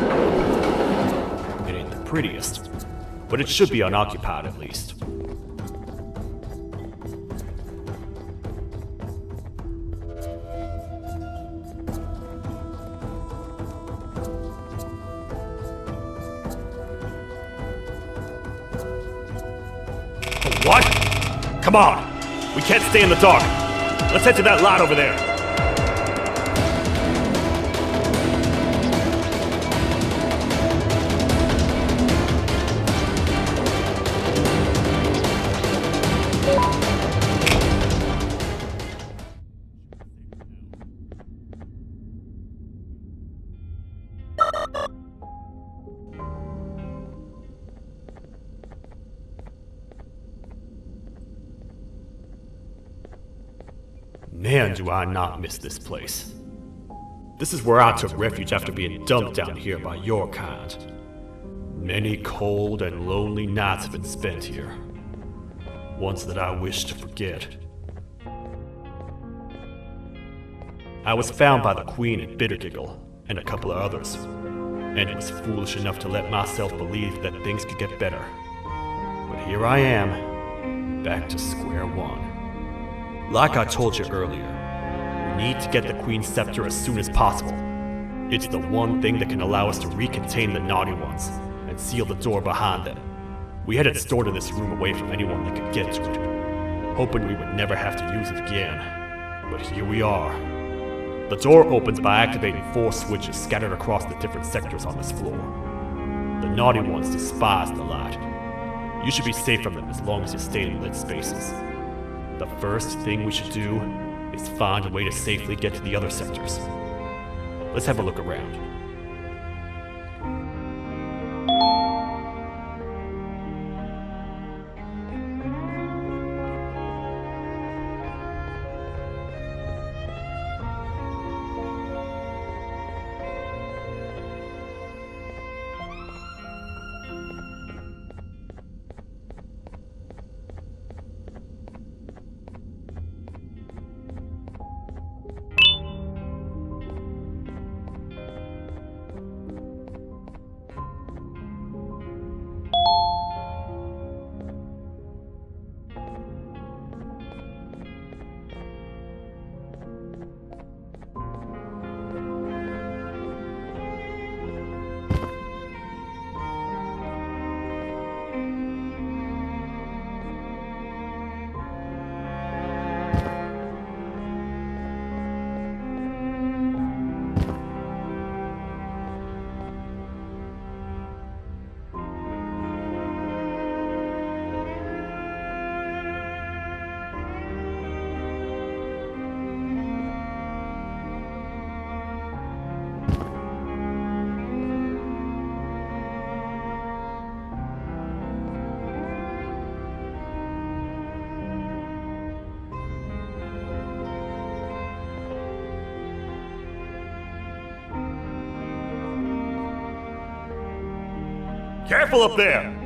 It ain't the prettiest, but it should be unoccupied at least. What? Come on! We can't stay in the dark! Let's head to that lot over there! Man, do I not miss this place. This is where I took refuge after being dumped down here by your kind. Many cold and lonely nights have been spent here. Ones that I wish to forget. I was found by the Queen at Bittergiggle and a couple of others, and was foolish enough to let myself believe that things could get better. But here I am, back to square one. Like I told you earlier, we need to get the Queen's scepter as soon as possible. It's the one thing that can allow us to recontain the naughty ones and seal the door behind them. We had it stored in this room away from anyone that could get to it, hoping we would never have to use it again. But here we are. The door opens by activating 4 switches scattered across the different sectors on this floor. The naughty ones despise the light. You should be safe from them as long as you stay in lit spaces. The first thing we should do is find a way to safely get to the other sectors. Let's have a look around. Careful up there!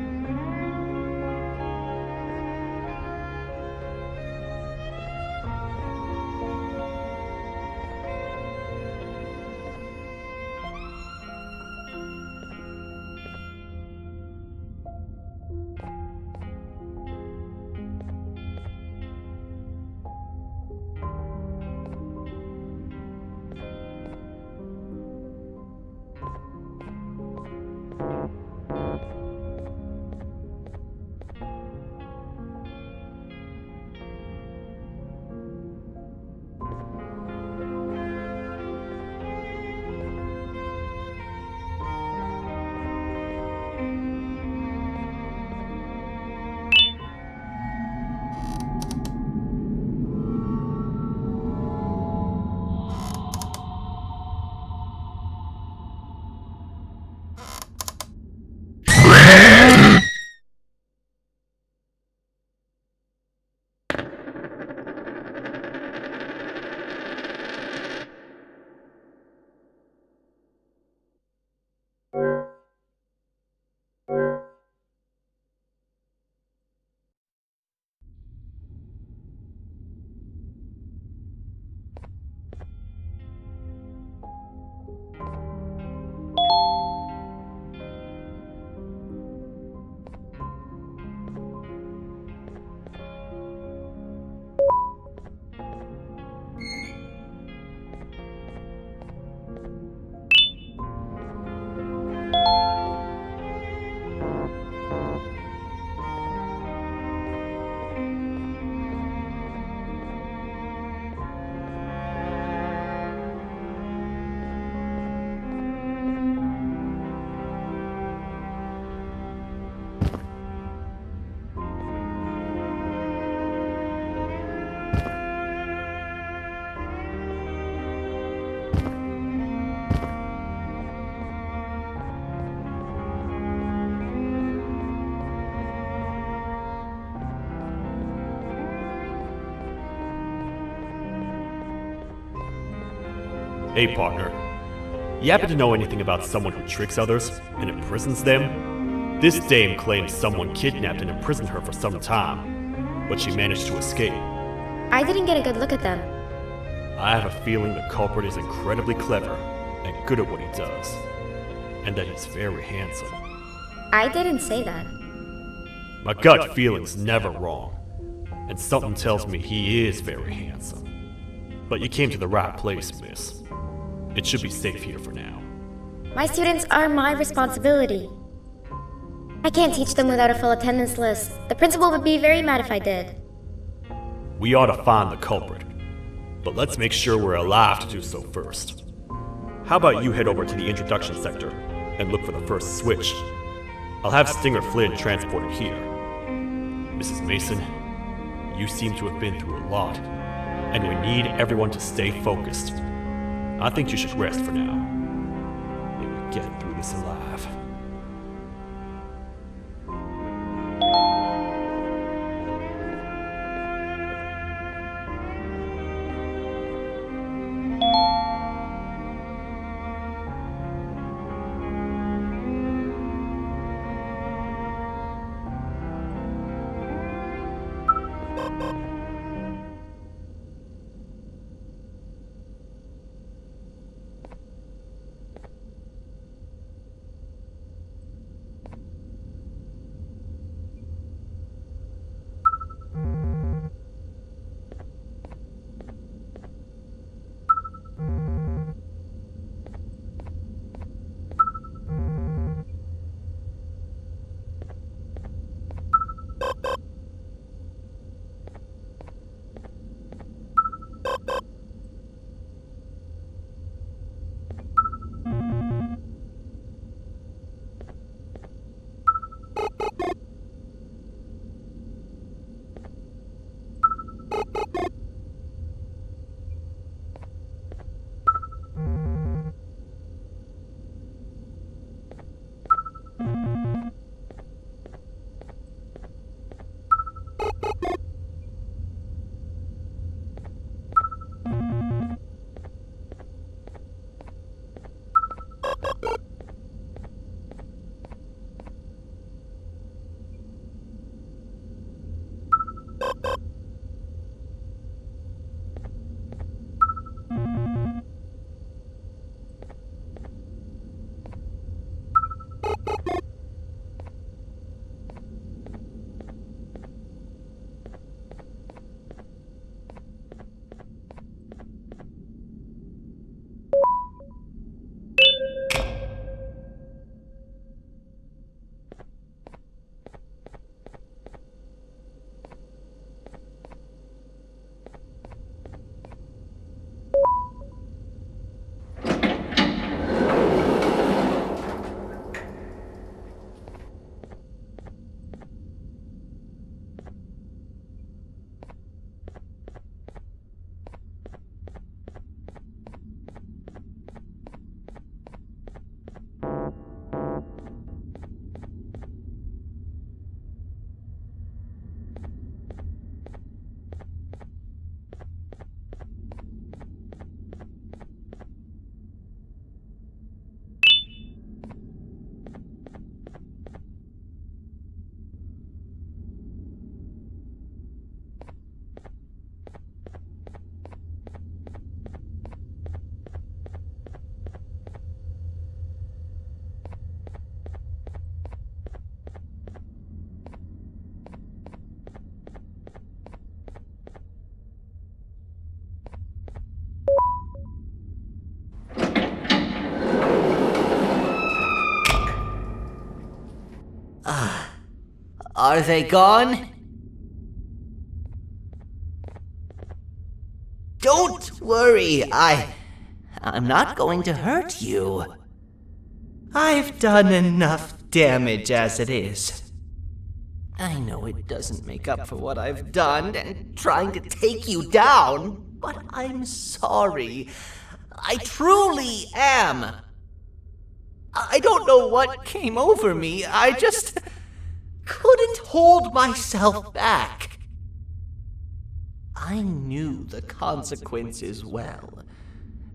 Hey, partner. You happen to know anything about someone who tricks others and imprisons them? This dame claims someone kidnapped and imprisoned her for some time, but she managed to escape. I didn't get a good look at them. I have a feeling the culprit is incredibly clever and good at what he does, and that he's very handsome. I didn't say that. My gut feeling's never wrong, and something tells me he is very handsome. But you came to the right place, miss. It should be safe here for now. My students are my responsibility. I can't teach them without a full attendance list. The principal would be very mad if I did. We ought to find the culprit, but let's make sure we're alive to do so first. How about you head over to the introduction sector and look for the first switch? I'll have Stinger Flynn transported here. Mrs. Mason, you seem to have been through a lot, and we need everyone to stay focused. I think you should rest for now. May we get through this alive. Are they gone? Don't worry, I'm not going to hurt you. I've done enough damage as it is. I know it doesn't make up for what I've done and trying to take you down, but I'm sorry. I truly am. I don't know what came over me. I just couldn't hold myself back. I knew the consequences well,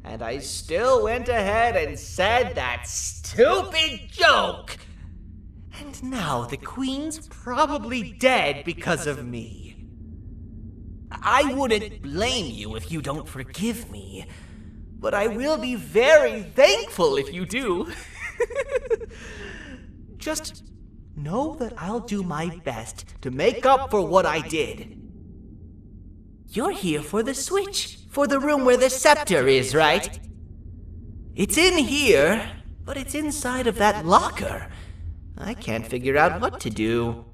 and I still went ahead and said that stupid joke. And now the Queen's probably dead because of me. I wouldn't blame you if you don't forgive me, but I will be very thankful if you do. Just know that I'll do my best to make up for what I did. You're here for the switch, for the room where the scepter is, right? It's in here, but it's inside of that locker. I can't figure out what to do.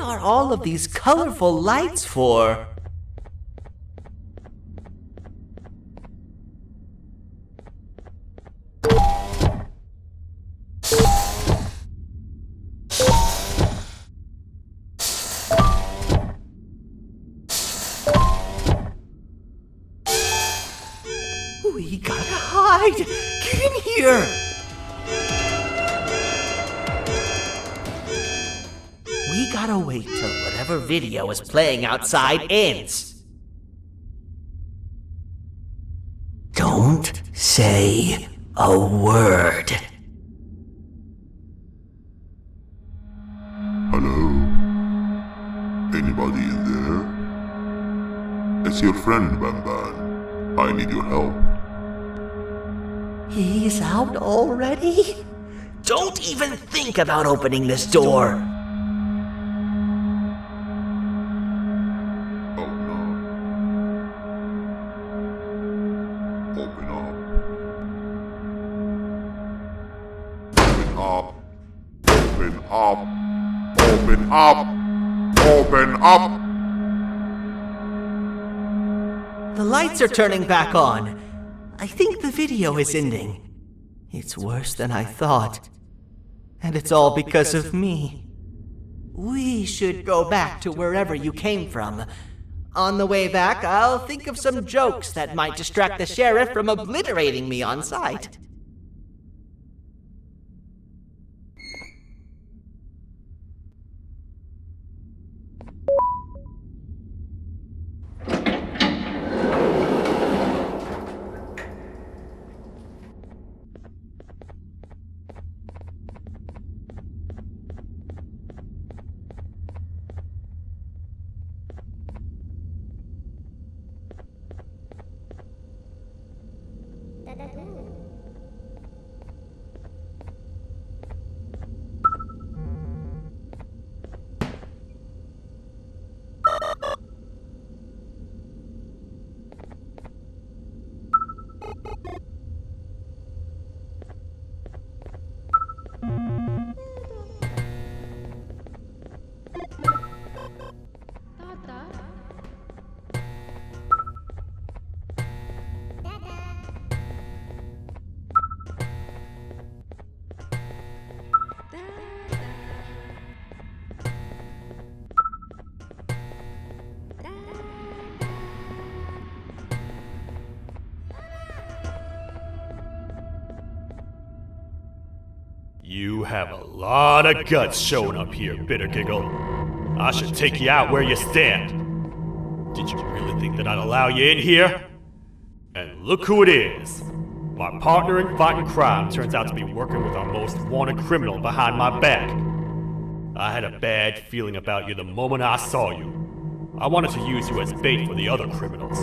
are all of these colorful lights for? We gotta hide! Get in here! We gotta wait till whatever video is playing outside ends. Don't say a word. Hello? Anybody in there? It's your friend, Banban. I need your help. He's out already? Don't even think about opening this door. Open up. Open up. Open up. Open up. The lights are turning back on. I think the video is ending. It's worse than I thought. And it's all because of me. We should go back to wherever you came from. On the way back, I'll think of some jokes that might distract the sheriff from obliterating me on sight. You have a lot of guts showing up here, Bittergiggle. I should take you out where you stand. Did you really think that I'd allow you in here? And look who it is. My partner in fighting crime turns out to be working with our most wanted criminal behind my back. I had a bad feeling about you the moment I saw you. I wanted to use you as bait for the other criminals,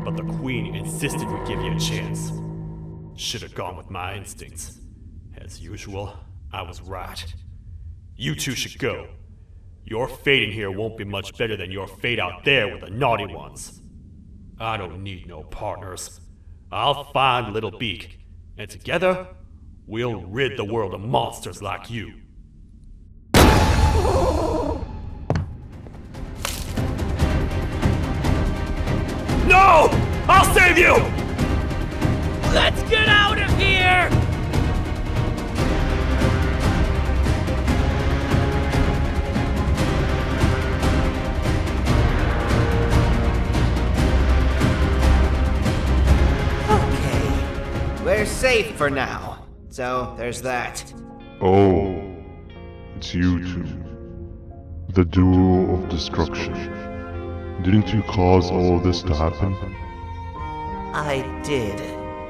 but the Queen insisted we give you a chance. Should have gone with my instincts. As usual, I was right. You two should go. Your fate in here won't be much better than your fate out there with the naughty ones. I don't need no partners. I'll find Little Beak, and together, we'll rid the world of monsters like you. No! I'll save you! Let's get out of here! We're safe for now, so there's that. Oh, it's you two. The duo of destruction. Didn't you cause all of this to happen? I did.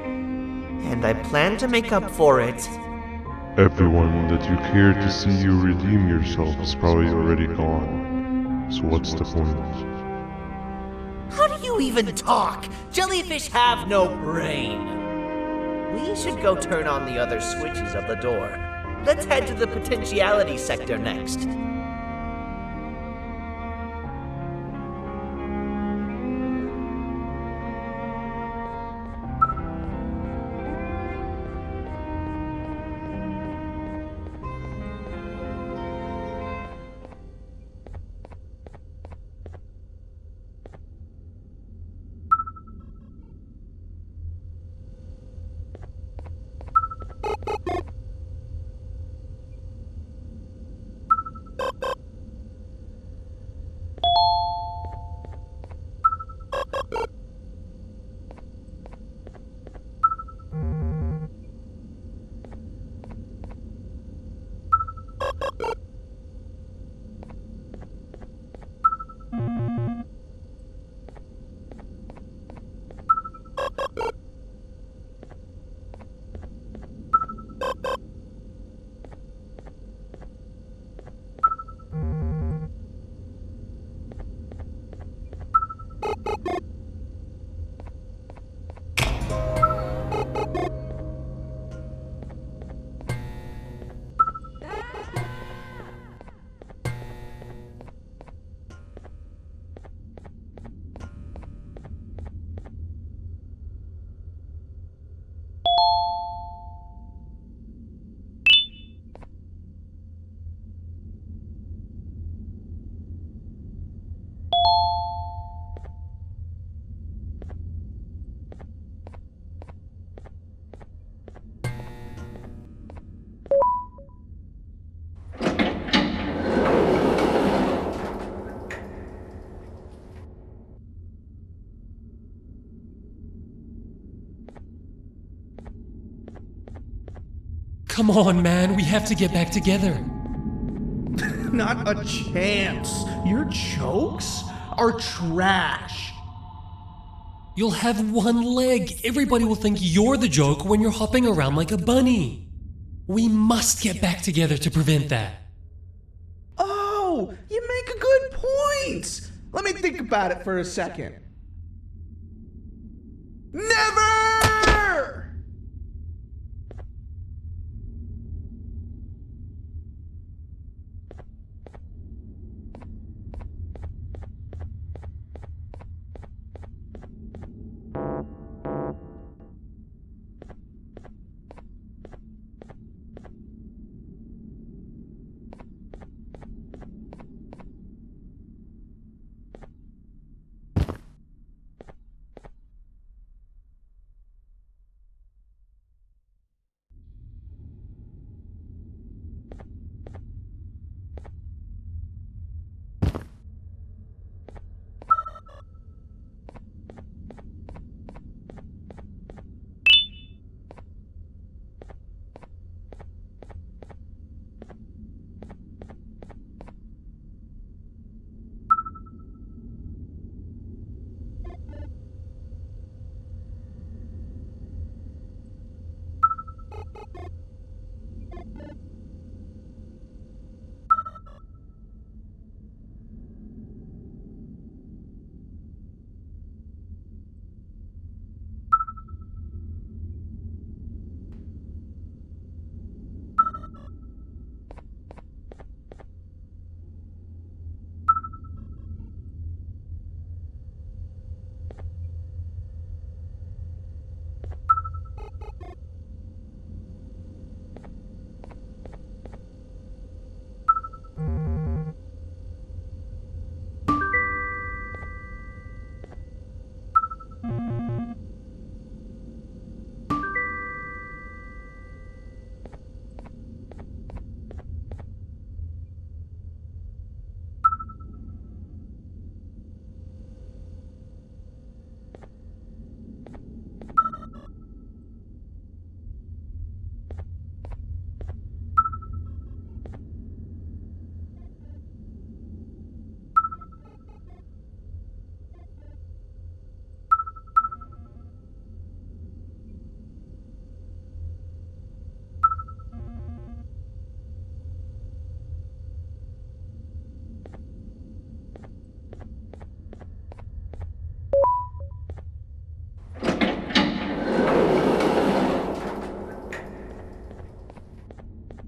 And I plan to make up for it. Everyone that you cared to see you redeem yourself is probably already gone. So what's the point? How do you even talk? Jellyfish have no brain. We should go turn on the other switches of the door. Let's head to the potentiality sector next. Come on, man, we have to get back together. Not a chance. Your jokes are trash. You'll have one leg. Everybody will think you're the joke when you're hopping around like a bunny. We must get back together to prevent that. Oh, you make a good point. Let me think about it for a second. Never!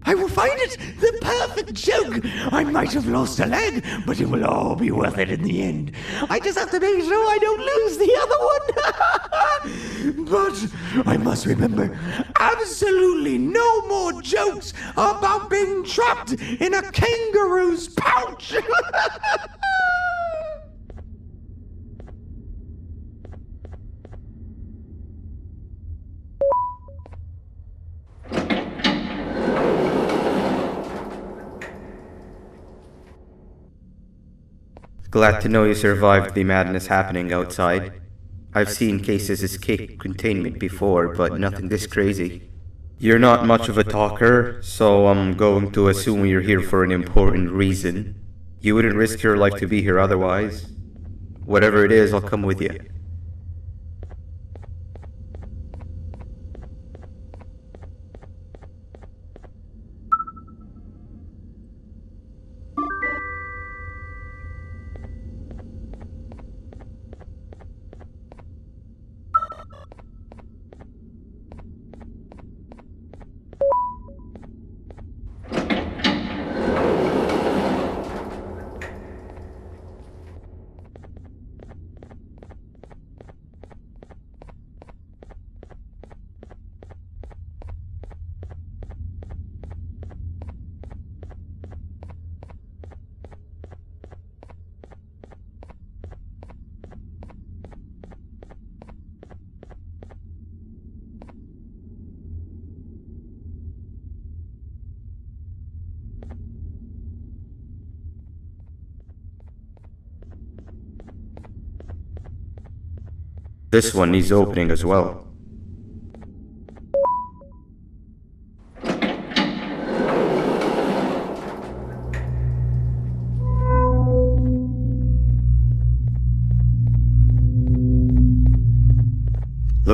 I will find it! The perfect joke! I might have lost a leg, but it will all be worth it in the end. I just have to make sure I don't lose the other one! But I must remember, absolutely no more jokes about being trapped in a kangaroo's pouch! Glad to know you survived the madness happening outside. I've seen cases escape containment before, but nothing this crazy. You're not much of a talker, so I'm going to assume you're here for an important reason. You wouldn't risk your life to be here otherwise. Whatever it is, I'll come with you. This one needs opening as well.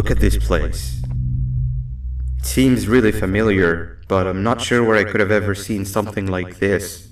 Look at this place. It seems really familiar, but I'm not sure where I could have ever seen something like this.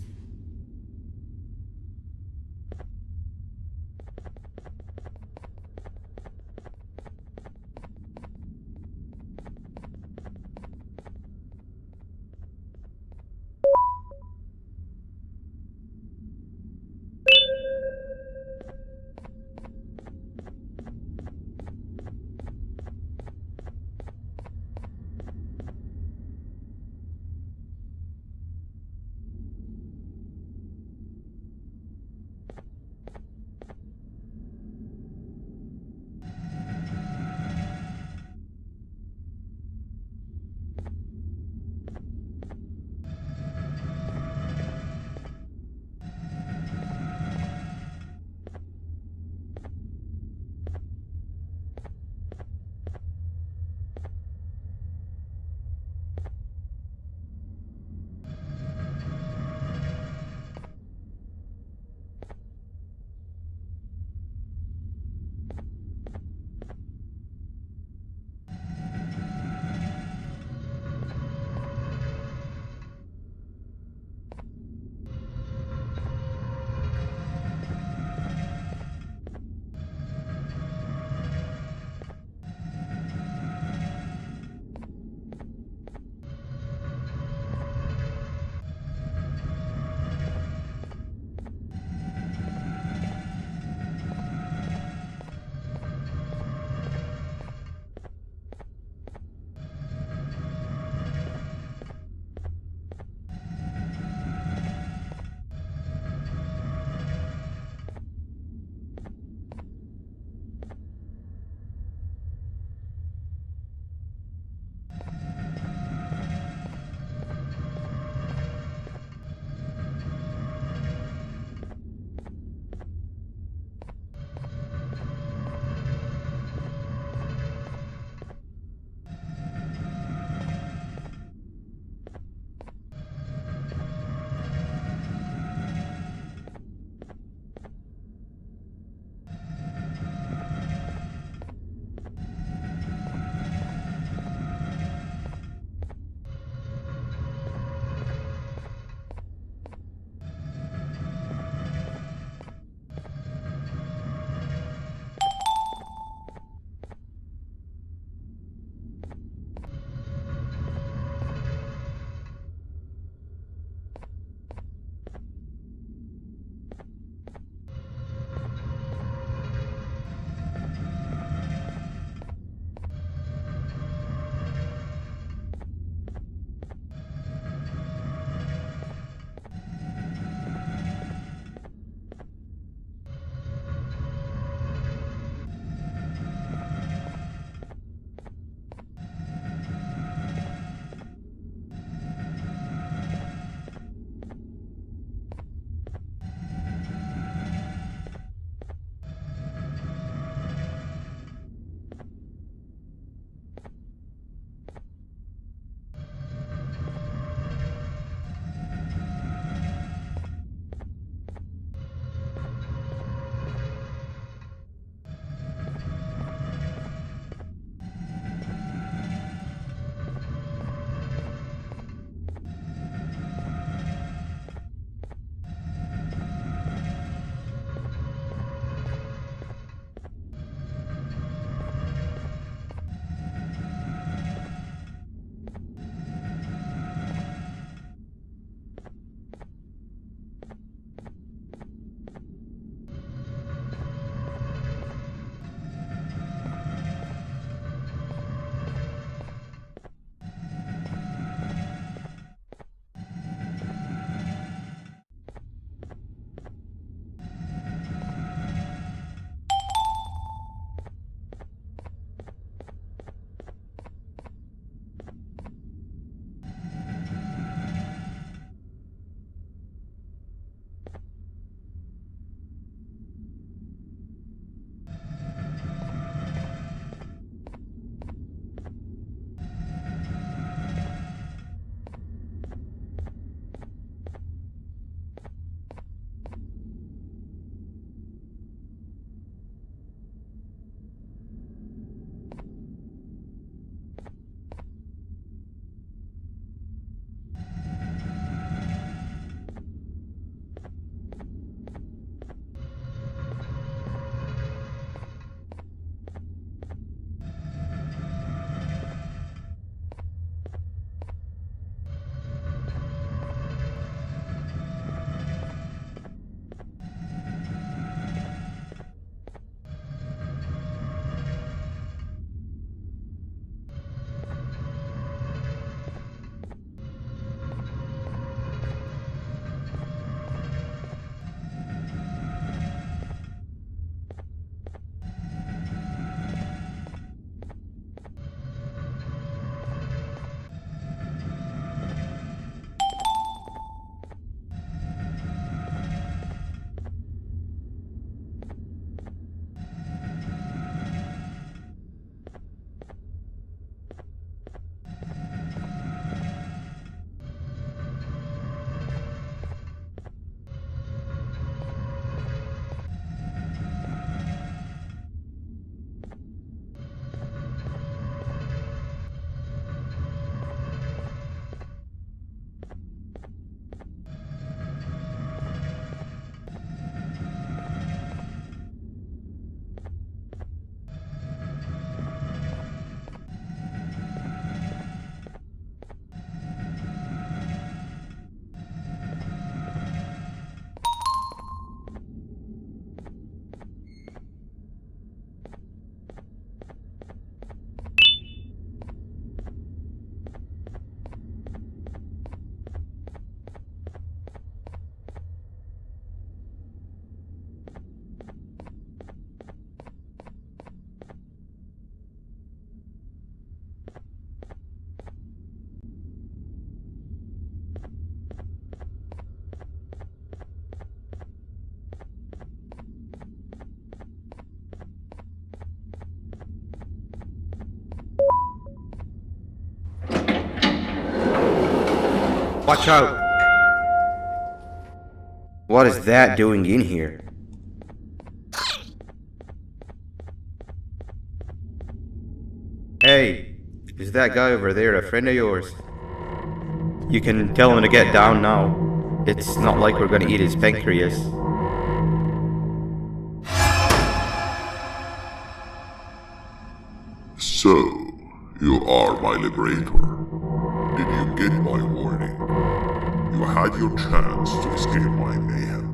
Watch out! What is that doing in here? Hey, is that guy over there a friend of yours? You can tell him to get down now. It's not like we're gonna eat his pancreas. So, you are my liberator. Did you get my warning? You had your chance to escape my mayhem.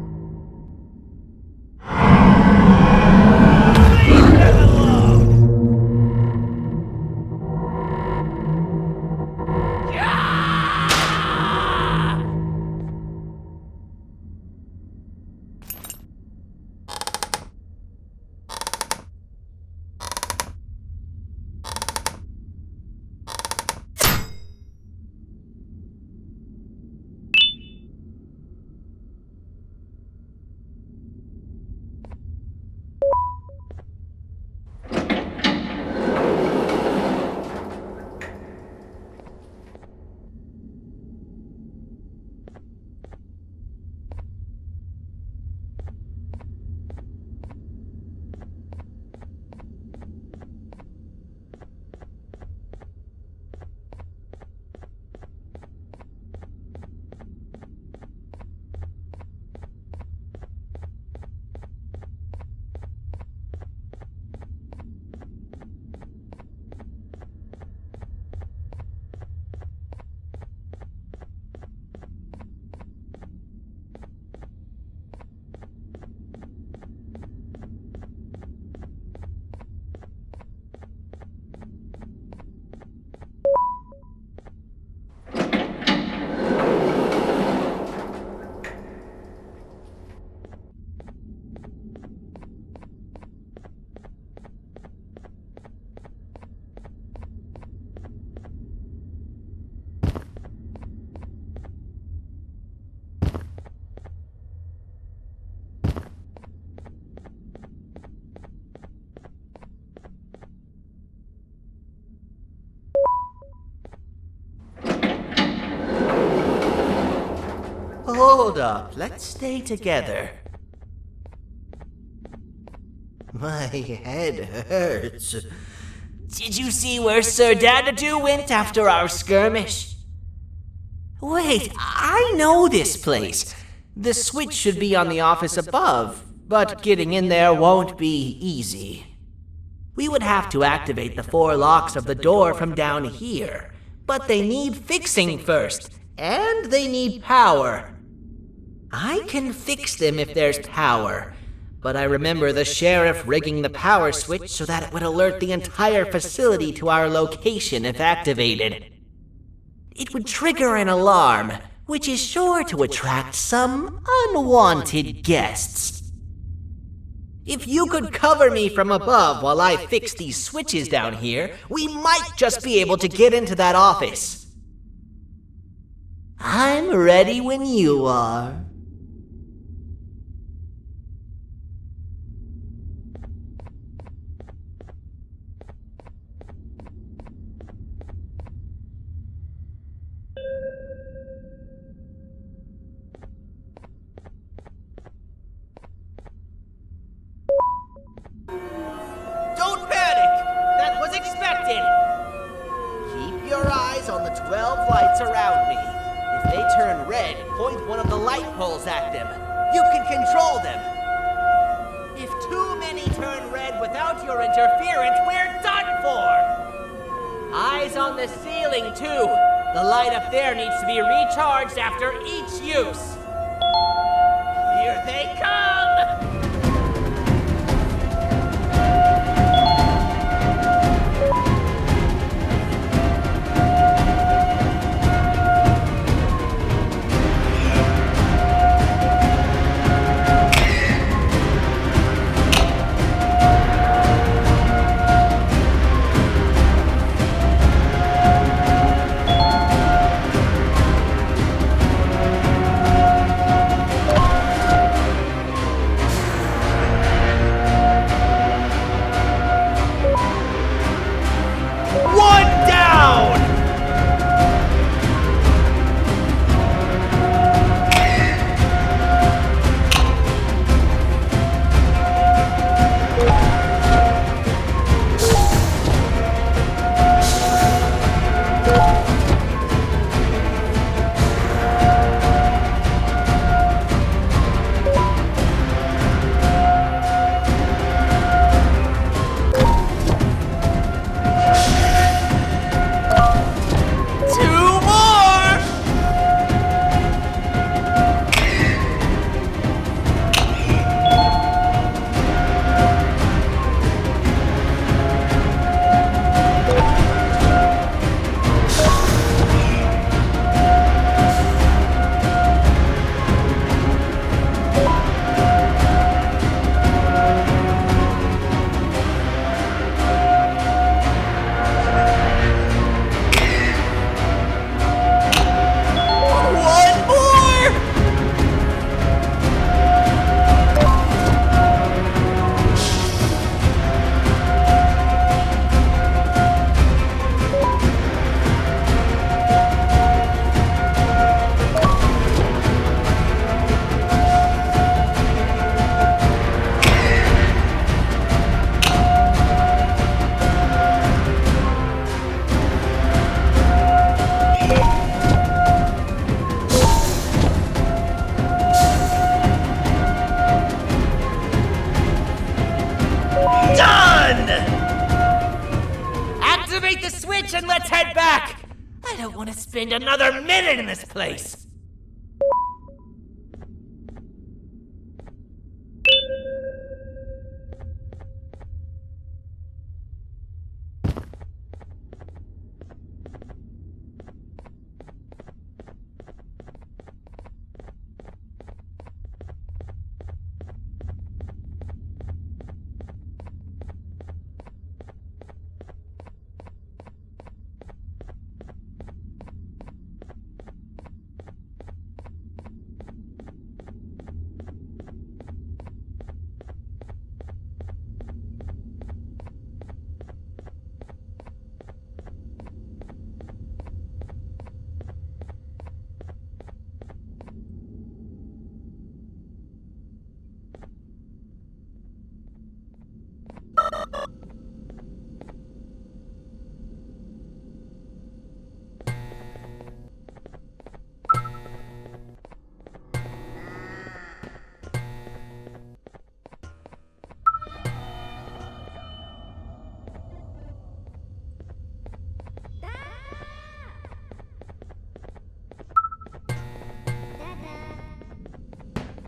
Hold up, let's stay together. My head hurts. Did you see where Sir Dadadoo went after our skirmish? Wait, I know this place. The switch should be on the office above, but getting in there won't be easy. We would have to activate the 4 locks of the door from down here, but they need fixing first, and they need power. I can fix them if there's power, but I remember the sheriff rigging the power switch so that it would alert the entire facility to our location if activated. It would trigger an alarm, which is sure to attract some unwanted guests. If you could cover me from above while I fix these switches down here, we might just be able to get into that office. I'm ready when you are. Don't panic! That was expected! Keep your eyes on the 12 lights around me. If they turn red, point one of the light poles at them. You can control them. If too many turn red without your interference, we're done for! Eyes on the ceiling, too. The light up there needs to be recharged after each use. Here they come! switch and let's head back! I don't want to spend another minute in this place!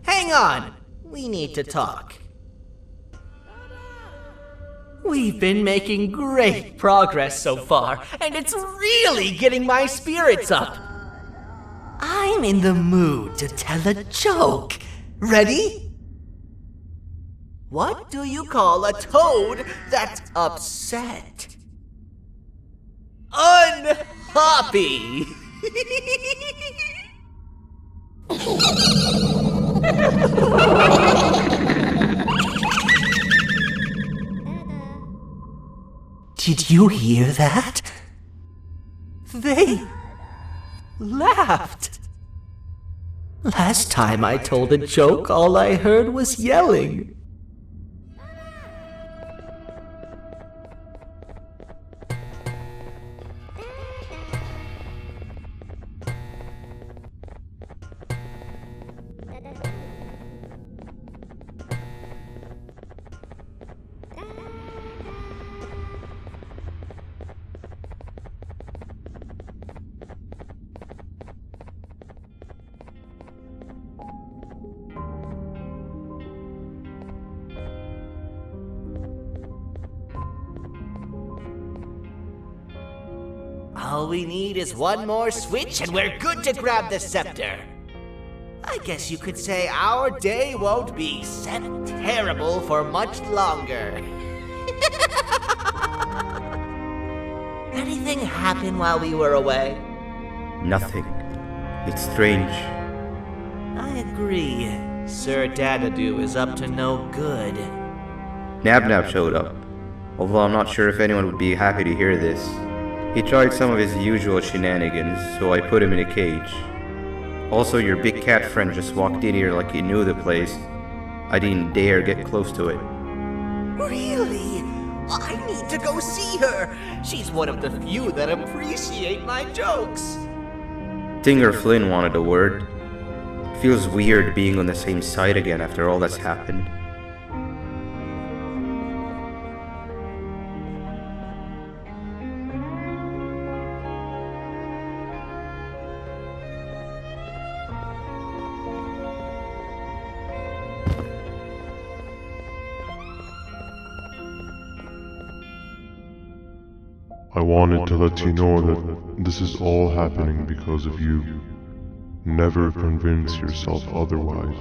Hang on! We need to talk. We've been making great progress so far, and it's really getting my spirits up. I'm in the mood to tell a joke. Ready? What do you call a toad that's upset? Unhappy! Did you hear that? They laughed. Last time I told a joke, all I heard was yelling. All we need is one more switch and we're good to grab the scepter. I guess you could say our day won't be terrible for much longer. Anything happen while we were away? Nothing. It's strange. I agree. Sir Dadadoo is up to no good. Nabnab showed up, although I'm not sure if anyone would be happy to hear this. He tried some of his usual shenanigans, so I put him in a cage. Also, your big cat friend just walked in here like he knew the place. I didn't dare get close to it. Really? I need to go see her. She's one of the few that appreciate my jokes. Singer Flynn wanted a word. Feels weird being on the same side again after all that's happened. I wanted to let you know that this is all happening because of you. Never convince yourself otherwise.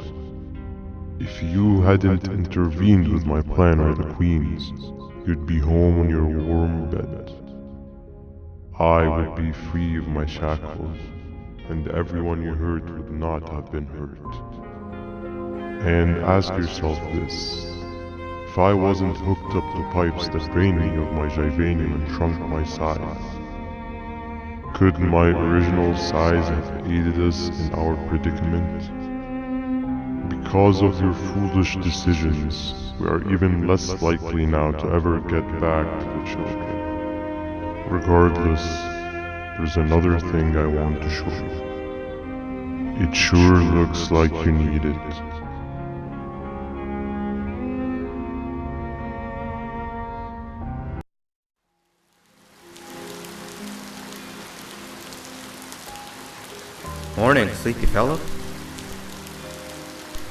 If you hadn't intervened with my plan or the Queen's, you'd be home on your warm bed. I would be free of my shackles, and everyone you hurt would not have been hurt. And ask yourself this. If I wasn't hooked up to pipes that drained me of my Jivanium and shrunk my size, could my original size have aided us in our predicament? Because of your foolish decisions, we are even less likely now to ever get back to the children. Regardless, there's another thing I want to show you. It sure looks like you need it. Morning, sleepy fellow.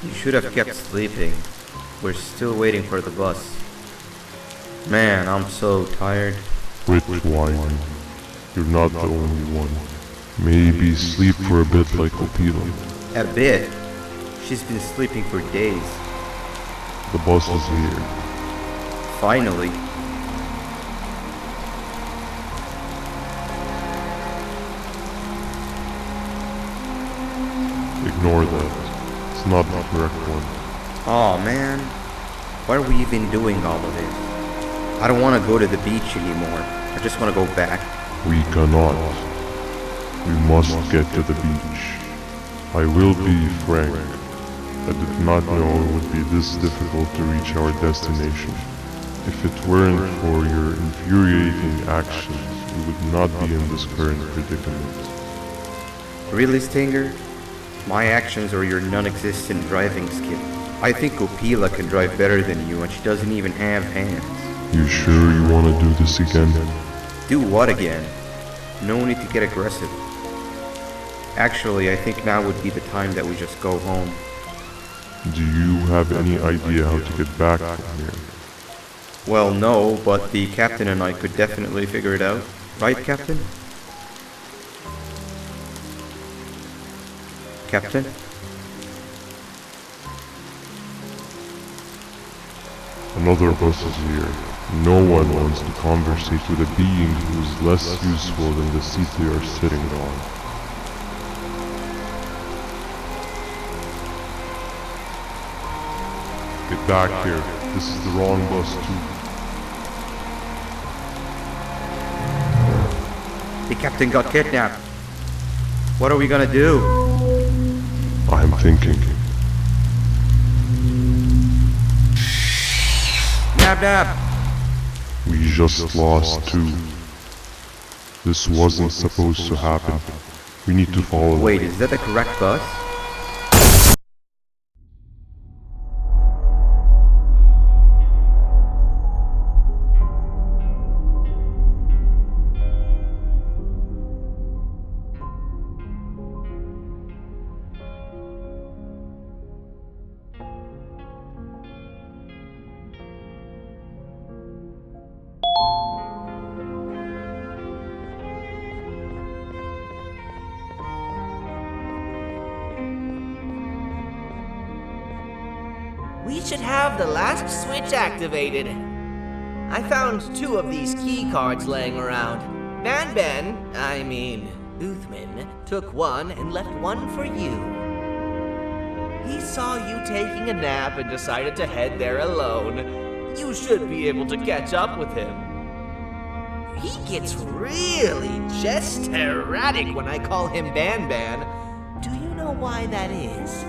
You should have kept sleeping. We're still waiting for the bus. Man, I'm so tired. Quit whining. You're not the only one. Maybe sleep for a bit like Opila. A bit? She's been sleeping for days. The bus is here. Finally. Ignore that. It's not the correct one. Aw, man. Why are we even doing all of this? I don't want to go to the beach anymore. I just want to go back. We cannot. We must get to the beach. I will be frank. I did not know it would be this difficult to reach our destination. If it weren't for your infuriating actions, we would not be in this current predicament. Really, Stinger? My actions or your non-existent driving skill? I think Opila can drive better than you and she doesn't even have hands. You sure you want to do this again? Do what again? No need to get aggressive. Actually, I think now would be the time that we just go home. Do you have any idea how to get back from here? Well, no, but the captain and I could definitely figure it out. Right, Captain? Captain? Another bus is here. No one wants to conversate with a being who is less useful than the seat they are sitting on. Get back here. This is the wrong bus too. The captain got kidnapped. What are we gonna do? I'm thinking. Nabnab! We just lost two. This wasn't supposed to happen. We need to follow. Wait, is that the correct bus? We should have the last switch activated. I found 2 of these key cards laying around. Uthman, took one and left one for you. He saw you taking a nap and decided to head there alone. You should be able to catch up with him. He gets really just erratic when I call him Banban. Do you know why that is?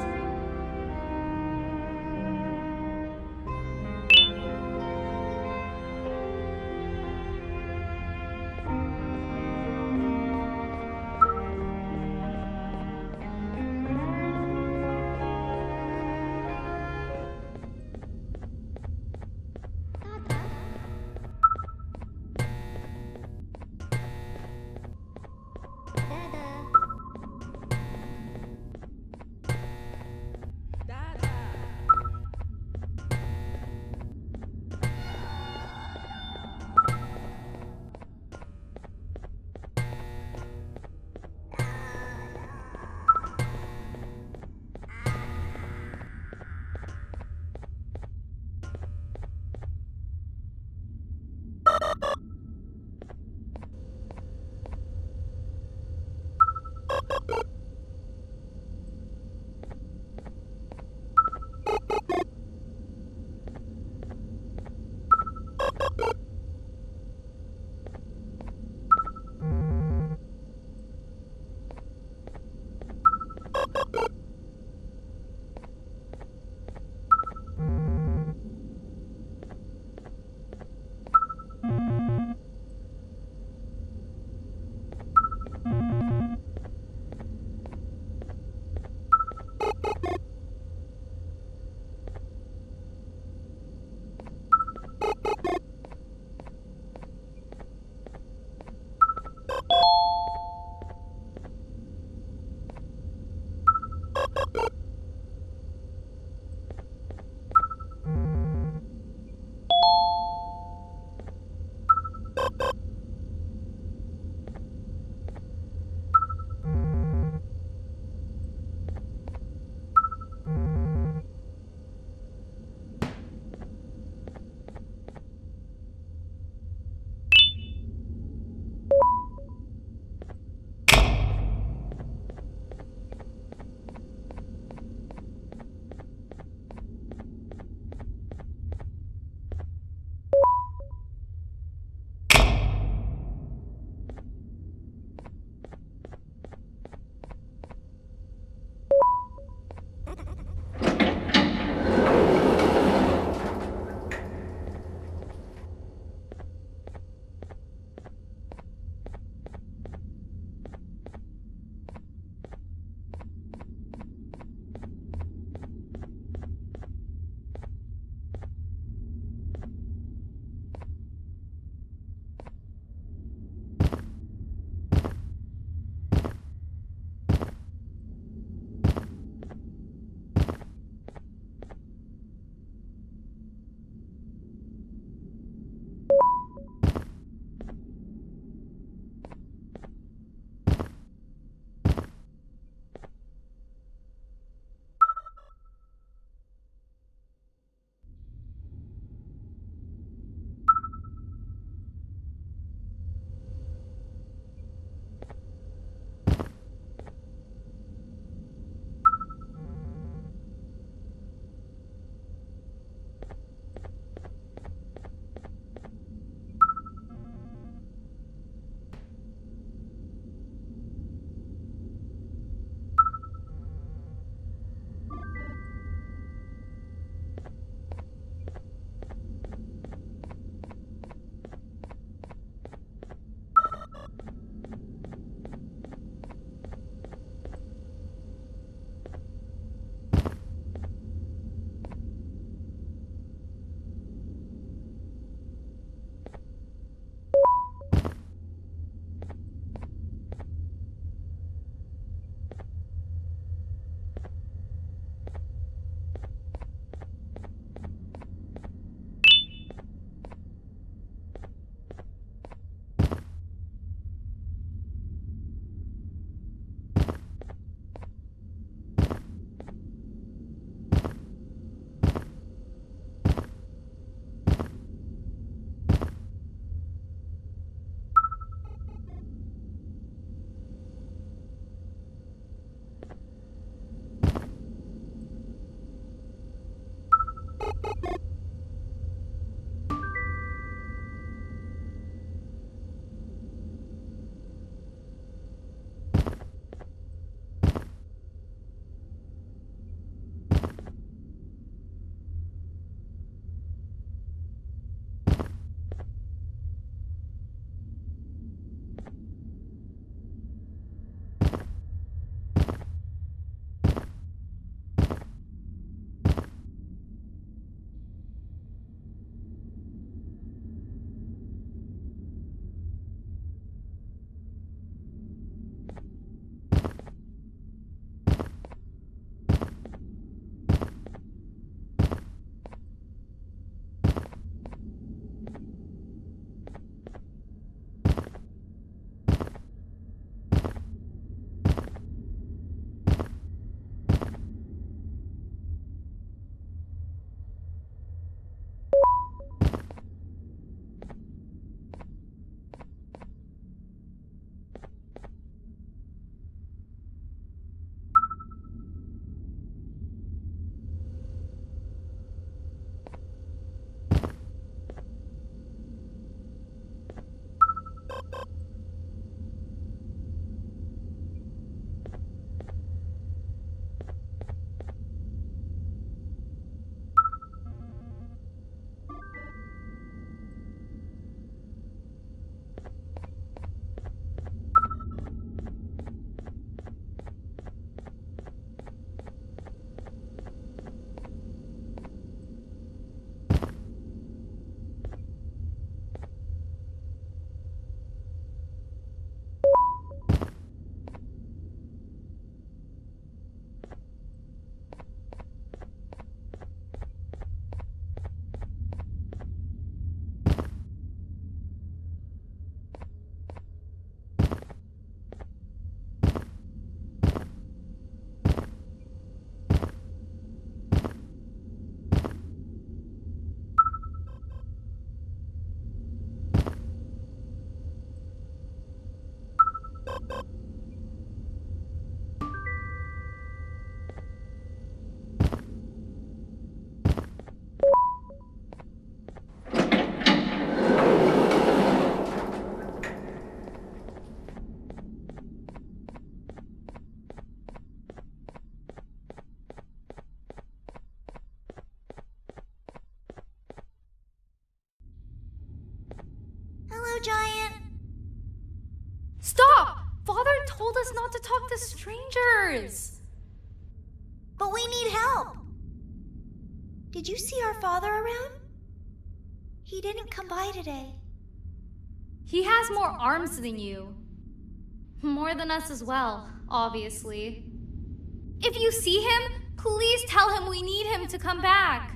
giant? Stop! Father told us not to talk to strangers! But we need help. Did you see our father around? He didn't come by today. He has more arms than you. More than us as well, obviously. If you see him, please tell him we need him to come back.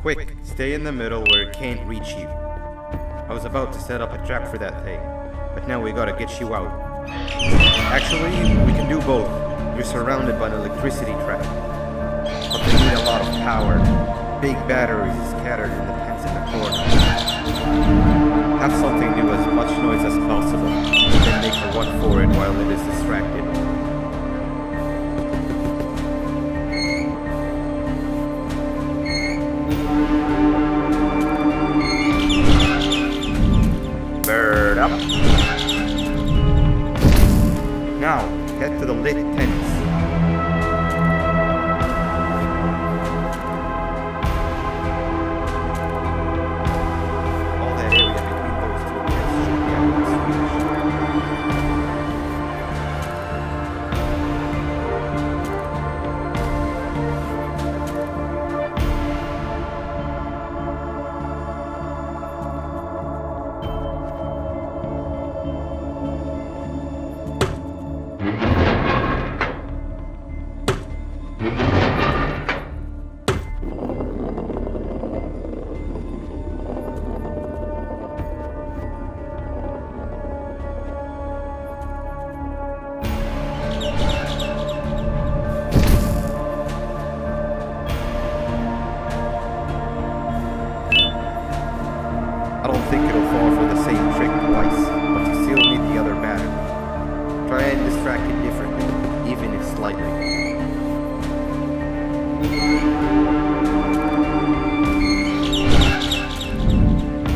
Quick, stay in the middle where it can't reach you. I was about to set up a trap for that thing, but now we gotta get you out. Actually, we can do both. You're surrounded by an electricity trap. But they need a lot of power. Big batteries scattered in the pens in the corner. Have something do as much noise as possible, then make her run for it while it is distracted. Bird up. Now, head to the lit tents. All that area between those two tents should be out of I don't think it'll fall for the same trick twice, but you still need the other battery. Try and distract it differently, even if slightly.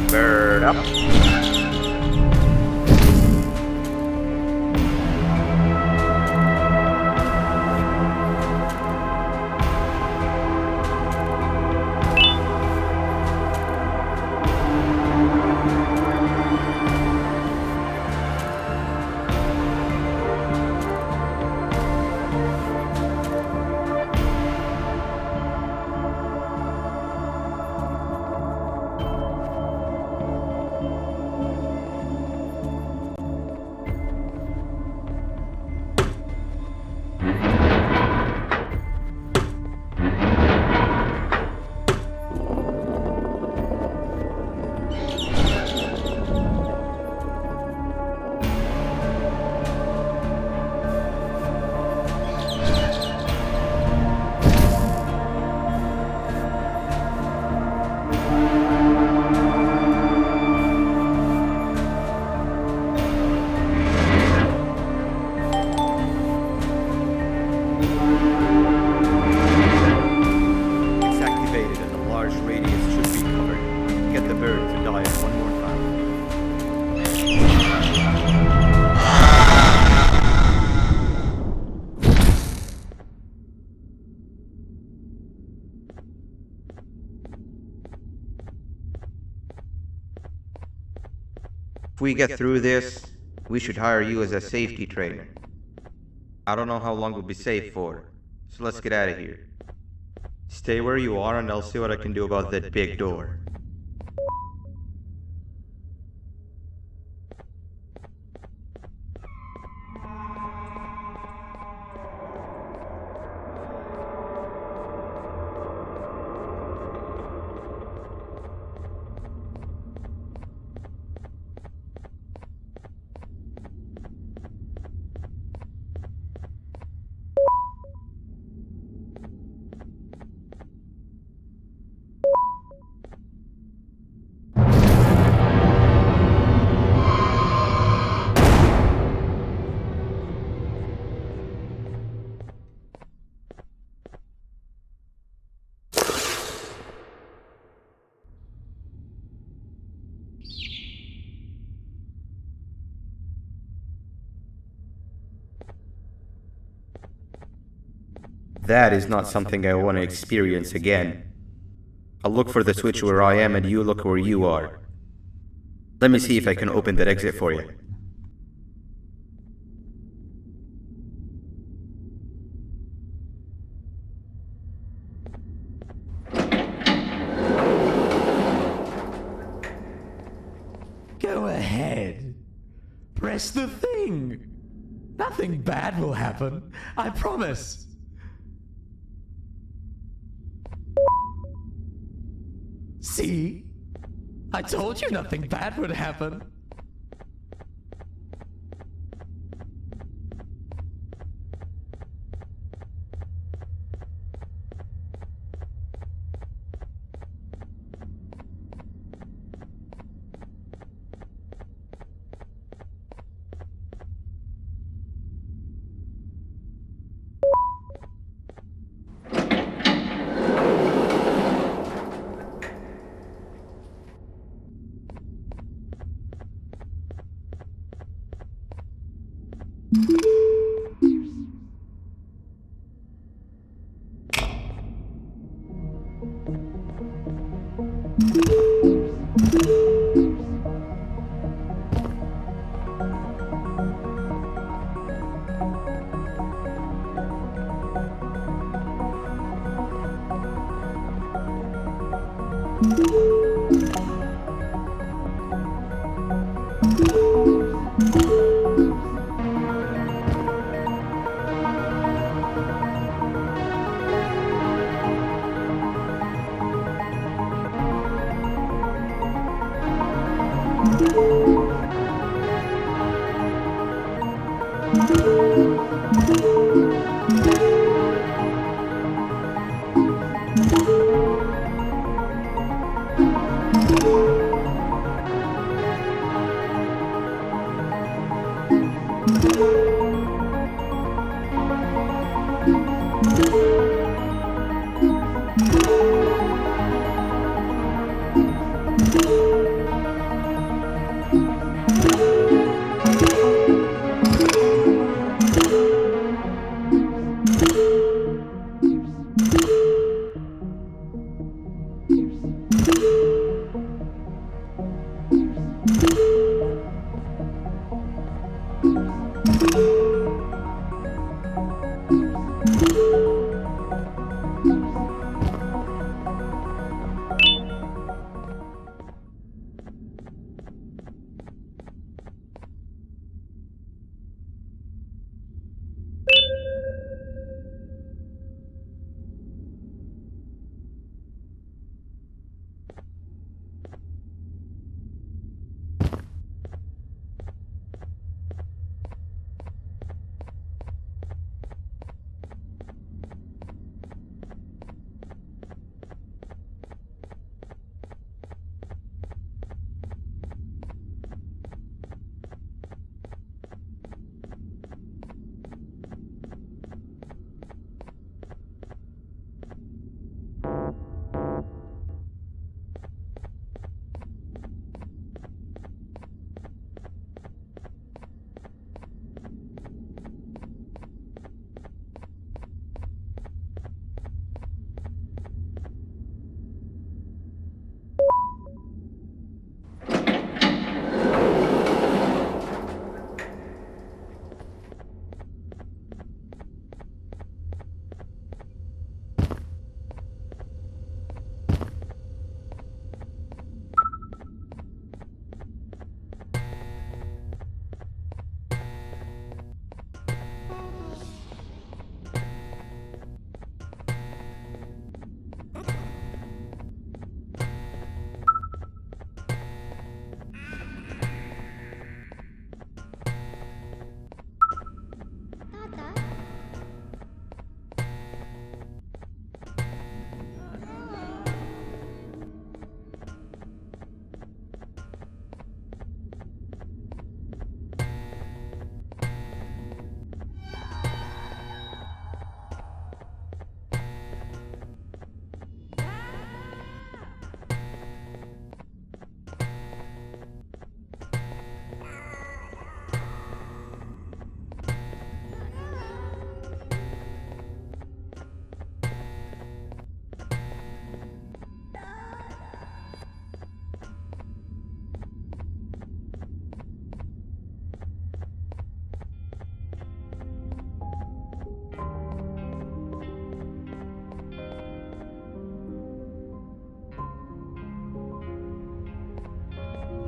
Bird up. If we get through this, we should hire you as a safety trainer. I don't know how long we'll be safe for, so let's get out of here. Stay where you are and I'll see what I can do about that big door. That is not something I want to experience again. I'll look for the switch where I am and you look where you are. Let me see if I can open that exit for you. Go ahead. Press the thing. Nothing bad will happen. I promise. See? I told you nothing bad would happen.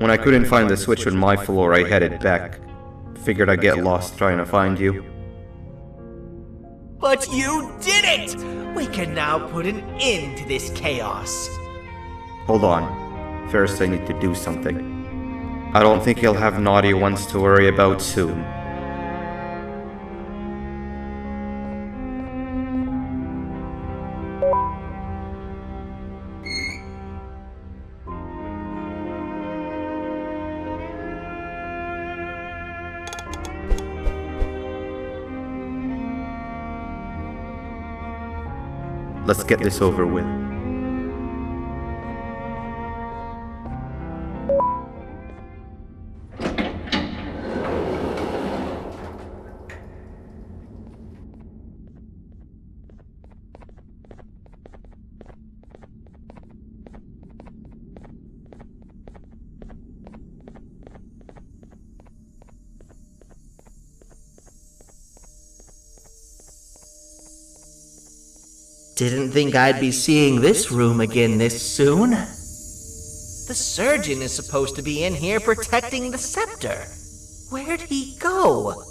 When I couldn't find the switch on my floor, I headed back. Figured I'd get lost trying to find you. But you did it! We can now put an end to this chaos. Hold on. First I need to do something. I don't think you'll have naughty ones to worry about soon. Let's get this over with. Didn't think I'd be seeing this room again this soon. The surgeon is supposed to be in here protecting the scepter. Where'd he go?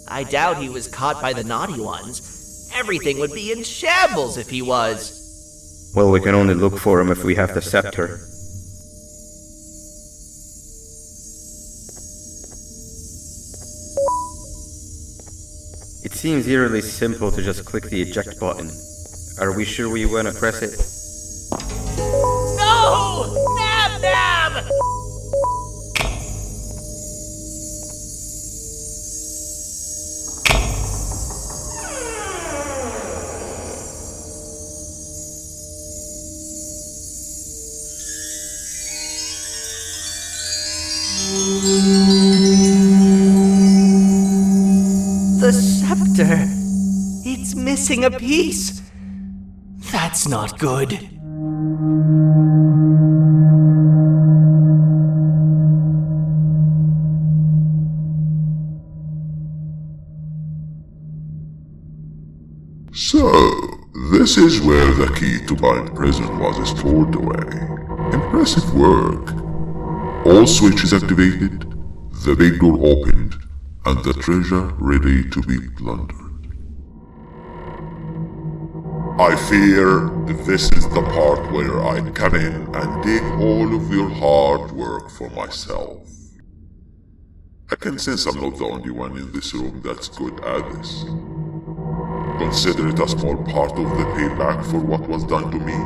I doubt he was caught by the naughty ones. Everything would be in shambles if he was. Well, we can only look for him if we have the scepter. It seems eerily simple to just click the eject button. Are we sure we want to press it? No! Nabnab! The scepter. It's missing a piece. That's not good. So, this is where the key to my prison was stored away. Impressive work. All switches activated, the big door opened, and the treasure ready to be plundered. I fear this is the part where I come in and take all of your hard work for myself. I can sense I'm not the only one in this room that's good at this. Consider it a small part of the payback for what was done to me.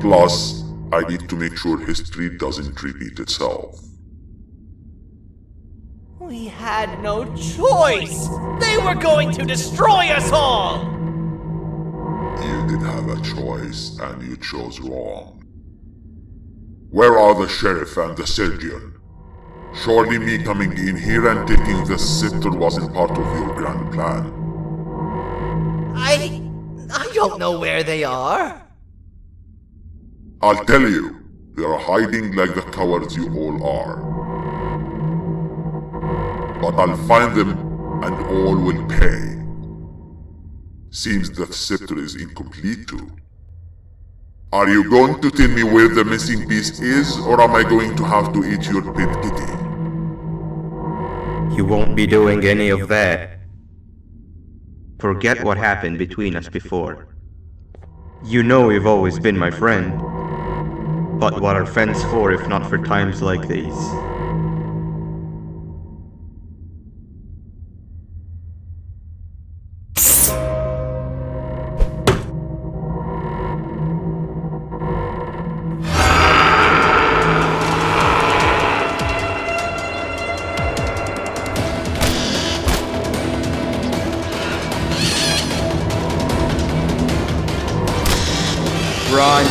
Plus, I need to make sure history doesn't repeat itself. We had no choice! They were going to destroy us all! You did have a choice, and you chose wrong. Where are the sheriff and the surgeon? Surely me coming in here and taking the scepter wasn't part of your grand plan. I don't know where they are. I'll tell you, they are hiding like the cowards you all are. But I'll find them, and all will pay. Seems that scepter is incomplete too. Are you going to tell me where the missing piece is, or am I going to have to eat your pet kitty? You won't be doing any of that. Forget what happened between us before. You know you've always been my friend. But what are friends for if not for times like these? Run!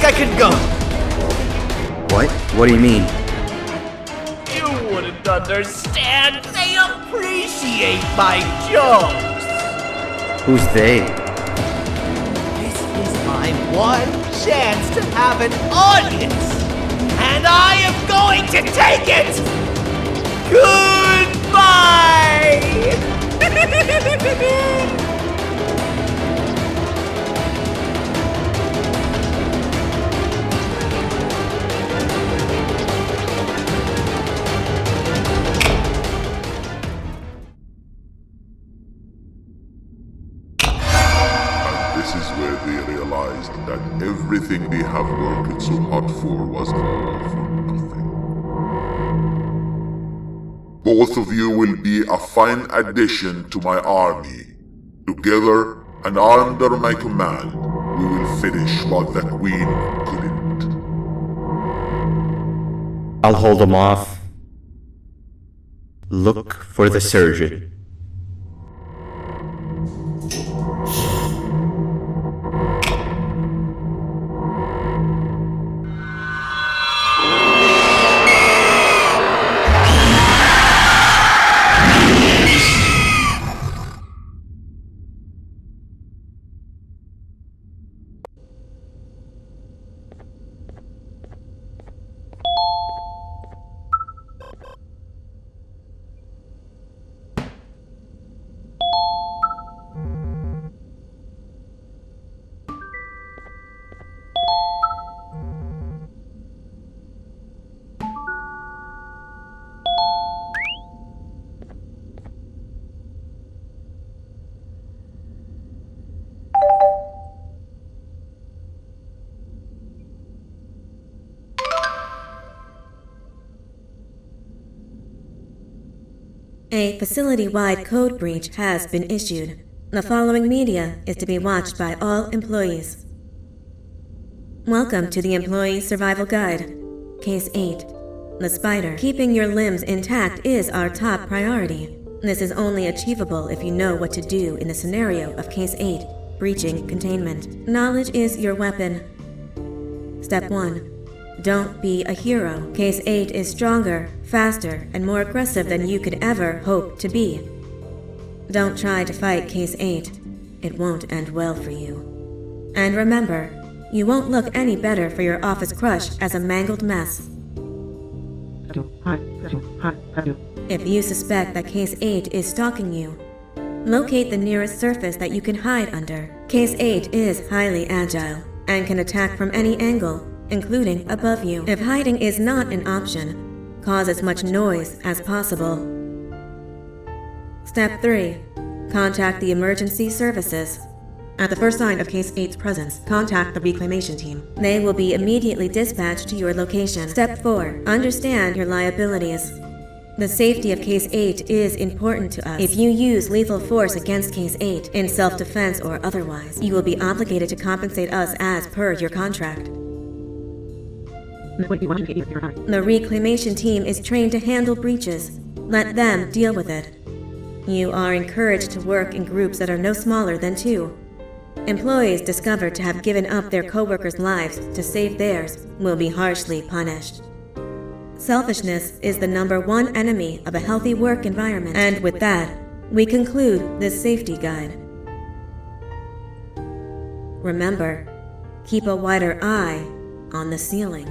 I can go. What? What do you mean? You wouldn't understand. They appreciate my jokes. Who's they? This is my one chance to have an audience. And I am going to take it. Goodbye. This is where they realized that everything they have worked so hard for was all for nothing. Both of you will be a fine addition to my army. Together and under my command, we will finish what the Queen couldn't. I'll hold them off. Look for the surgeon. A facility-wide code breach has been issued. The following media is to be watched by all employees. Welcome to the Employee Survival Guide. Case 8. The spider. Keeping your limbs intact is our top priority. This is only achievable if you know what to do in the scenario of Case 8, breaching containment. Knowledge is your weapon. Step 1. Don't be a hero. Case 8 is stronger, faster, and more aggressive than you could ever hope to be. Don't try to fight Case 8. It won't end well for you. And remember, you won't look any better for your office crush as a mangled mess. If you suspect that Case 8 is stalking you, locate the nearest surface that you can hide under. Case 8 is highly agile and can attack from any angle, including above you. If hiding is not an option, cause as much noise as possible. Step 3. Contact the emergency services. At the first sign of Case 8's presence, contact the reclamation team. They will be immediately dispatched to your location. Step 4. Understand your liabilities. The safety of Case 8 is important to us. If you use lethal force against Case 8, in self-defense or otherwise, you will be obligated to compensate us as per your contract. The reclamation team is trained to handle breaches. Let them deal with it. You are encouraged to work in groups that are no smaller than 2. Employees discovered to have given up their co-workers' lives to save theirs will be harshly punished. Selfishness is the #1 enemy of a healthy work environment. And with that, we conclude this safety guide. Remember, keep a wider eye on the ceiling.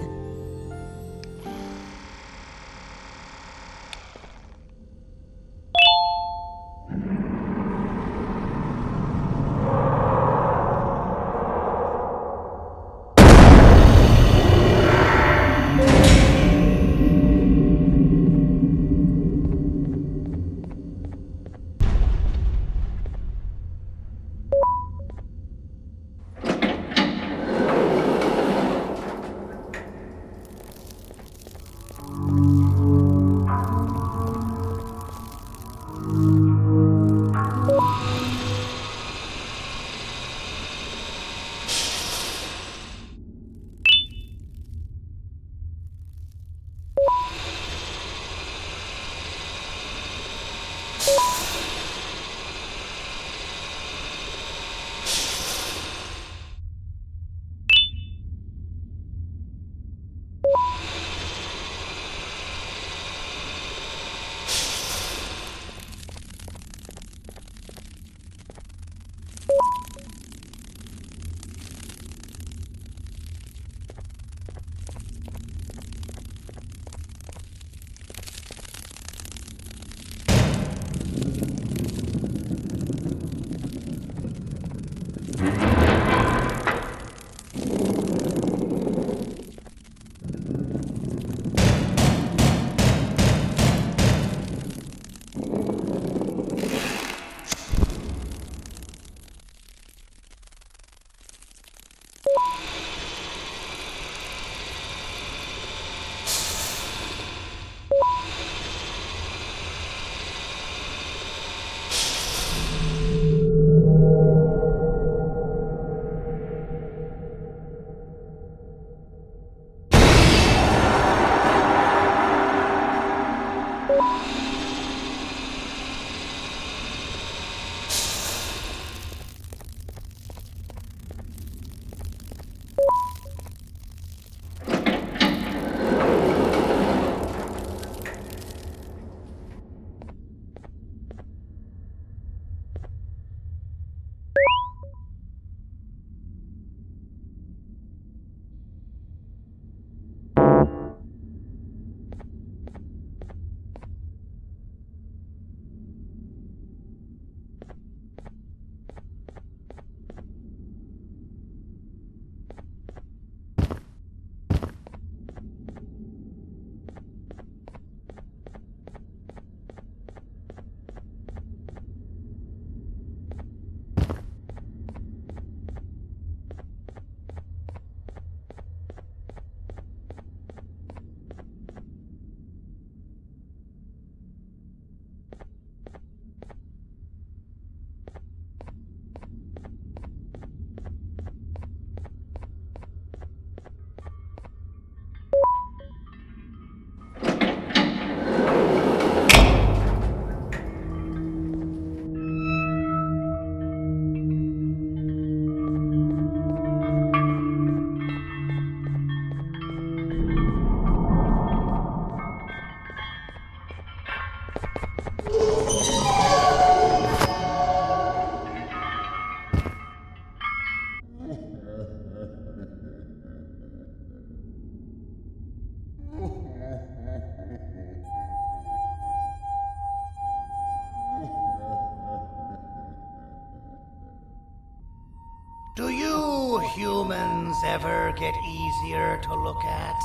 Do you humans ever get easier to look at?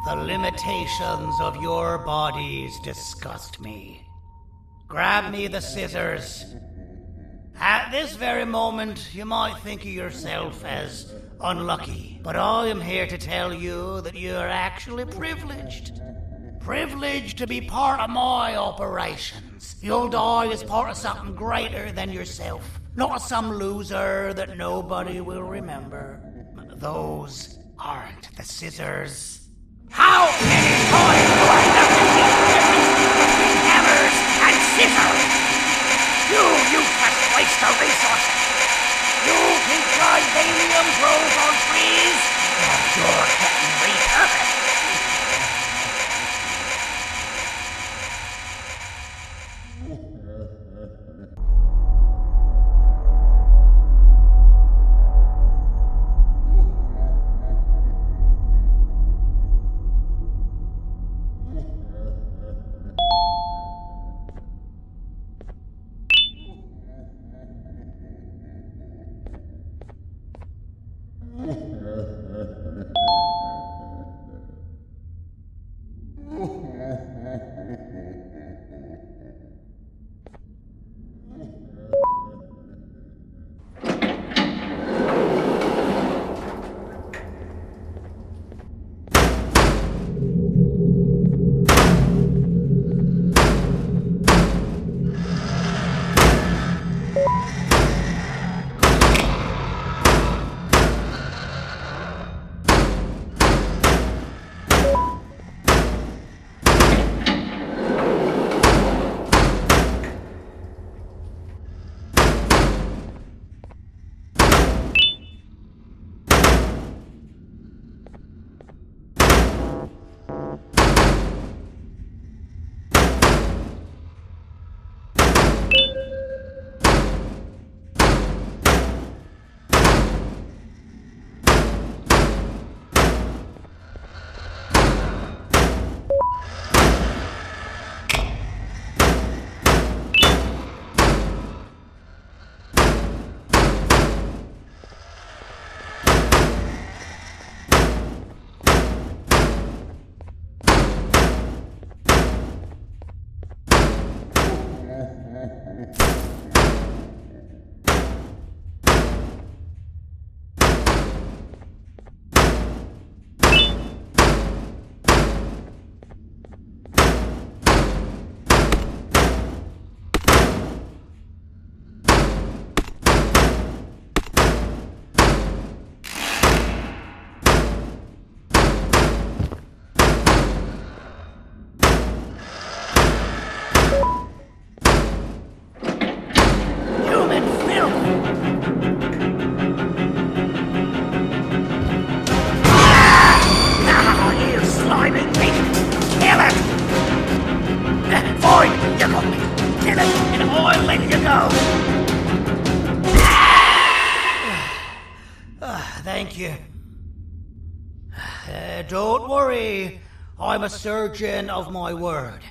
The limitations of your bodies disgust me. Grab me the scissors. At this very moment, you might think of yourself as unlucky, but I am here to tell you that you're actually privileged. Privileged to be part of my operations. You'll die as part of something greater than yourself. Not as some loser that nobody will remember. Those aren't the scissors. How many times do I have to teach the difference between hammers and scissors? You useless waste of resources. You think titanium grows on trees? Well, you're getting repurposed. thank you. Don't worry. I'm a surgeon of my word.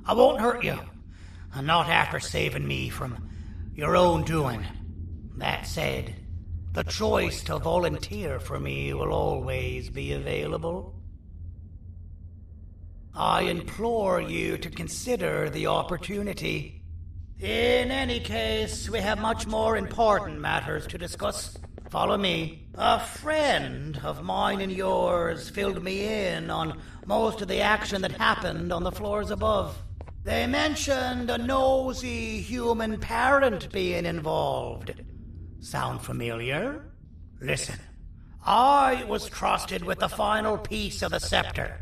I won't hurt you. Not after saving me from your own doing. That said, the choice to volunteer for me will always be available. I implore you to consider the opportunity. In any case, we have much more important matters to discuss. Follow me. A friend of mine and yours filled me in on most of the action that happened on the floors above. They mentioned a nosy human parent being involved. Sound familiar? Listen, I was trusted with the final piece of the scepter,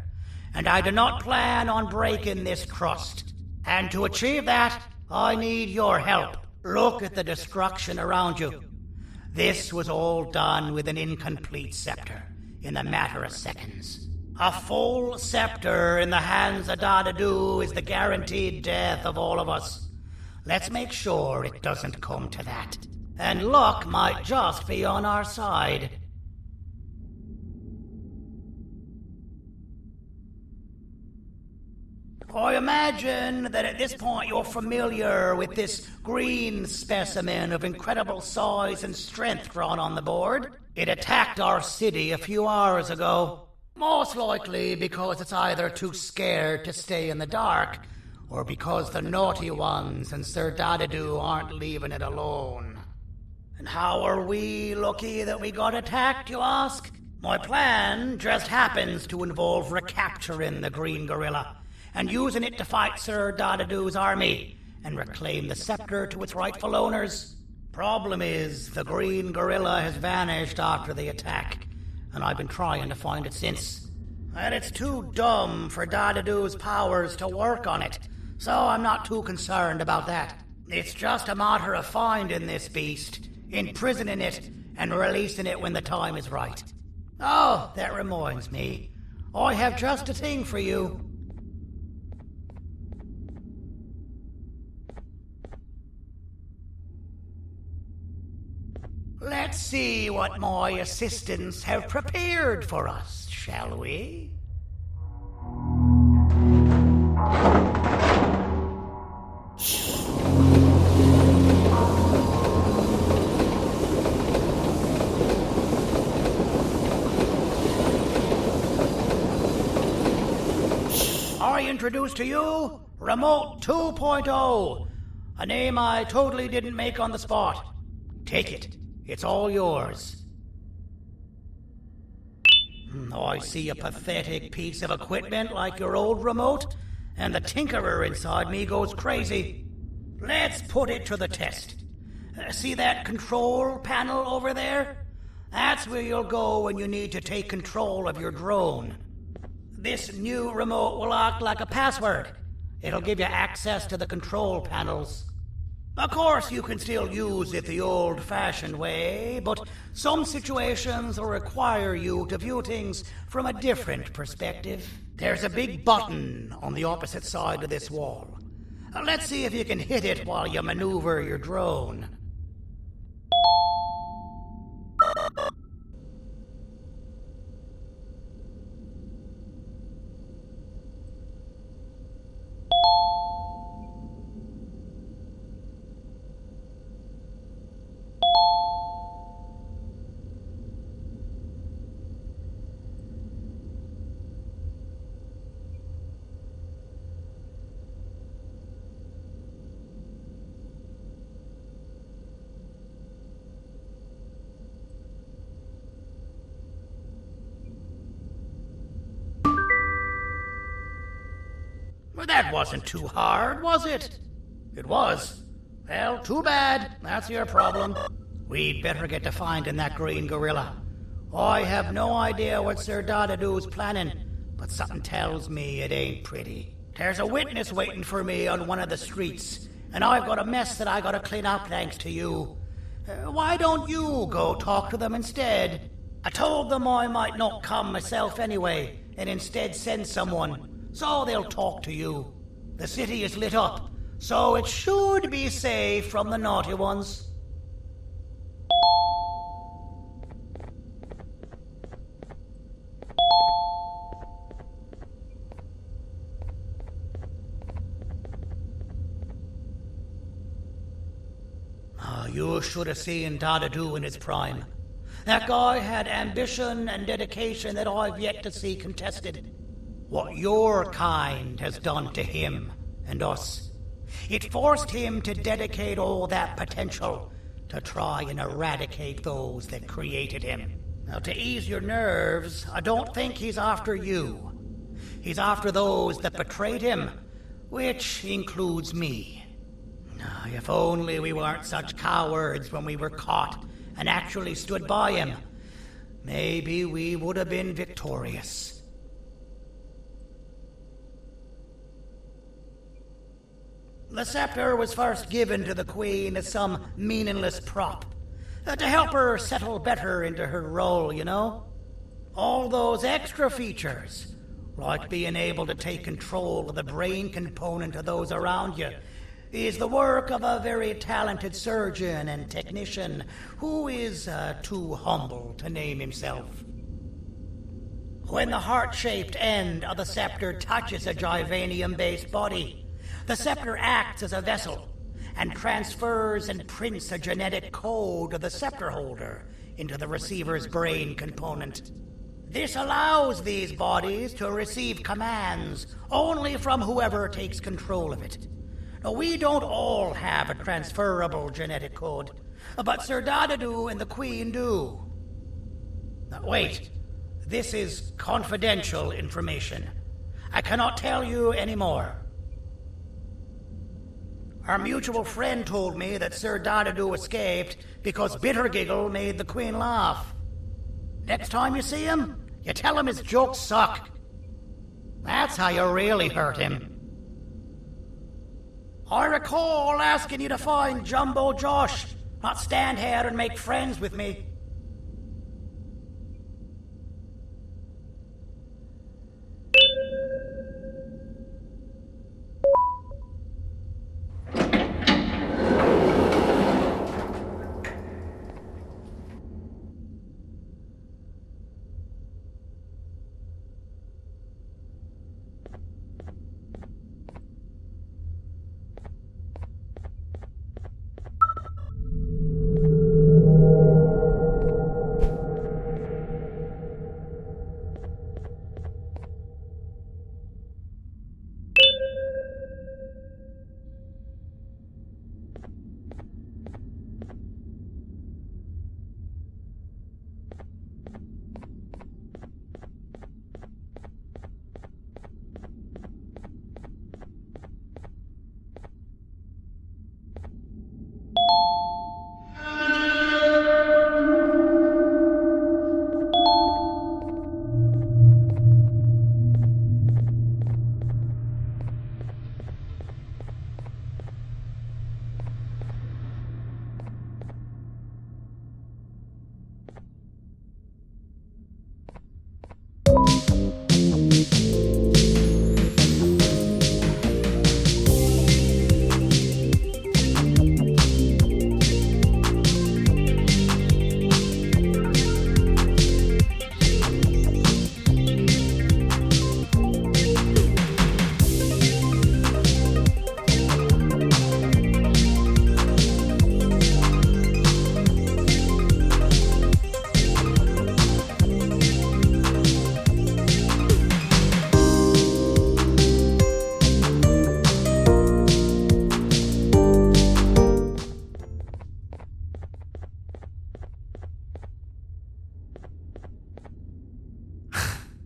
and I do not plan on breaking this trust. And to achieve that, I need your help. Look at the destruction around you. This was all done with an incomplete scepter, in a matter of seconds. A full scepter in the hands of Dadadoo is the guaranteed death of all of us. Let's make sure it doesn't come to that. And luck might just be on our side. I imagine that at this point you're familiar with this green specimen of incredible size and strength drawn on the board. It attacked our city a few hours ago. Most likely because it's either too scared to stay in the dark, or because the naughty ones and Sir Dadadoo aren't leaving it alone. And how are we lucky that we got attacked, you ask? My plan just happens to involve recapturing the green gorilla and using it to fight Sir Dadadoo's army and reclaim the scepter to its rightful owners. Problem is, the green gorilla has vanished after the attack, and I've been trying to find it since. And it's too dumb for Dadadoo's powers to work on it, so I'm not too concerned about that. It's just a matter of finding this beast, imprisoning it, and releasing it when the time is right. Oh, that reminds me. I have just a thing for you. Let's see what my assistants have prepared for us, shall we? I introduce to you Remote 2.0, a name I totally didn't make on the spot. Take it. It's all yours. I see a pathetic piece of equipment like your old remote, and the tinkerer inside me goes crazy. Let's put it to the test. See that control panel over there? That's where you'll go when you need to take control of your drone. This new remote will act like a password. It'll give you access to the control panels. Of course, you can still use it the old-fashioned way, but some situations will require you to view things from a different perspective. There's a big button on the opposite side of this wall. Let's see if you can hit it while you maneuver your drone. Well, that wasn't too hard, was it? It was. Well, too bad. That's your problem. We'd better get to finding that green gorilla. I have no idea what Sir Dadadoo's planning, but something tells me it ain't pretty. There's a witness waiting for me on one of the streets, and I've got a mess that I gotta clean up thanks to you. Why don't you go talk to them instead? I told them I might not come myself anyway, and instead send someone. So they'll talk to you. The city is lit up, so it should be safe from the naughty ones. should have seen Dadadoo in his prime. That guy had ambition and dedication that I've yet to see contested. What your kind has done to him and us. It forced him to dedicate all that potential to try and eradicate those that created him. Now, to ease your nerves, I don't think he's after you. He's after those that betrayed him, which includes me. If only we weren't such cowards when we were caught and actually stood by him, maybe we would have been victorious. The scepter was first given to the Queen as some meaningless prop, to help her settle better into her role, you know? All those extra features, like being able to take control of the brain component of those around you, is the work of a very talented surgeon and technician who is too humble to name himself. When the heart-shaped end of the scepter touches a Givanium-based body, the scepter acts as a vessel and transfers and prints a genetic code of the scepter holder into the receiver's brain component. This allows these bodies to receive commands only from whoever takes control of it. Now, we don't all have a transferable genetic code, but Sir Dadadoo and the Queen do. Now, wait, this is confidential information. I cannot tell you any more. Our mutual friend told me that Sir Dadadoo escaped because Bittergiggle made the Queen laugh. Next time you see him, you tell him his jokes suck. That's how you really hurt him. I recall asking you to find Jumbo Josh, not stand here and make friends with me.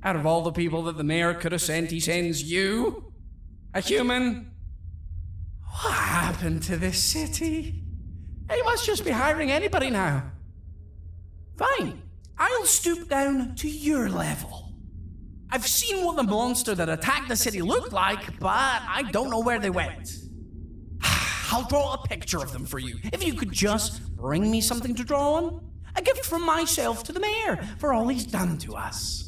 Out of all the people that the mayor could have sent, he sends you? A human? What happened to this city? He must just be hiring anybody now. Fine, I'll stoop down to your level. I've seen what the monster that attacked the city looked like, but I don't know where they went. I'll draw a picture of them for you, if you could just bring me something to draw on. A gift from myself to the mayor for all he's done to us.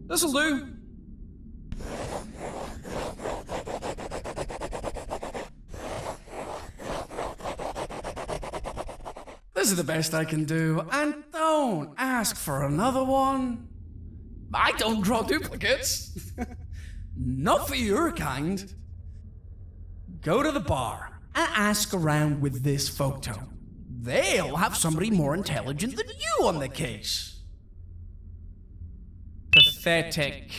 This'll do. This is the best I can do, and don't ask for another one. I don't draw duplicates. Not for your kind. Go to the bar and ask around with this photo. They'll have somebody more intelligent than you on the case. Pathetic.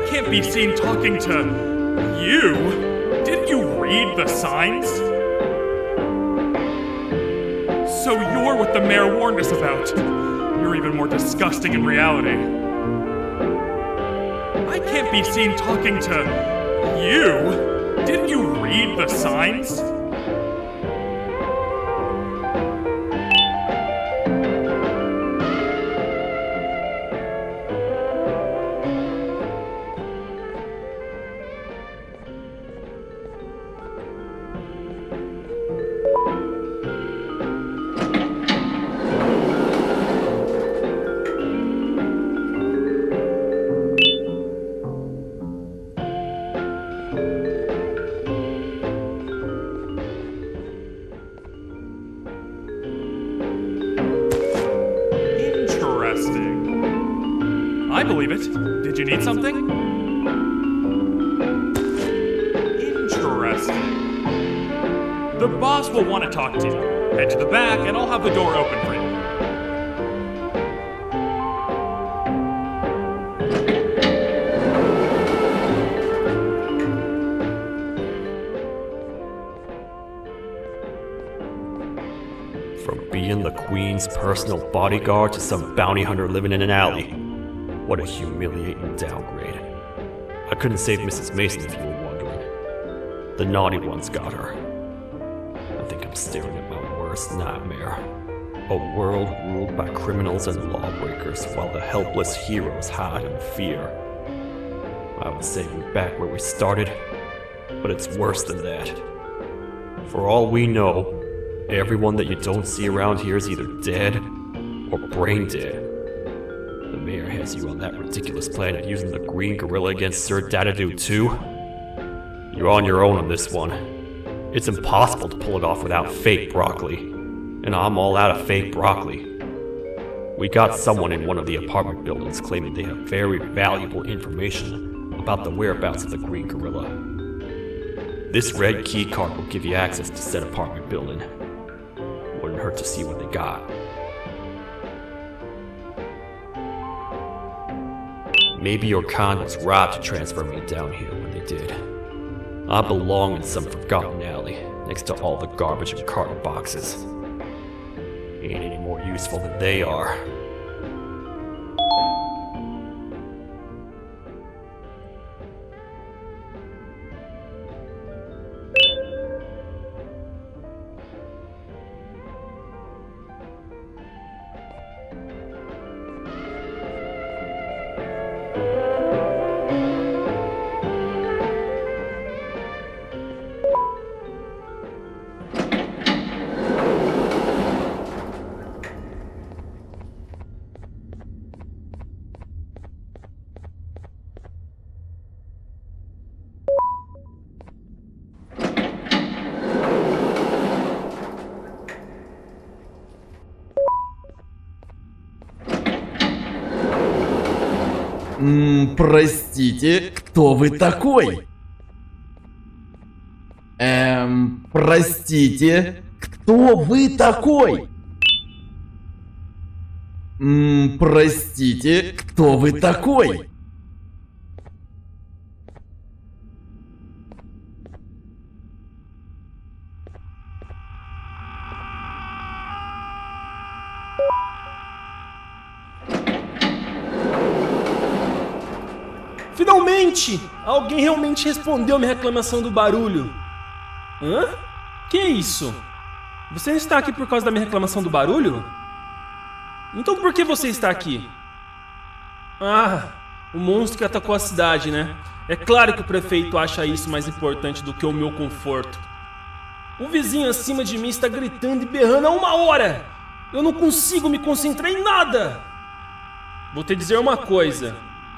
Can't be seen talking to you. Didn't you read the signs? So you're what the mayor warned us about. You're even more disgusting in reality. I can't be seen talking to you. Didn't you read the signs? I believe it. Did you need something? Interesting. The boss will want to talk to you. Head to the back and I'll have the door open for you. From being the Queen's personal bodyguard to some bounty hunter living in an alley. What a humiliating downgrade. I couldn't save Mrs. Mason if you were wondering. The naughty ones got her. I think I'm staring at my worst nightmare. A world ruled by criminals and lawbreakers while the helpless heroes hide in fear. I would say we're back where we started, but it's worse than that. For all we know, everyone that you don't see around here is either dead or brain dead. The mayor has you on that ridiculous plan of using the green gorilla against Sir Dadadoo too. You're on your own on this one. It's impossible to pull it off without fake broccoli, and I'm all out of fake broccoli. We got someone in one of the apartment buildings claiming they have very valuable information about the whereabouts of the green gorilla. This red key card will give you access to said apartment building. Wouldn't hurt to see what they got. Maybe your kind was robbed to transfer me down here when they did. I belong in some forgotten alley, next to all the garbage and carton boxes. Ain't any more useful than they are. Простите, кто вы такой? Простите, кто вы такой? Простите, кто вы такой? Finalmente! Alguém realmente respondeu minha reclamação do barulho. Hã? Que é isso? Você não está aqui por causa da minha reclamação do barulho? Então por que você está aqui? Ah, o monstro que atacou a cidade, né? É claro que o prefeito acha isso mais importante do que o meu conforto. O vizinho acima de mim está gritando e berrando há 1 hora! Eu não consigo me concentrar em nada! Vou te dizer uma coisa.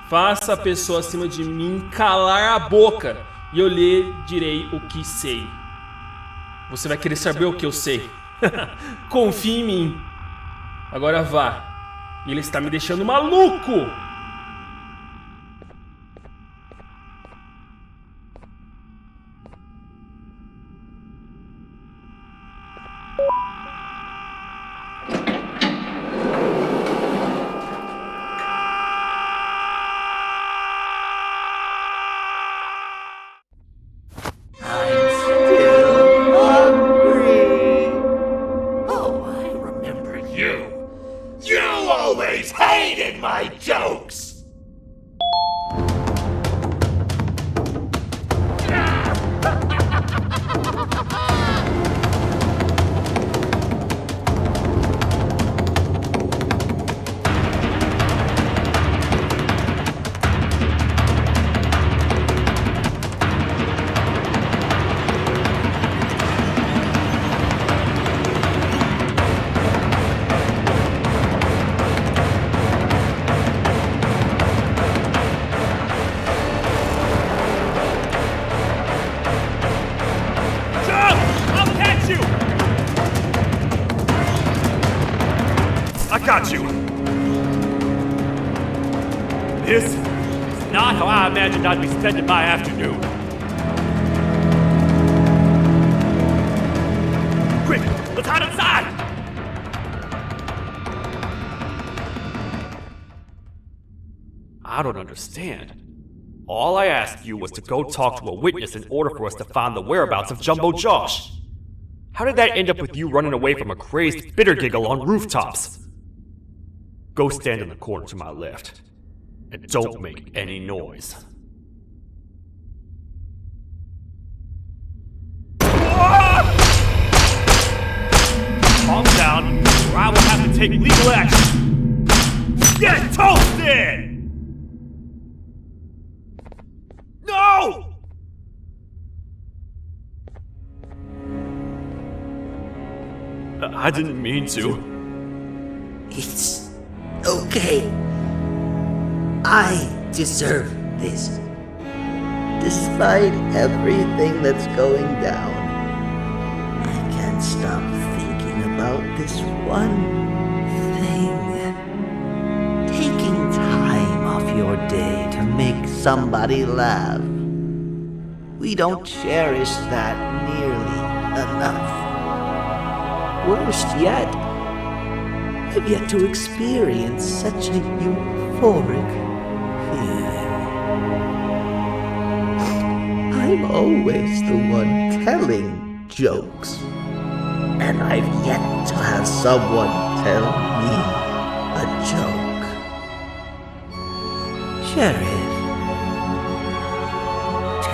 Faça a pessoa acima de mim calar a boca e eu lhe direi o que sei. Você vai querer saber o que eu sei. Confie em mim. Agora vá. Ele está me deixando maluco! Got you! This is not how I imagined I'd be spending my afternoon. Quick, let's hide inside! I don't understand. All I asked you was to go talk to a witness in order for us to find the whereabouts of Jumbo Josh. How did that end up with you running away from a crazed Bittergiggle on rooftops? Go stand in the corner to my left, and don't make any noise. take legal action. Get toasted! No! I didn't mean to. It's okay. I deserve this. Despite everything that's going down, I can't stop thinking about this one thing. Taking time off your day to make somebody laugh. We don't cherish that nearly enough. Worst yet, I've yet to experience such a euphoric feeling. I'm always the one telling jokes, and I've yet to have someone tell me a joke. Sheriff,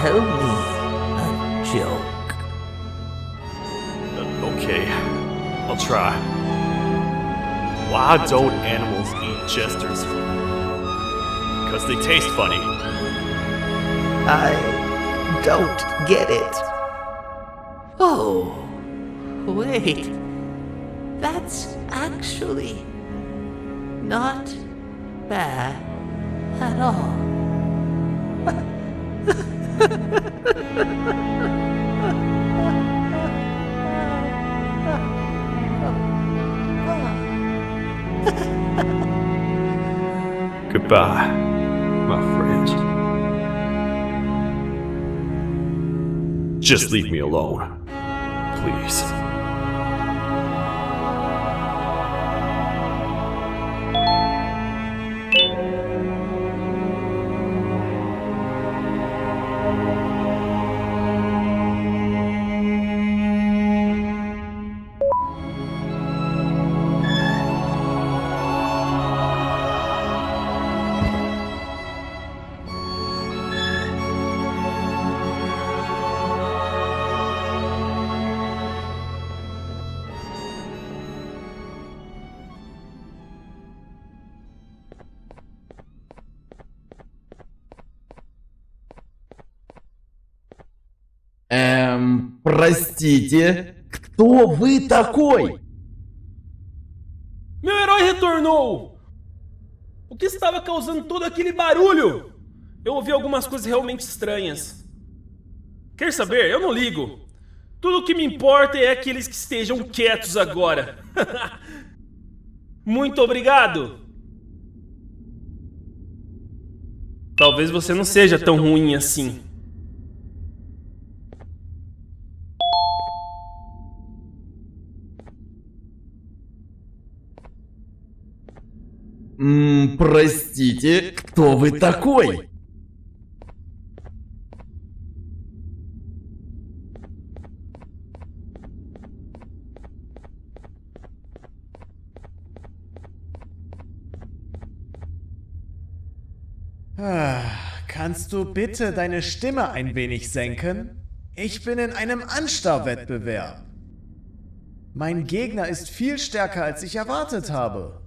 tell me a joke. Okay, I'll try. Why don't animals eat jesters? Because they taste funny. I don't get it. Oh, wait. That's actually not bad at all. Goodbye, my friend. Just leave me alone, please. Простите, кто вы такой? Meu herói retornou! O que estava causando todo aquele barulho? Eu ouvi algumas coisas realmente estranhas. Quer saber? Eu não ligo. Tudo o que me importa é aqueles que estejam quietos agora. Muito obrigado! Talvez você não seja tão ruim assim. Простите, кто вы такой? Kannst du bitte deine Stimme ein wenig senken? Ich bin in einem Anstarrwettbewerb. Mein Gegner ist viel stärker, als ich erwartet habe.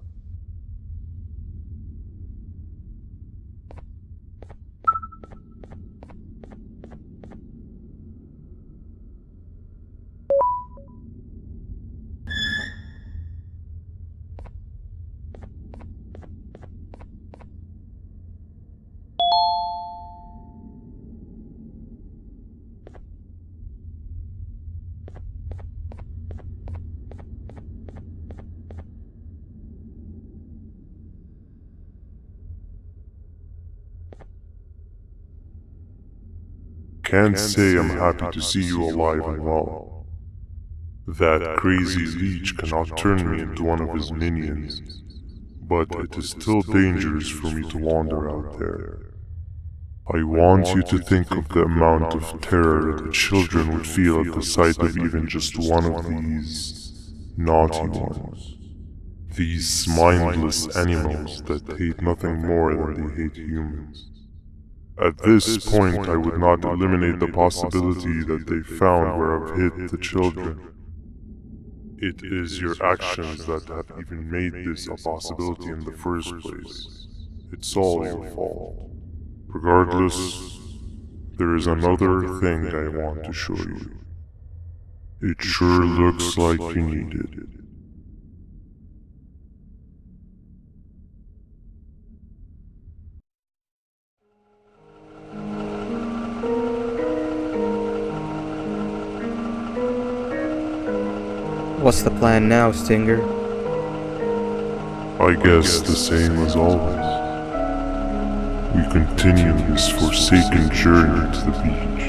Can't say I'm happy to see you alive and well. That crazy leech cannot turn me into one of his minions, but it is still dangerous for me to wander out there. I want you to think of the amount of terror that the children would feel at the sight of even just one of these naughty ones. These mindless animals that hate nothing more than they hate humans. At this point, I would not eliminate the possibility that they found where I've hid the children. It is your actions that have even made this a possibility in the first place. It's all your fault. Regardless, there is another thing I want to show you. It sure looks like you need it. What's the plan now, Stinger? I guess the same as always. We continue this forsaken journey to the beach.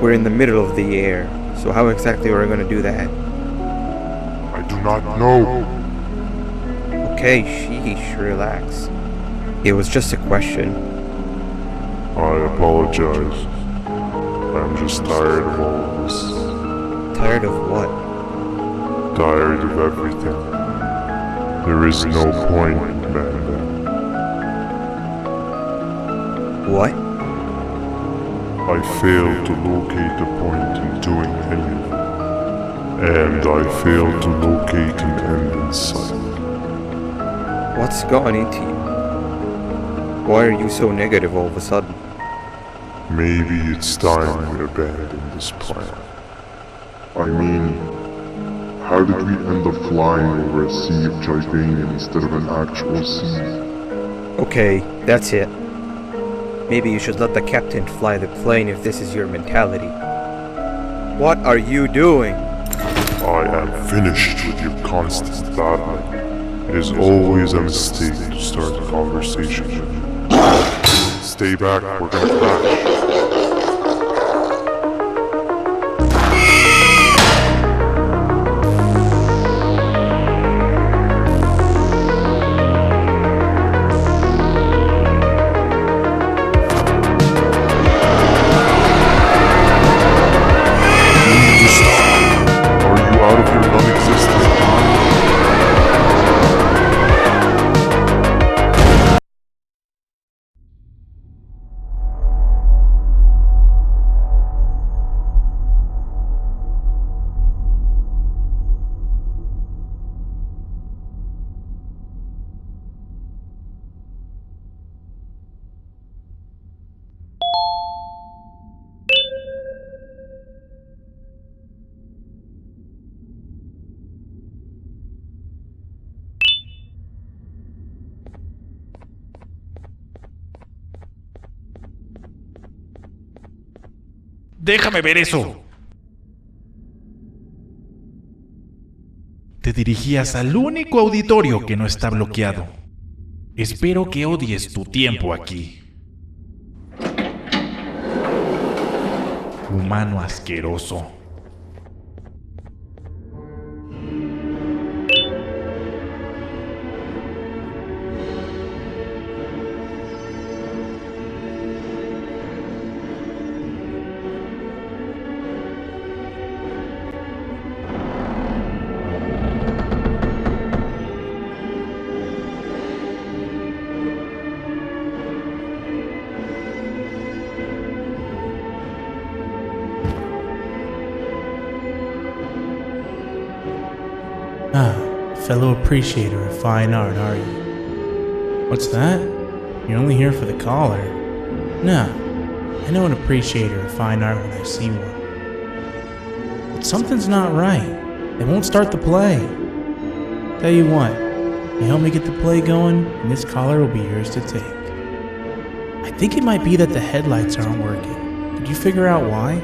We're in the middle of the air, so how exactly are we going to do that? I do not know. Okay, sheesh, relax. It was just a question. I apologize. I'm just tired of all of this. Tired of what? Tired of everything. There is no point in Banban. What? I failed to locate a point in doing anything. And I failed to locate an end in sight. What's gone into you? Why are you so negative all of a sudden? Maybe it's time we abandon this plan. I mean, how did we end up flying over a sea of Jivanium instead of an actual sea? Okay, that's it. Maybe you should let the captain fly the plane if this is your mentality. What are you doing? I am finished with your constant battling. It is always a mistake to start a conversation with you. Stay back, we're gonna crash. ¡Déjame ver eso! Te dirigías al único auditorio que no está bloqueado. Espero que odies tu tiempo aquí. Humano asqueroso. Fellow appreciator of fine art, are you? What's that? You're only here for the collar. No, I know an appreciator of fine art when I see one. But something's not right. They won't start the play. Tell you what, you help me get the play going, and this collar will be yours to take. I think it might be that the headlights aren't working. Did you figure out why?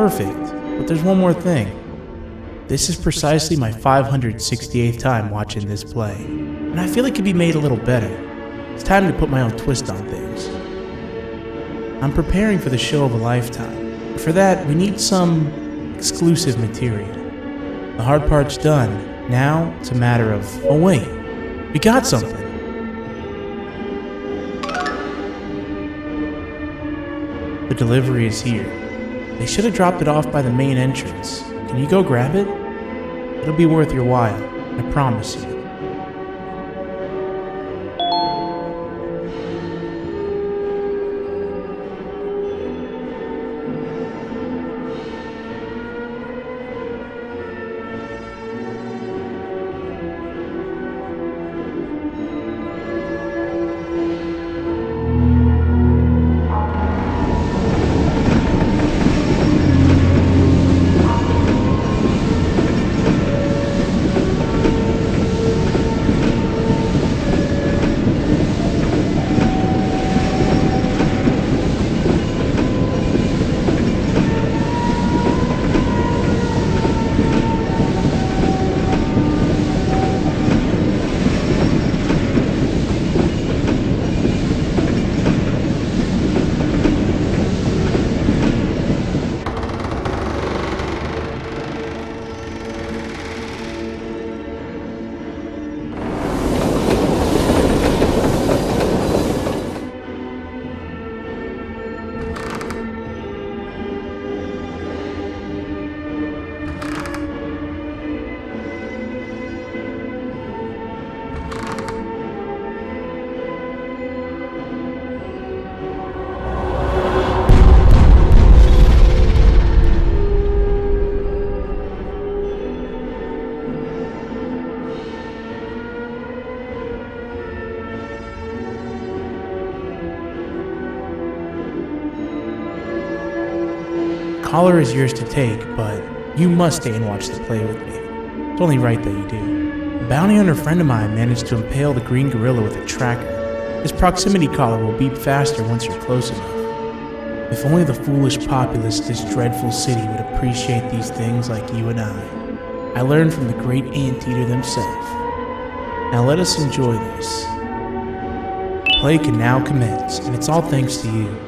perfect, but there's one more thing. This is precisely my 568th time watching this play, and I feel it could be made a little better. It's time to put my own twist on things. I'm preparing for the show of a lifetime. For that, we need some exclusive material. The hard part's done. Now, it's a matter of, oh wait, we got something. The delivery is here. They should have dropped it off by the main entrance. Can you go grab it? It'll be worth your while, I promise you. Collar is yours to take, but you must stay and watch the play with me. It's only right that you do. A bounty hunter friend of mine managed to impale the green gorilla with a tracker. His proximity collar will beep faster once you're close enough. If only the foolish populace of this dreadful city would appreciate these things like you and I learned from the great anteater themselves. Now let us enjoy this. Play can now commence, and it's all thanks to you.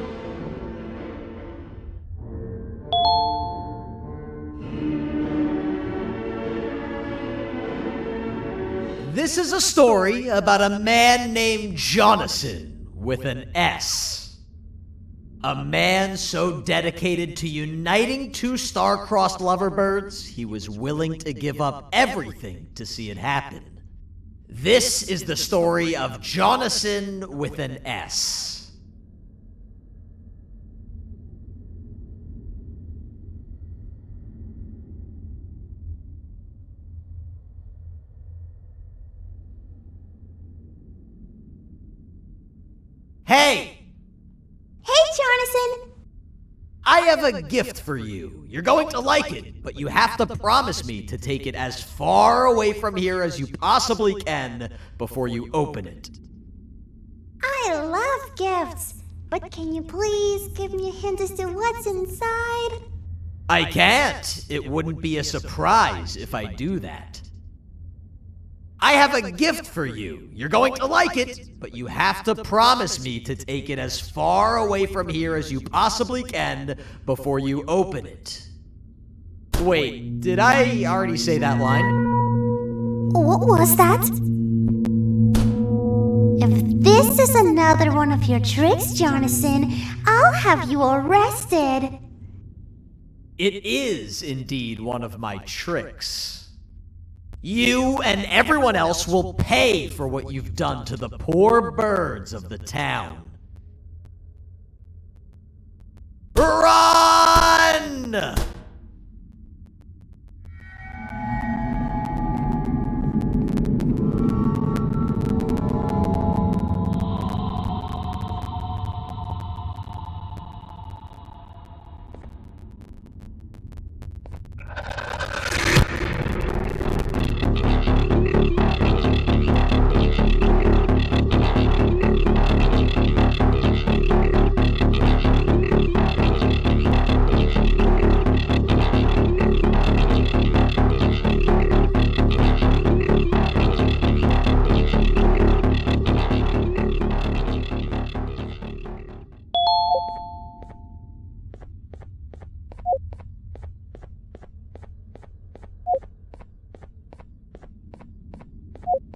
This is a story about a man named Jonathan with an S. A man so dedicated to uniting two star-crossed loverbirds, he was willing to give up everything to see it happen. This is the story of Jonathan with an S. Hey! Hey, Jonathan! I have a gift for you. You're going to like it, but you have to promise me to take it as far away from here as you possibly can before you open it. I love gifts, but can you please give me a hint as to what's inside? I can't. It wouldn't be a surprise if I do that. I have a gift for you. You're going to like it, but you have to promise me to take it as far away from here as you possibly can before you open it. Wait, did I already say that line? What was that? If this is another one of your tricks, Jonathan, I'll have you arrested. It is indeed one of my tricks. You and everyone else will pay for what you've done to the poor birds of the town. Run!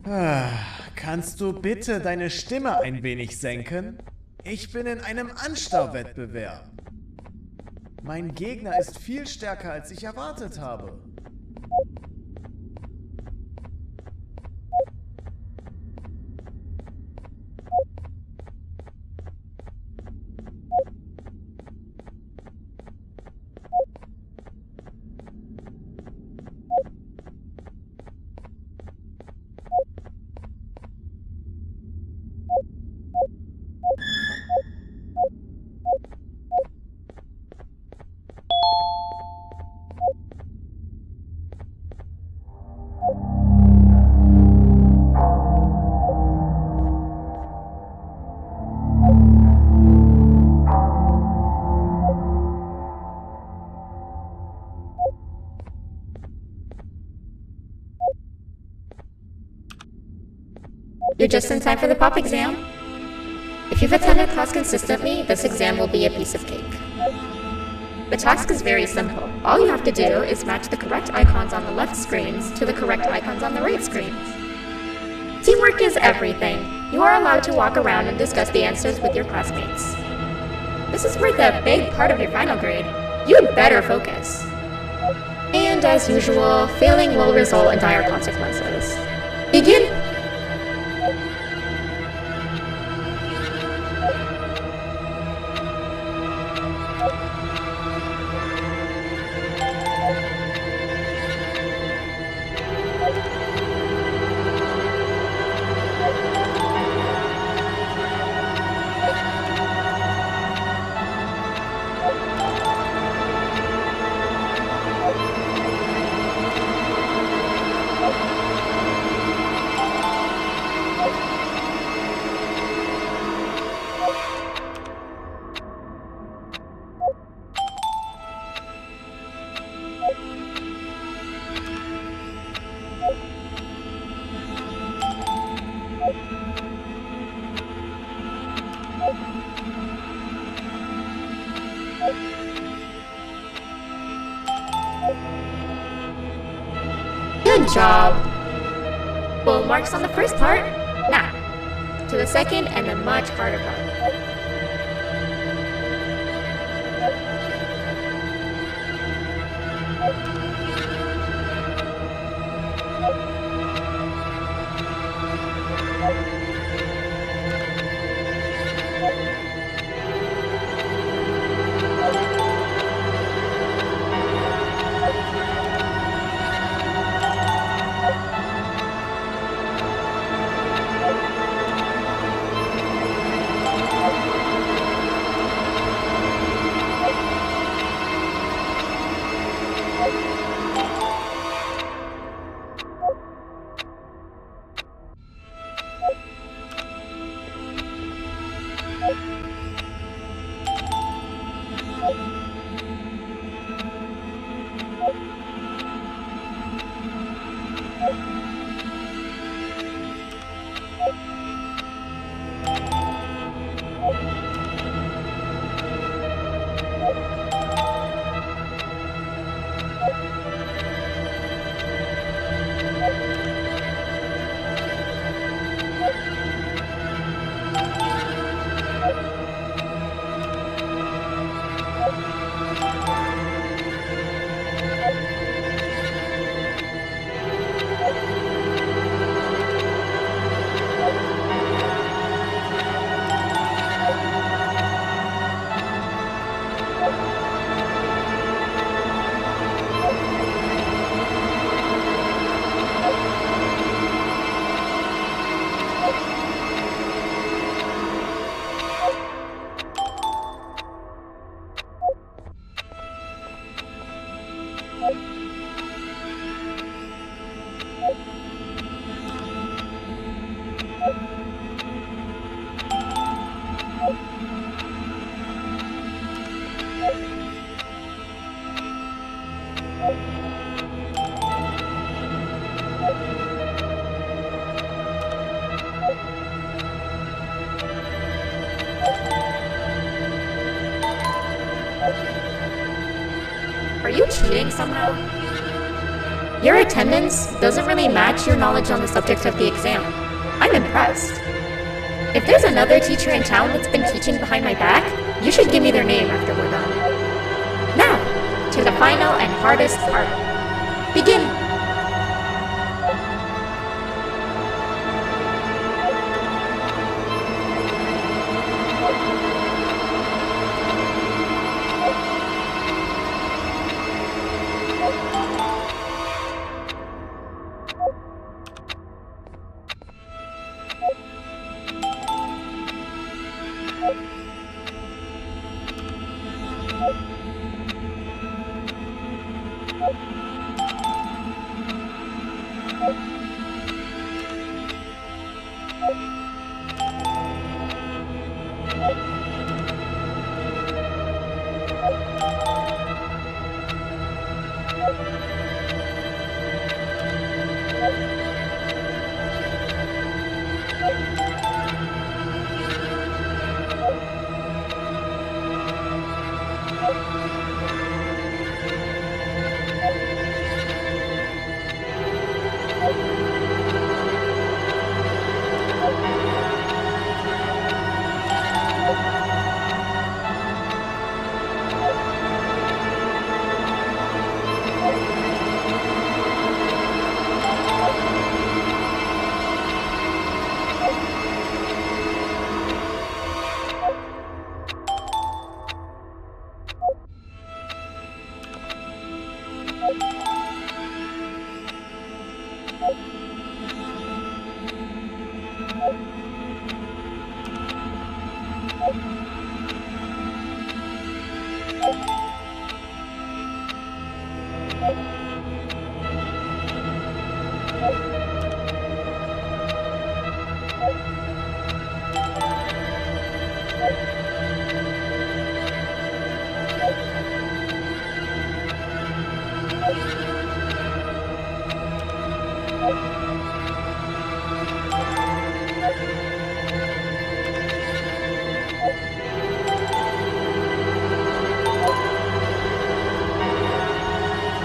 Kannst du bitte deine Stimme ein wenig senken? Ich bin in einem Anstarrwettbewerb. Mein Gegner ist viel stärker, als ich erwartet habe. You're just in time for the pop exam. If you've attended class consistently, this exam will be a piece of cake. The task is very simple. All you have to do is match the correct icons on the left screens to the correct icons on the right screens. Teamwork is everything. You are allowed to walk around and discuss the answers with your classmates. This is worth a big part of your final grade. You'd better focus. And as usual, failing will result in dire consequences. Begin! Good job! Full marks on the first part. Now, to the second and the much harder part. Are you cheating somehow? Your attendance doesn't really match your knowledge on the subject of the exam. I'm impressed. If there's another teacher in town that's been teaching behind my back, you should give me their name after we're done. Now, to the final and hardest part. Begin!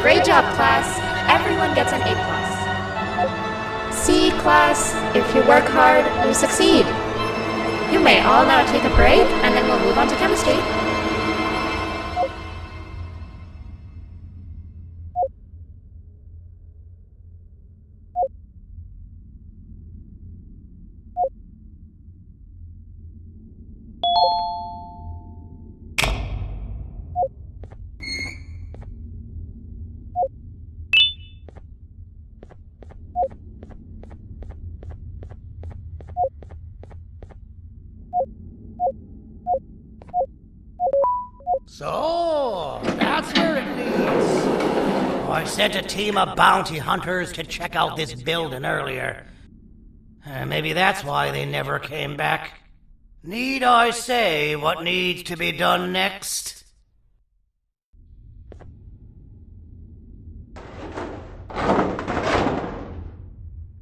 Great job, class. Everyone gets an A+. See, class, if you work hard, you succeed. You may all now take a break, and then we'll move on to chemistry. So, that's where it leads. I sent a team of bounty hunters to check out this building earlier. Maybe that's why they never came back. Need I say what needs to be done next?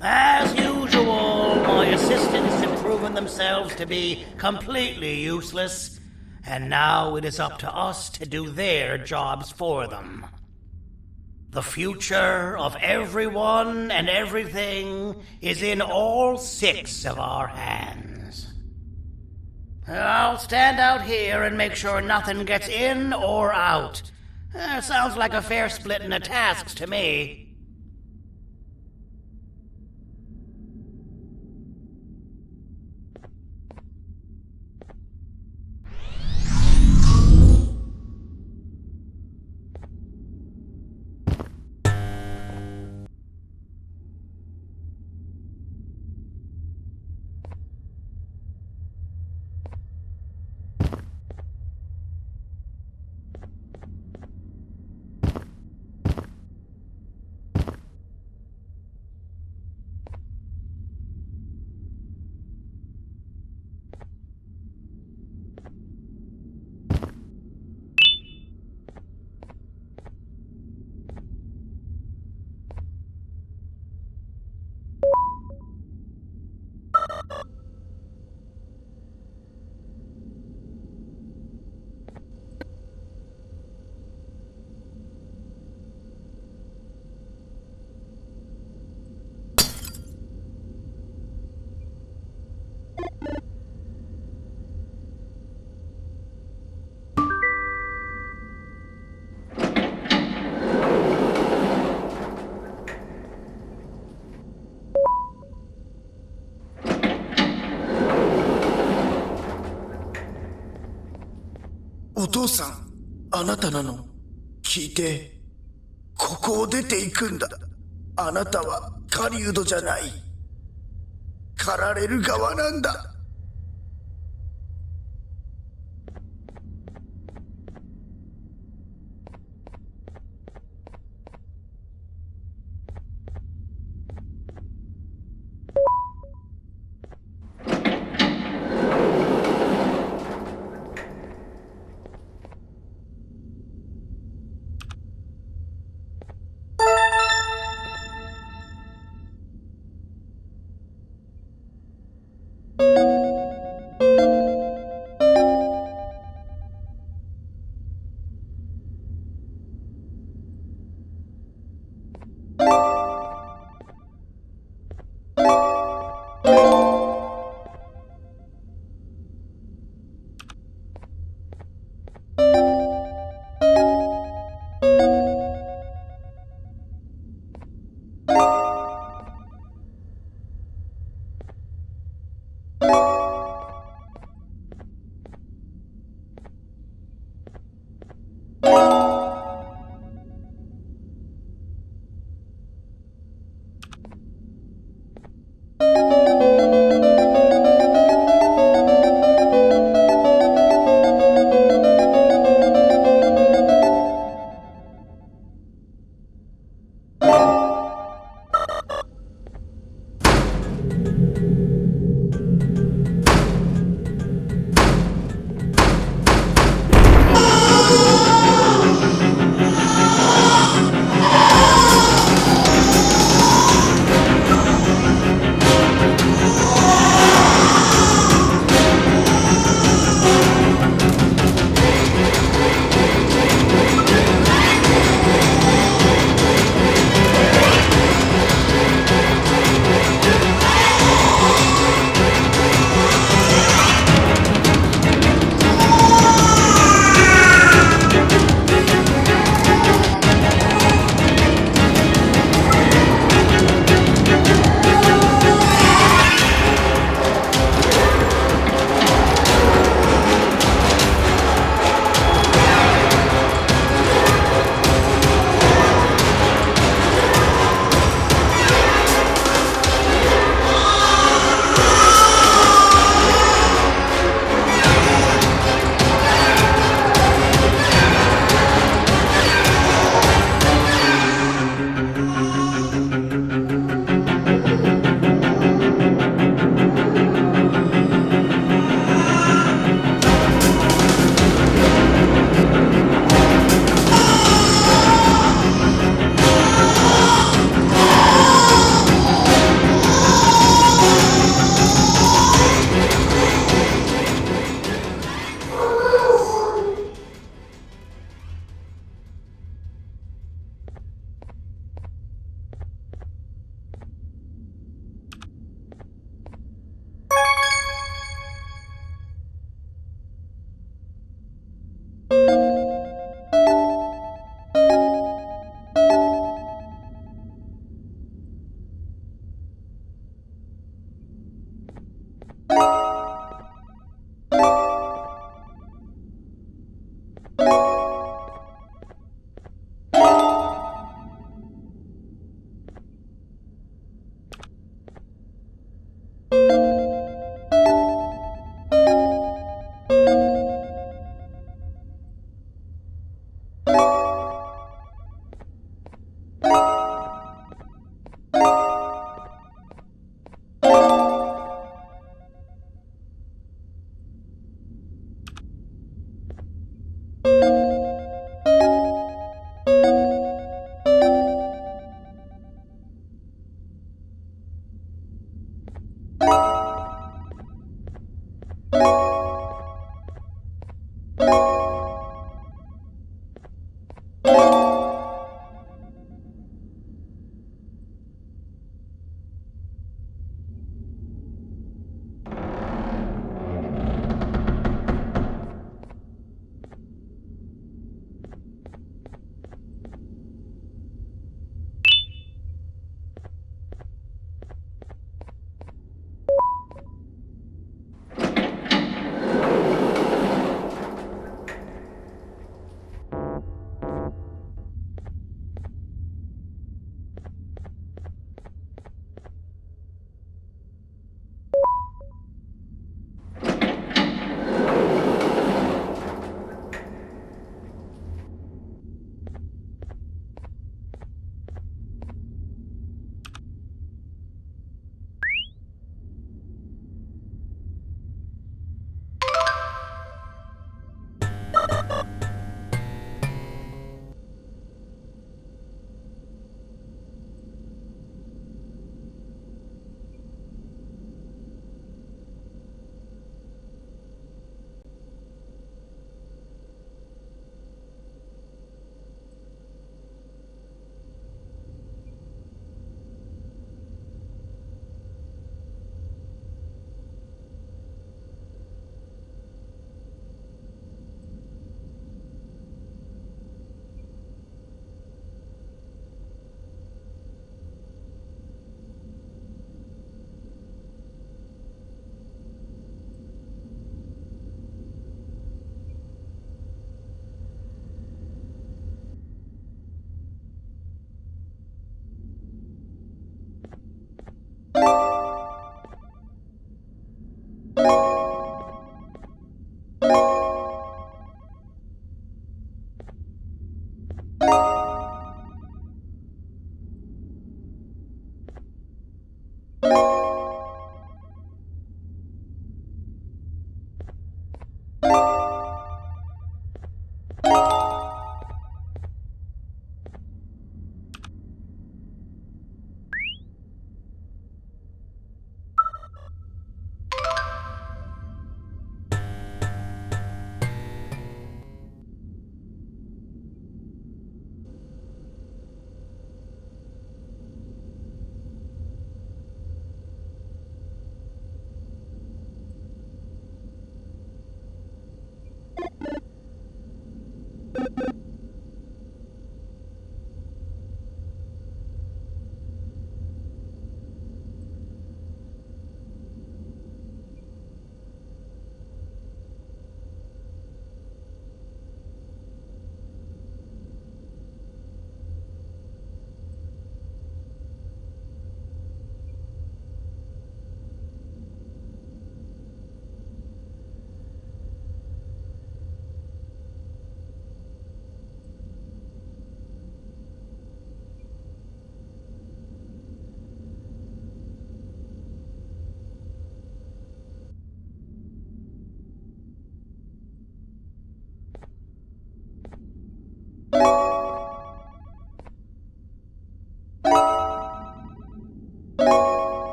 As usual, my assistants have proven themselves to be completely useless, and now it is up to us to do their jobs for them. The future of everyone and everything is in all 6 of our hands. I'll stand out here and make sure nothing gets in or out. Sounds like a fair splitting of tasks to me. お父さん、あなたなの？聞いて。ここを出ていくんだ。あなたは狩人じゃない。狩られる側なんだ。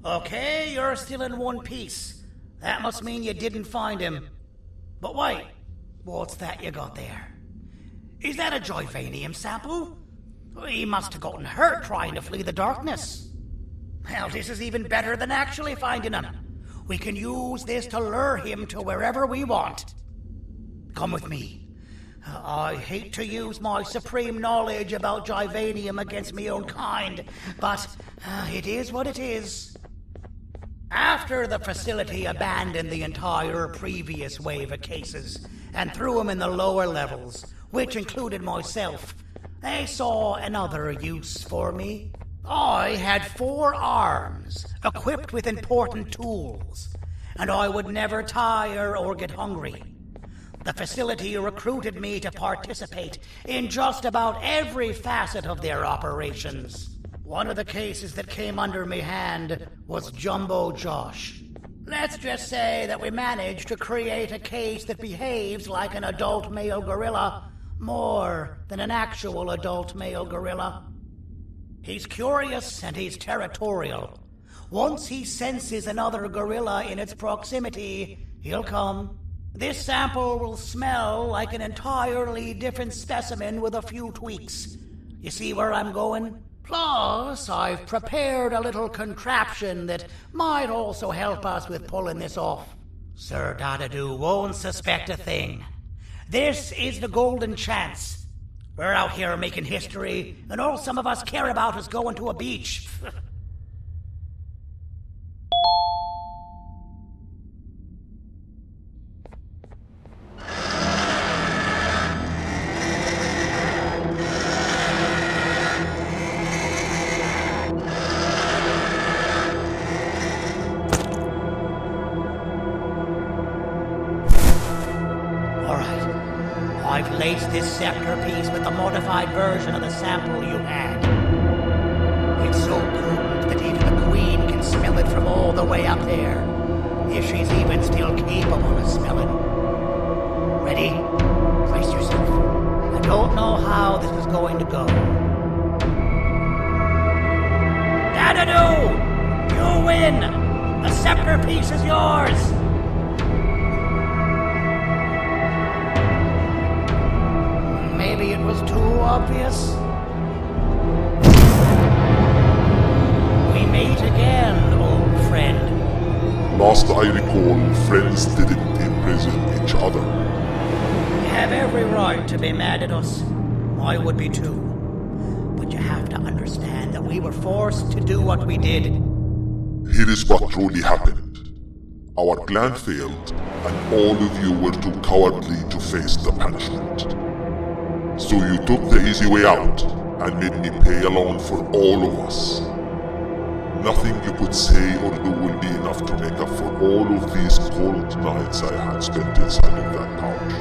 Okay, you're still in one piece. That must mean you didn't find him. But wait, what's that you got there? Is that a Joyvanium sample? He must have gotten hurt trying to flee the darkness. Well, this is even better than actually finding him. We can use this to lure him to wherever we want. Come with me. I hate to use my supreme knowledge about Joyvanium against my own kind, but it is what it is. After the facility abandoned the entire previous wave of cases and threw them in the lower levels, which included myself, they saw another use for me. I had 4 arms, equipped with important tools, and I would never tire or get hungry. The facility recruited me to participate in just about every facet of their operations. One of the cases that came under me hand was Jumbo Josh. Let's just say that we managed to create a case that behaves like an adult male gorilla, more than an actual adult male gorilla. He's curious and he's territorial. Once he senses another gorilla in its proximity, he'll come. This sample will smell like an entirely different specimen with a few tweaks. You see where I'm going? Plus, I've prepared a little contraption that might also help us with pulling this off. Sir Dadadoo won't suspect a thing. This is the golden chance. We're out here making history, and all some of us care about is going to a beach. I've laced this scepter piece with the modified version of the sample you had. It's so potent that even the Queen can smell it from all the way up there, if she's even still capable of smelling. Ready? Brace yourself. I don't know how this is going to go. Dadadoo! You win! The scepter piece is yours! Maybe it was too obvious. We meet again, old friend. Last I recall, friends didn't imprison each other. You have every right to be mad at us. I would be too. But you have to understand that we were forced to do what we did. Here is what truly happened. Our plan failed, and all of you were too cowardly to face the punishment. So you took the easy way out, and made me pay alone for all of us. Nothing you could say or do will be enough to make up for all of these cold nights I had spent inside of that pouch.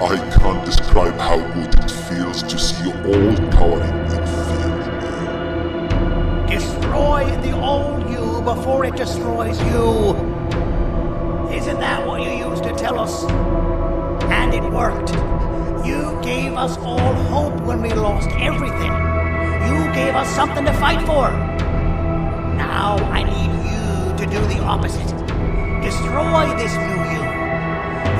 I can't describe how good it feels to see you all cowering in fear. Destroy the old you before it destroys you. Isn't that what you used to tell us? And it worked. You gave us all hope when we lost everything. You gave us something to fight for. Now I need you to do the opposite. Destroy this new you.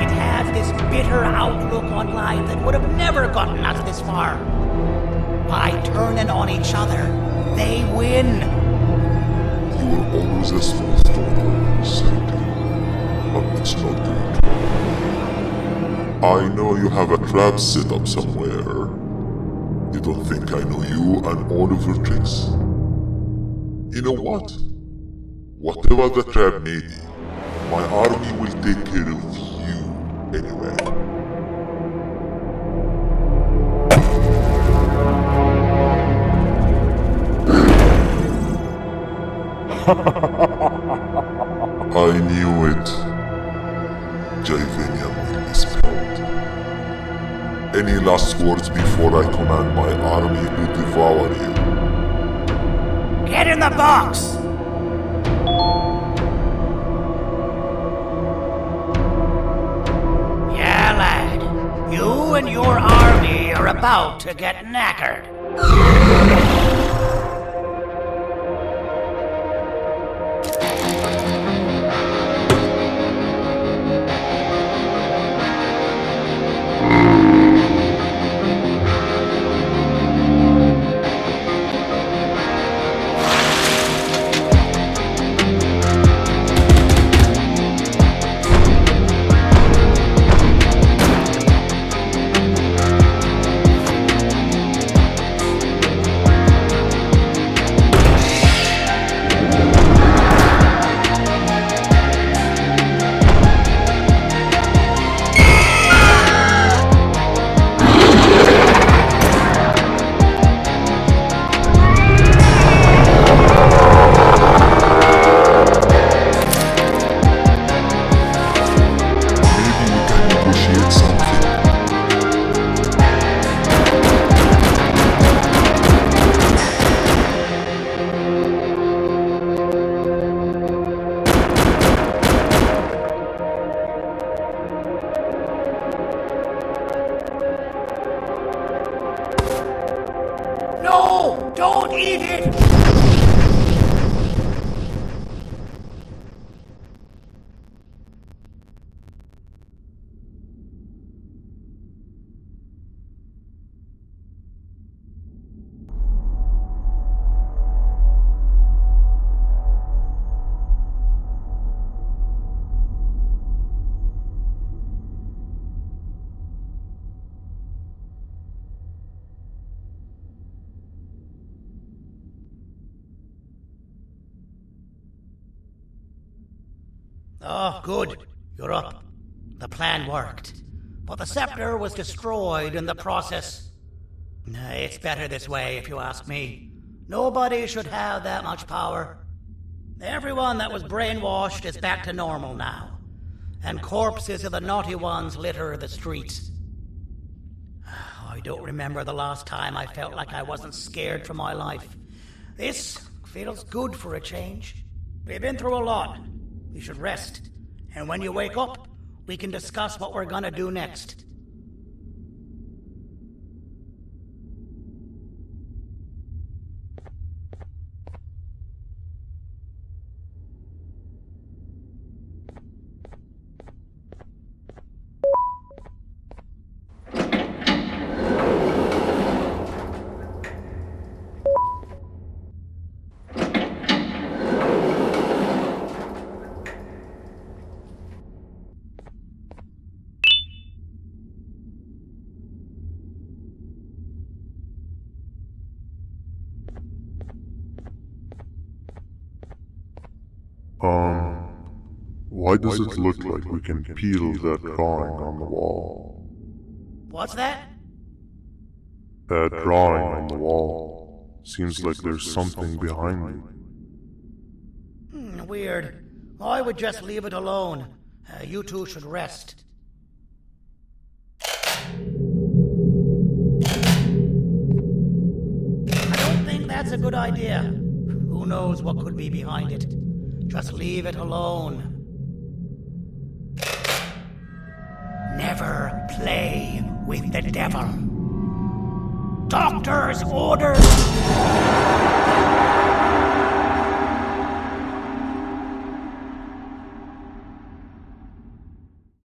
It has this bitter outlook on life that would have never gotten us this far. By turning on each other, they win. You were always a small stalker, Sandy. But it's not good. I know you have a trap set up somewhere. You don't think I know you and all of your tricks? You know what? Whatever the trap may be, my army will take care of you anyway. I knew it. Joyvanium will be spilled. Any last words before I command my army to devour you? Get in the box! Yeah, lad. You and your army are about to get knackered. Don't eat it! Oh, good. You're up. The plan worked. But the scepter was destroyed in the process. It's better this way, if you ask me. Nobody should have that much power. Everyone that was brainwashed is back to normal now. And corpses of the naughty ones litter the streets. I don't remember the last time I felt like I wasn't scared for my life. This feels good for a change. We've been through a lot. You should rest. And when you wake up, we can discuss what we're gonna do next. Why does it look like we can peel that drawing on the wall? What's that? That drawing on the wall. Seems like there's something behind it. Weird. I would just leave it alone. You two should rest. I don't think that's a good idea. Who knows what could be behind it? Just leave it alone. Never play with the devil. Doctor's orders!